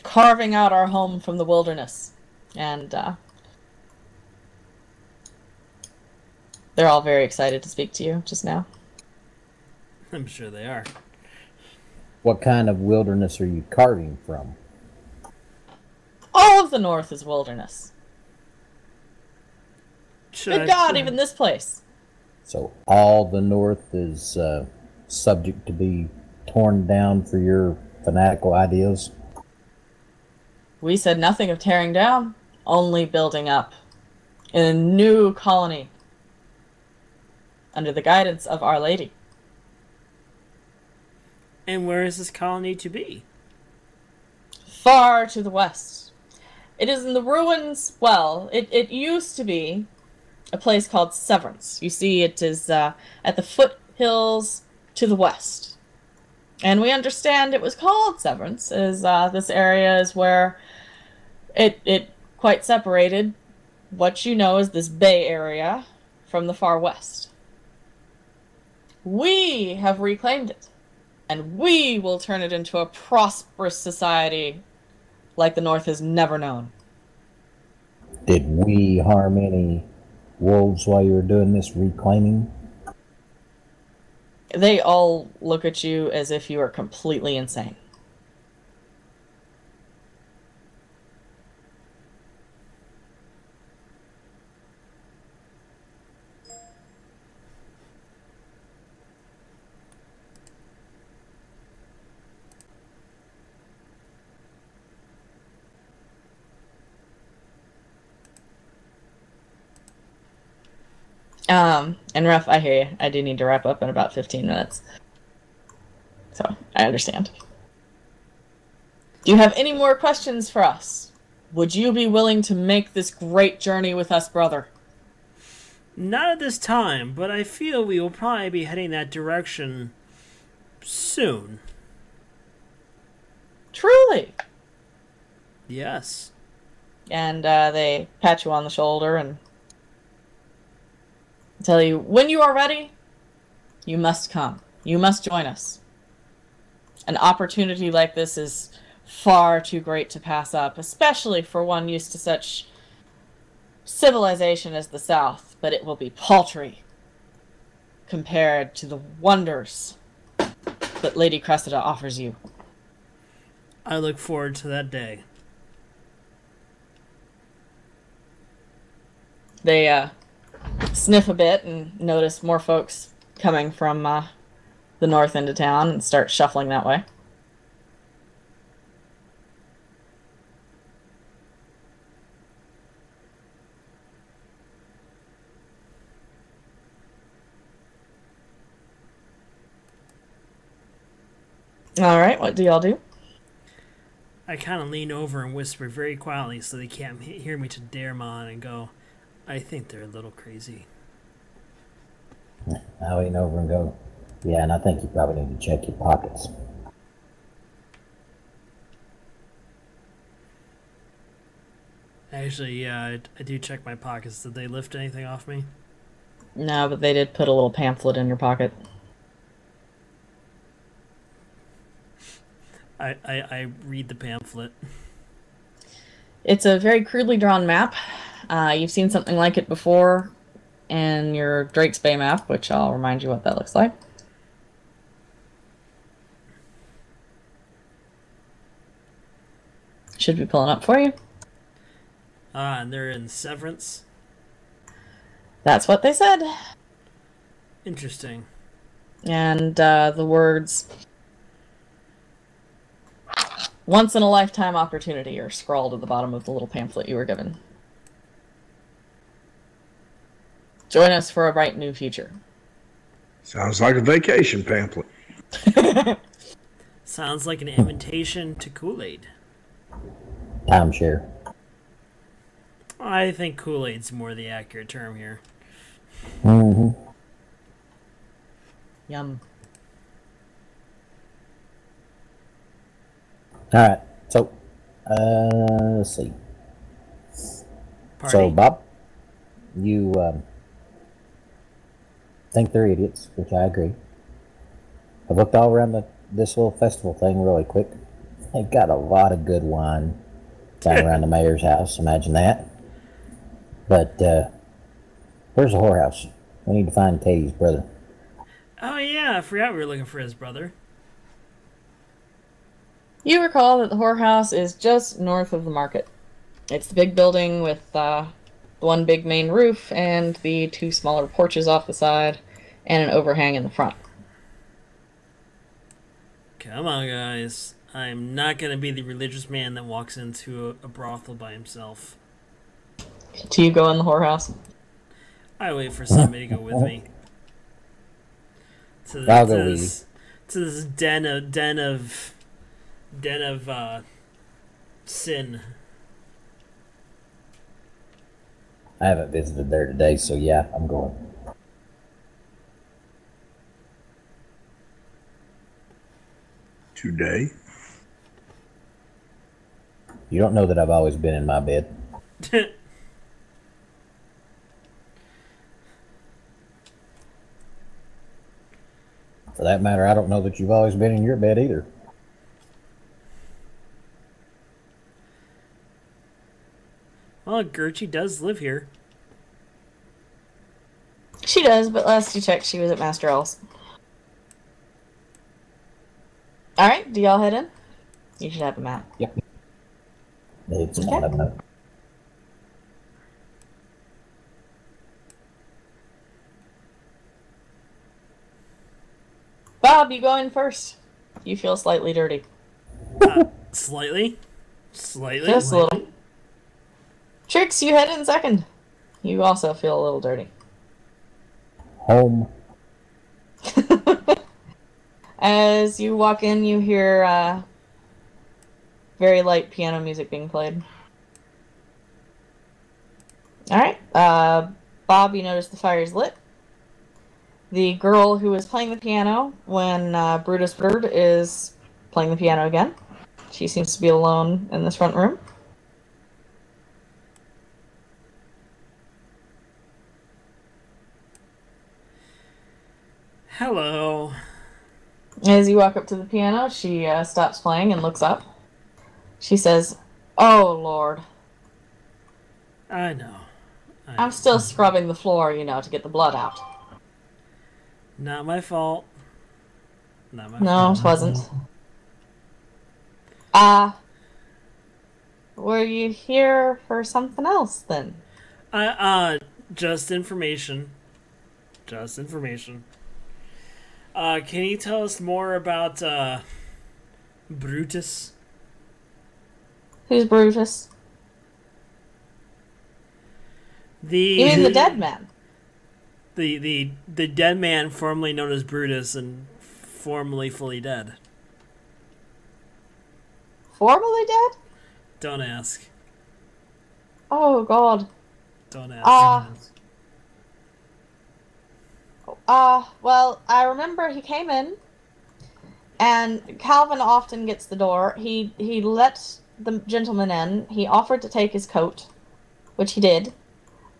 Carving out our home from the wilderness. And they're all very excited to speak to you just now. I'm sure they are. What kind of wilderness are you carving from? All of the north is wilderness. Should Good God, even this place. So all the north is subject to be torn down for your fanatical ideas? We said nothing of tearing down, only building up in a new colony under the guidance of Our Lady. And where is this colony to be? Far to the west. It is in the ruins. Well, it used to be a place called Severance. You see, it is at the foothills to the west. And we understand it was called Severance, as this area is where it quite separated what you know as this Bay Area from the far west. We have reclaimed it, and we will turn it into a prosperous society like the North has never known. Did we harm any wolves while you were doing this reclaiming? They all look at you as if you are completely insane. And Ruff, I hear you. I do need to wrap up in about 15 minutes. So, I understand. Do you have any more questions for us? Would you be willing to make this great journey with us, brother? Not at this time, but I feel we will probably be heading that direction soon. Truly? Yes. And they pat you on the shoulder and tell you, when you are ready, you must come. You must join us. An opportunity like this is far too great to pass up, especially for one used to such civilization as the South, but it will be paltry compared to the wonders that Lady Cressida offers you. I look forward to that day. They sniff a bit and notice more folks coming from the north end of town and start shuffling that way. Alright, what do y'all do? I kind of lean over and whisper very quietly so they can't hear me to Daramon and go, I think they're a little crazy. I lean over and go, yeah, and I think you probably need to check your pockets. Actually, yeah, I do check my pockets. Did they lift anything off me? No, but they did put a little pamphlet in your pocket. I read the pamphlet. It's a very crudely drawn map. You've seen something like it before in your Drake's Bay map, which I'll remind you what that looks like. Should be pulling up for you. And they're in Severance. That's what they said. Interesting. And the words "once in a lifetime opportunity" are scrawled at the bottom of the little pamphlet you were given. Join us for a bright new future. Sounds like a vacation pamphlet. Sounds like an invitation to Kool-Aid. Timeshare. I think Kool-Aid's more the accurate term here. Mm-hmm. Yum. All right. So, let's see. Party. So, Bob, you think they're idiots, which I agree. I've looked all around this little festival thing really quick. They've got a lot of good wine down around the mayor's house. Imagine that. But where's the whorehouse? We need to find Katie's brother. Oh yeah, I forgot we were looking for his brother. You recall that the whorehouse is just north of the market. It's the big building with the one big main roof and the two smaller porches off the side and an overhang in the front. Come on, guys. I'm not going to be the religious man that walks into a brothel by himself. Do you go in the whorehouse? I wait for somebody to go with me. To this den of sin. I haven't visited there today, so yeah, I'm going. Today? You don't know that I've always been in my bed. For that matter, I don't know that you've always been in your bed either. Well, Gertrude does live here. She does, but last you checked, she was at Master L's. Alright, do y'all head in? You should have a map. Yep. It's Okay. Bob, you go in first. You feel slightly dirty. Slightly? Slightly? Just a little. Trix, you head in second. You also feel a little dirty. Home. As you walk in, you hear very light piano music being played. Alright, Bob, you notice the fire's lit. The girl who was playing the piano when Brutus Bird is playing the piano again. She seems to be alone in this front room. Hello. As you walk up to the piano, she stops playing and looks up. She says, "Oh, Lord. I know. I'm still scrubbing the floor, you know, to get the blood out." Not my fault. Not my No, fault. it wasn't. Were you here for something else, then? Just information. Just information. Can you tell us more about, Brutus? Who's Brutus? You mean the dead man? The dead man formerly known as Brutus and formerly fully dead. Formerly dead? Don't ask. Oh, God. Don't ask. Well, I remember he came in, and Calvin often gets the door. He let the gentleman in. He offered to take his coat, which he did.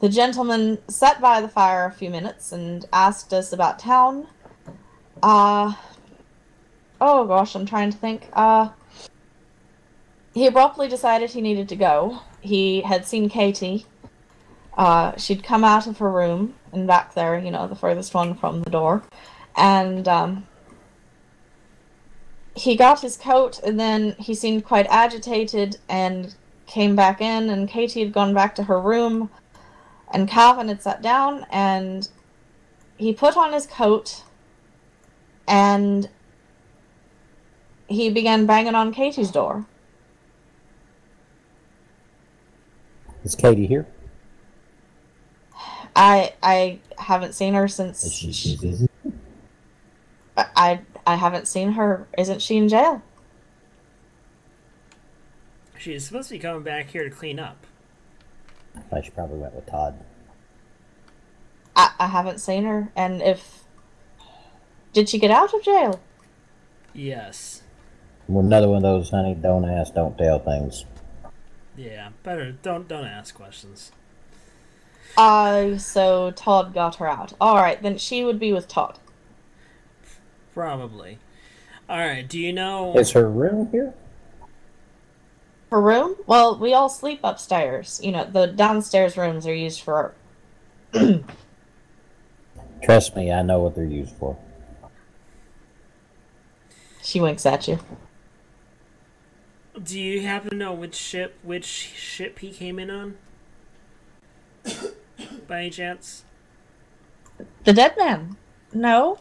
The gentleman sat by the fire a few minutes and asked us about town. Oh gosh, I'm trying to think. He abruptly decided he needed to go. He had seen Katie. She'd come out of her room and back there, you know, the furthest one from the door. And he got his coat, and then he seemed quite agitated and came back in, and Katie had gone back to her room, and Calvin had sat down, and he put on his coat, and he began banging on Katie's door. Is Katie here? I haven't seen her since. Is she busy? I haven't seen her. Isn't she in jail? She's supposed to be coming back here to clean up. She probably went with Todd. I haven't seen her. And if... Did she get out of jail? Yes. Another one of those, honey, don't ask, don't tell things. Yeah, better don't ask questions. So Todd got her out. Alright, then she would be with Todd. Probably. Alright, do you know... Is her room here? Her room? Well, we all sleep upstairs. You know, the downstairs rooms are used for... Trust me, I know what they're used for. She winks at you. Do you happen to know which ship he came in on? By any chance? The dead man? No?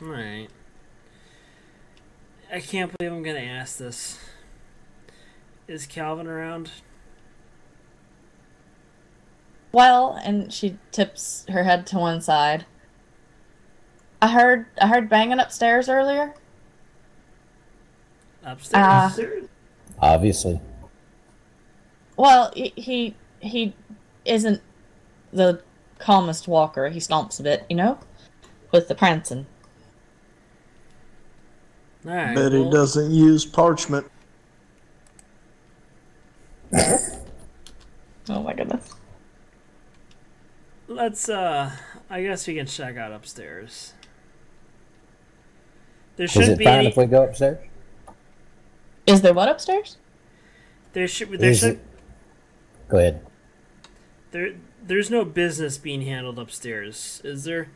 Alright. I can't believe I'm gonna ask this. Is Calvin around? Well, and she tips her head to one side. I heard banging upstairs earlier. Upstairs? Obviously. Well, he isn't the calmest walker. He stomps a bit, you know? With the prancing. Alright, Bet he doesn't use parchment. Oh my goodness. Let's, I guess we can check out upstairs. There Is shouldn't it be fine any... if we go upstairs? Is there what upstairs? Go ahead. There's no business being handled upstairs, is there?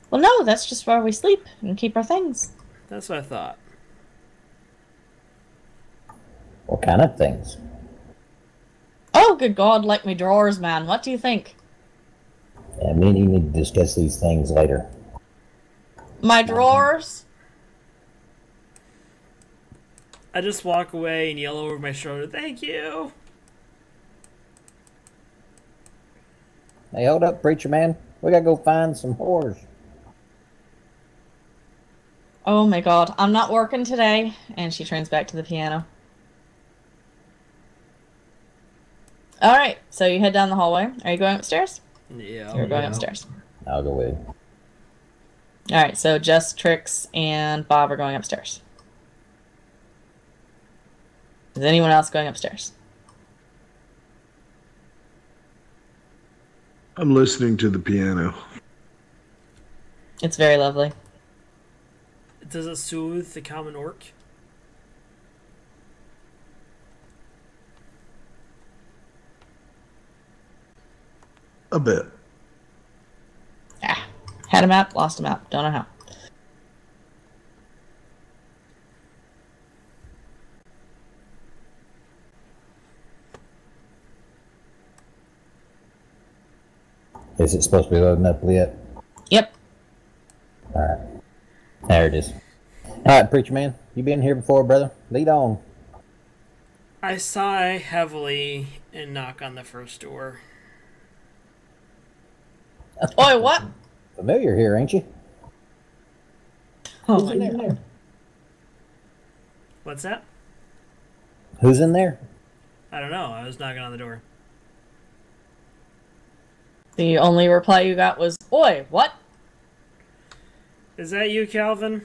Well, no, that's just where we sleep and keep our things. That's what I thought. What kind of things? Oh, good God, like me drawers, man. What do you think? Yeah, me and you need to discuss these things later. My drawers? I just walk away and yell over my shoulder, "Thank you!" Hey, hold up, preacher man. We gotta go find some whores. Oh my God, I'm not working today. And she turns back to the piano. Alright, so you head down the hallway. Are you going upstairs? Yeah. You're going upstairs. I'll go with you. Alright, so Jess, Trix, and Bob are going upstairs. Is anyone else going upstairs? I'm listening to the piano. It's very lovely. Does it soothe the common orc? A bit. Ah, had a map, lost a map. Don't know how. Is it supposed to be loading up yet? Yep. Alright. There it is. Alright, preacher man. You been here before, brother? Lead on. I sigh heavily and knock on the first door. Oi, what? Familiar here, ain't you? Oh Who's in there? What's that? Who's in there? I don't know. I was knocking on the door. The only reply you got was, "Oi, what?" Is that you, Calvin?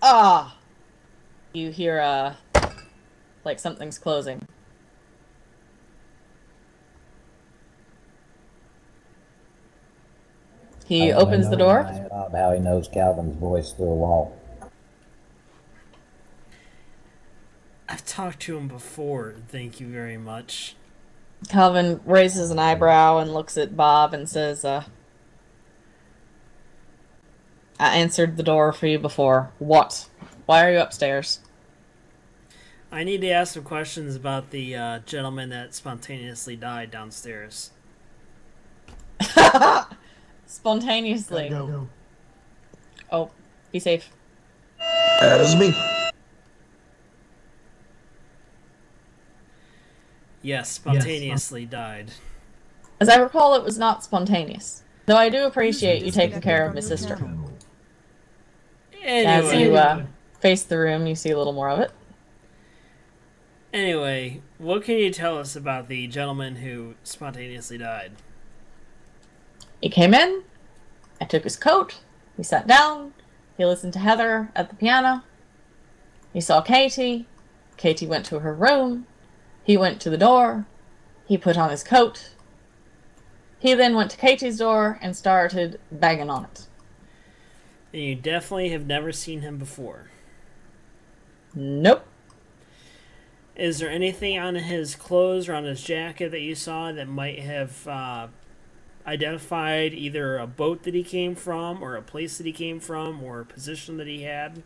Ah! You hear, like something's closing. He opens the door. How he knows Calvin's voice through a wall. I've talked to him before. Thank you very much. Calvin raises an eyebrow and looks at Bob and says, I answered the door for you before. What? Why are you upstairs? I need to ask some questions about the gentleman that spontaneously died downstairs. Spontaneously. Go. Oh, be safe. That is me. Yes, spontaneously died. As I recall, it was not spontaneous. Though I do appreciate you taking care of my sister. As Anyway, you face the room, you see a little more of it. anyway, what can you tell us about the gentleman who spontaneously died? He came in, I took his coat, he sat down, he listened to Heather at the piano, he saw Katie, Katie went to her room, he went to the door, He put on his coat. He then went to Katie's door and started banging on it. And you definitely have never seen him before. Nope. Is there anything on his clothes or on his jacket that you saw that might have identified either a boat that he came from, or a place that he came from, or a position that he had?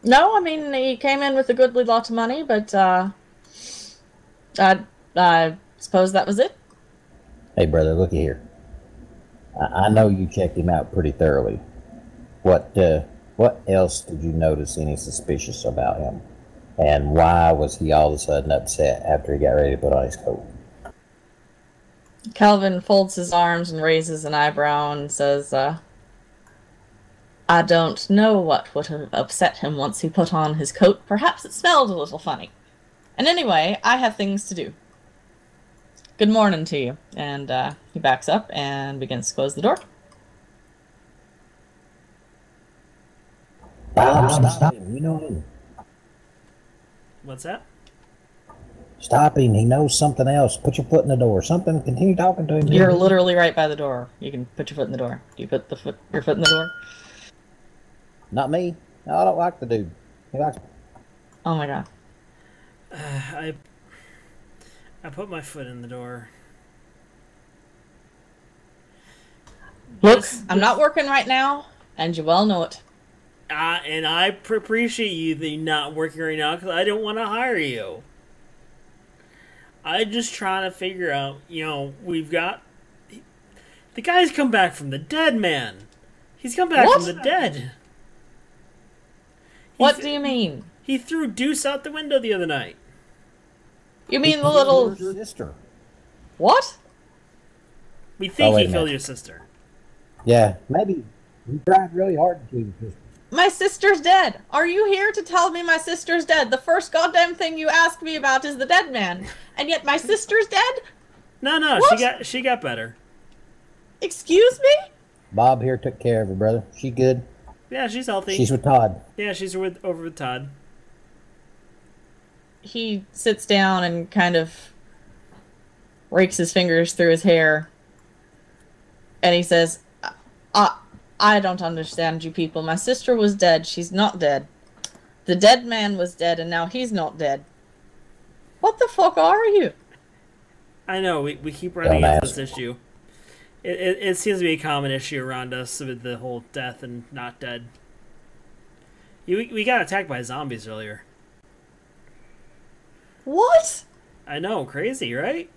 No, I mean, he came in with a goodly lot of money, but I suppose that was it. Hey, brother, looky here. I know you checked him out pretty thoroughly. What else did you notice any suspicious about him? And why was he all of a sudden upset after he got ready to put on his coat? Calvin folds his arms and raises an eyebrow and says, I don't know what would have upset him once he put on his coat. Perhaps it smelled a little funny. And anyway, I have things to do. Good morning to you. And he backs up and begins to close the door. Stop him. You know him. What's that? Stop him. He knows something else. Put your foot in the door. Something. Continue talking to him. You're literally right by the door. You can put your foot in the door. Do you put your foot in the door? Not me. No, I don't like the dude. He likes. Oh my god. I put my foot in the door. Look, I'm not working right now, and you well know it. And I appreciate you not working right now because I don't want to hire you. I'm just trying to figure out, we've got... The guy's come back from the dead, man. He's come back from the dead. What do you mean? He threw Deuce out the window the other night. You mean the little... sister. What? We think he killed your sister. Yeah, maybe. He tried really hard to kill your sister. My sister's dead. Are you here to tell me my sister's dead? The first goddamn thing you ask me about is the dead man. And yet my sister's dead? No, what? she got better. Excuse me? Bob here took care of her, brother. She good? Yeah, she's healthy. She's with Todd. Yeah, she's over with Todd. He sits down and kind of rakes his fingers through his hair. And he says, I don't understand you people. My sister was dead. She's not dead. The dead man was dead, and now he's not dead. What the fuck are you? I know, we keep running into this issue. It seems to be a common issue around us with the whole death and not dead. We got attacked by zombies earlier. What? I know, crazy, right?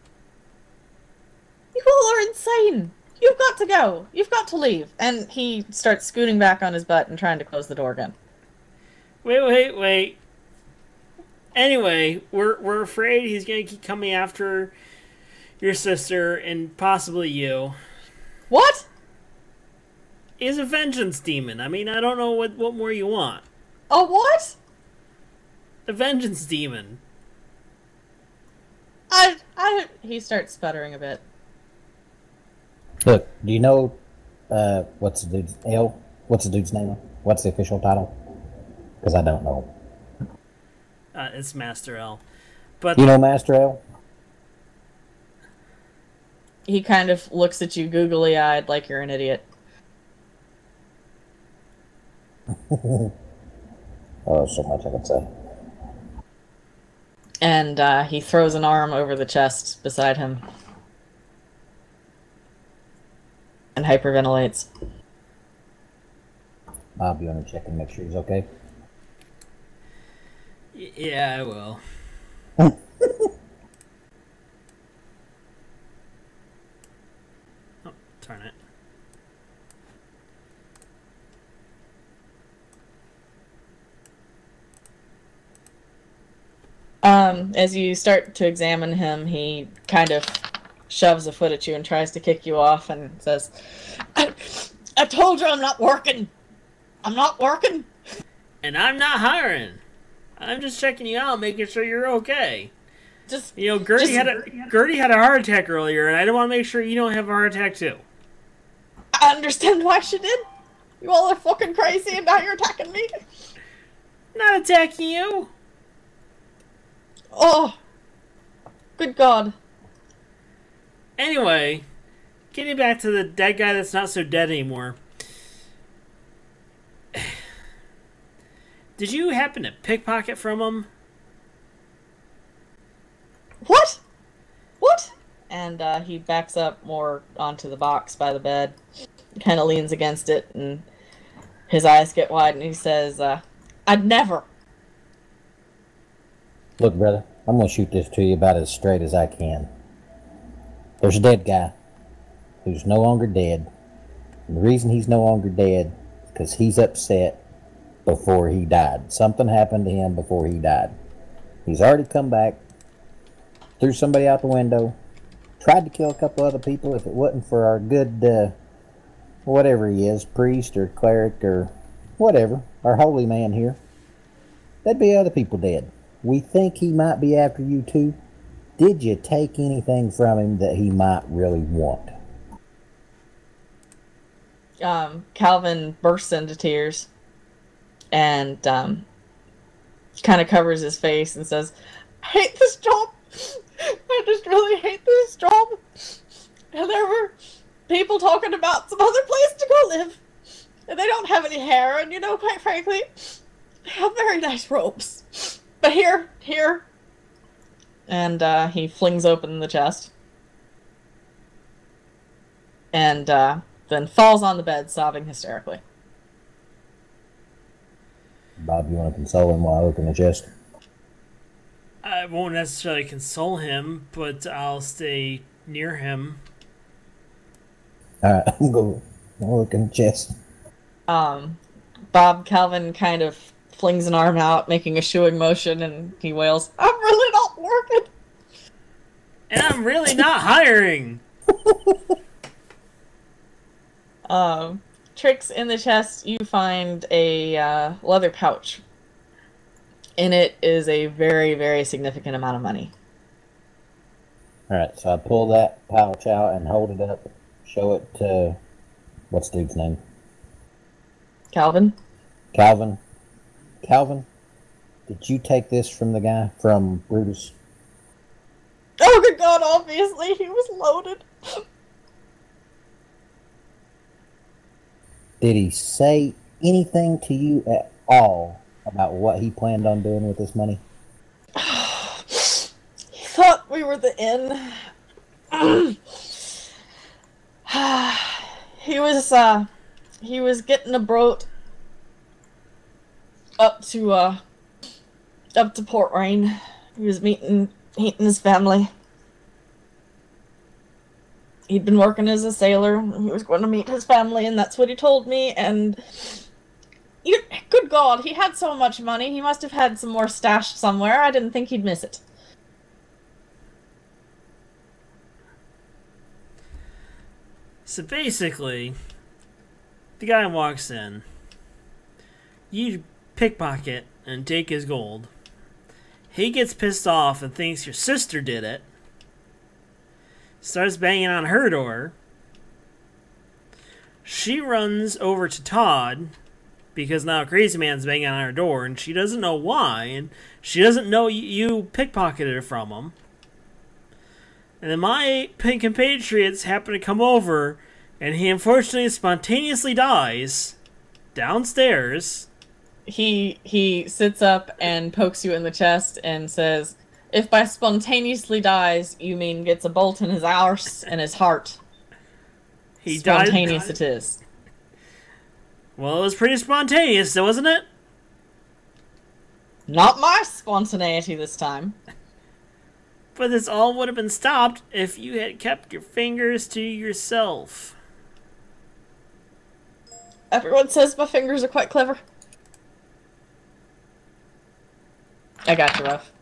You all are insane. You've got to go. You've got to leave. And he starts scooting back on his butt and trying to close the door again. Wait. Anyway, we're afraid he's going to keep coming after your sister and possibly you. What? He's a vengeance demon. I mean, I don't know what more you want. A what? A vengeance demon. He starts sputtering a bit. Look, do you know what's the dude's What's the dude's name? What's the official title? Because I don't know. It's Master L. But you know Master L? He kind of looks at you googly-eyed like you're an idiot. Oh, so much I can say. And he throws an arm over the chest beside him. And hyperventilates. Bob, you want to check and make sure he's okay? Yeah, I will. Oh, turn it. As you start to examine him, he kind of shoves a foot at you and tries to kick you off and says, I told you I'm not working. I'm not working. And I'm not hiring. I'm just checking you out, making sure you're okay. Gertie had a heart attack earlier, and I don't want to make sure you don't have a heart attack too. I understand why she did. You all are fucking crazy, and now you're attacking me. Not attacking you. Oh! Good God. Anyway, getting back to the dead guy that's not so dead anymore. Did you happen to pickpocket from him? What? What? And he backs up more onto the box by the bed, kind of leans against it, and his eyes get wide, and he says, I'd never. Look, brother, I'm going to shoot this to you about as straight as I can. There's a dead guy who's no longer dead. And the reason he's no longer dead is because he's upset before he died. Something happened to him before he died. He's already come back, threw somebody out the window, tried to kill a couple other people. If it wasn't for our good, whatever he is, priest or cleric or whatever, our holy man here, there'd be other people dead. We think he might be after you too. Did you take anything from him that he might really want? Calvin bursts into tears and kind of covers his face and says, I hate this job. I just really hate this job. And there were people talking about some other place to go live. And they don't have any hair, and quite frankly, they have very nice robes. But here. And he flings open the chest. And then falls on the bed, sobbing hysterically. Bob, you want to console him while I look in the chest? I won't necessarily console him, but I'll stay near him. Alright, I'm going to look in the chest. Bob Calvin kind of flings an arm out, making a shooing motion, and he wails, I'm really not working! And I'm really not hiring! Tricks, in the chest, you find a leather pouch. In it is a very, very significant amount of money. Alright, so I pull that pouch out and hold it up, show it to... What's dude's name? Calvin? Calvin, did you take this from the guy from Brutus? Oh, good God, obviously, he was loaded. Did he say anything to you at all about what he planned on doing with this money? He thought we were the inn. He was getting a boat up to Port Rain. He was meeting his family. He'd been working as a sailor, and he was going to meet his family, and that's what he told me, and... good God, he had so much money, he must have had some more stashed somewhere. I didn't think he'd miss it. So basically, the guy walks in. You pickpocket and take his gold. He gets pissed off and thinks your sister did it. Starts banging on her door. She runs over to Todd because now Crazy Man's banging on her door and she doesn't know why, and she doesn't know you pickpocketed it from him. And then my compatriots happen to come over, and he unfortunately spontaneously dies downstairs. He sits up and pokes you in the chest and says, if by spontaneously dies, you mean gets a bolt in his arse and his heart. He Spontaneous died. it is. Well, it was pretty spontaneous, though, wasn't it? Not my spontaneity this time. But this all would have been stopped if you had kept your fingers to yourself. Everyone says my fingers are quite clever. I got you, Ruff.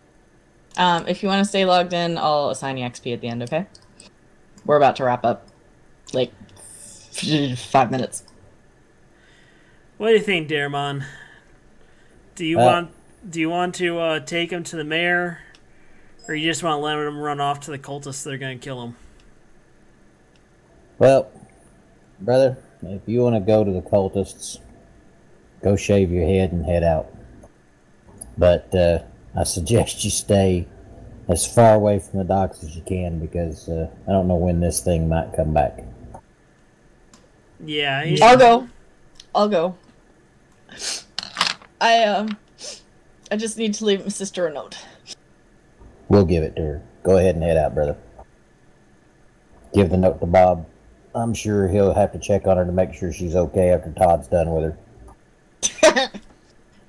If you want to stay logged in, I'll assign you XP at the end, okay? We're about to wrap up. Like, 5 minutes. What do you think, Daramon? Do you want to take him to the mayor, or you just want to let him run off to the cultists that are going to kill him? Well, brother, if you want to go to the cultists, go shave your head and head out. But I suggest you stay as far away from the docks as you can, because I don't know when this thing might come back. Yeah, I'll go. I just need to leave my sister a note. We'll give it to her. Go ahead and head out, brother. Give the note to Bob. I'm sure he'll have to check on her to make sure she's okay after Todd's done with her.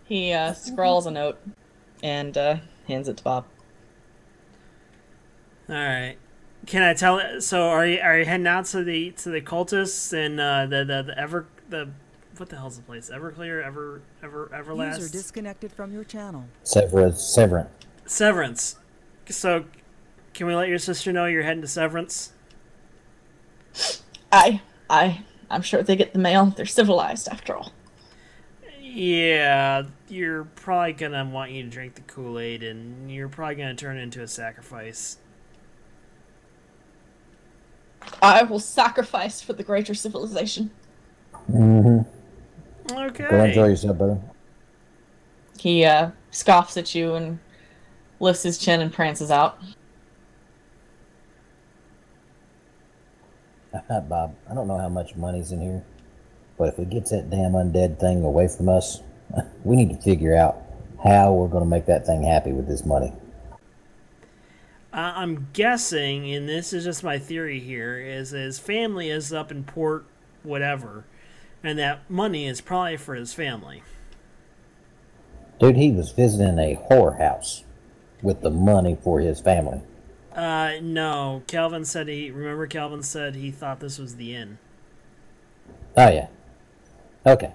He scrawls a note and hands it to Bob. All right. Can I tell it? So are you heading out to the cultists and the what the hell's the place? Everclear, Everlast. User disconnected from your channel. Severance. So, can we let your sister know you're heading to Severance? I'm sure they get the mail. They're civilized after all. Yeah, you're probably gonna want you to drink the Kool-Aid, and you're probably gonna turn into a sacrifice. I will sacrifice for the greater civilization. Mm-hmm. Okay. Go enjoy yourself, brother. He scoffs at you and lifts his chin and prances out. Bob, I don't know how much money's in here, but if it gets that damn undead thing away from us, we need to figure out how we're going to make that thing happy with this money. I'm guessing, and this is just my theory here, is his family is up in Port whatever, and that money is probably for his family. Dude, he was visiting a whorehouse with the money for his family. No. Calvin said Calvin said he thought this was the inn. Oh, yeah. Okay.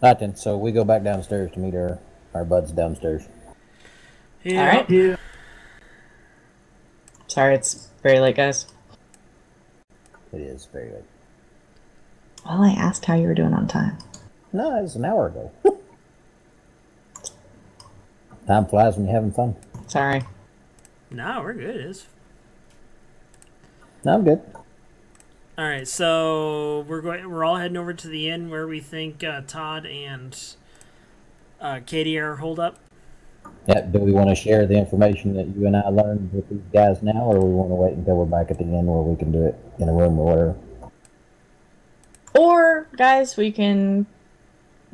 Alright then, so we go back downstairs to meet our buds downstairs. Yeah. Alright. Yeah. Sorry, it's very late, guys. It is very late. Well, I asked how you were doing on time. No, it was an hour ago. Time flies when you're having fun. Sorry. No, we're good. No, I'm good. All right, so we're all heading over to the inn where we think Todd and Katie are holed up. Yeah, do we want to share the information that you and I learned with these guys now, or we want to wait until we're back at the inn where we can do it in a room or whatever? Or, guys, we can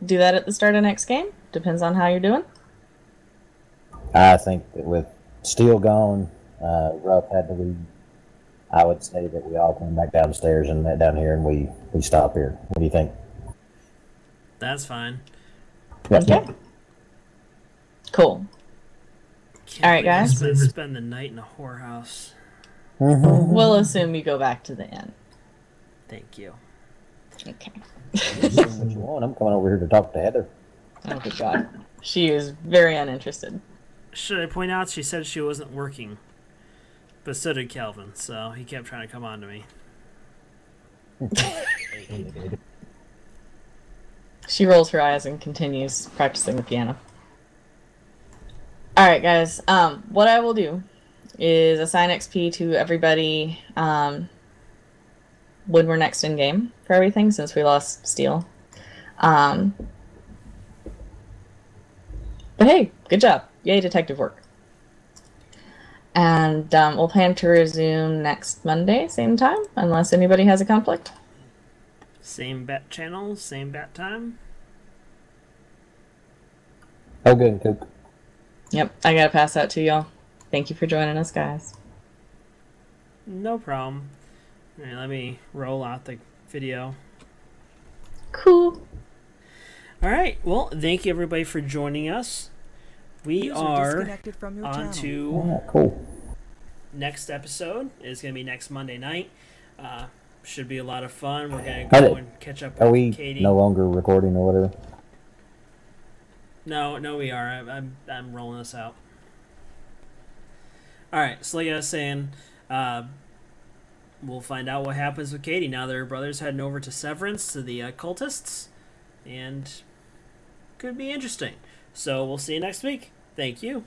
do that at the start of next game. Depends on how you're doing. I think that with Steel gone, Ruff had to leave. I would say that we all come back downstairs and down here, and we stop here. What do you think? That's fine. Yep. Okay. Cool. All right, guys. Spend the night in a whorehouse. Mm-hmm. We'll assume you go back to the inn. Thank you. Okay. What you want? I'm coming over here to talk to Heather. Oh, good God. She is very uninterested. Should I point out she said she wasn't working, but so did Calvin, so he kept trying to come on to me. She rolls her eyes and continues practicing the piano. Alright, guys. What I will do is assign XP to everybody when we're next in game for everything, since we lost Steel. But hey, good job. Yay, detective work. And we'll plan to resume next Monday, same time, unless anybody has a conflict. Same bat channel, same bat time. Oh, good, Cook. Yep, I gotta pass that to y'all. Thank you for joining us, guys. No problem. All right, let me roll out the video. Cool. All right, well, thank you everybody for joining us. We are on to cool. Next episode is going to be next Monday night. Should be a lot of fun. We're going to go and catch up with Katie. Are we no longer recording or whatever? No, we are. I'm rolling this out. All right, so like I was saying, we'll find out what happens with Katie now that her brother's heading over to Severance to the cultists, and could be interesting. So we'll see you next week. Thank you.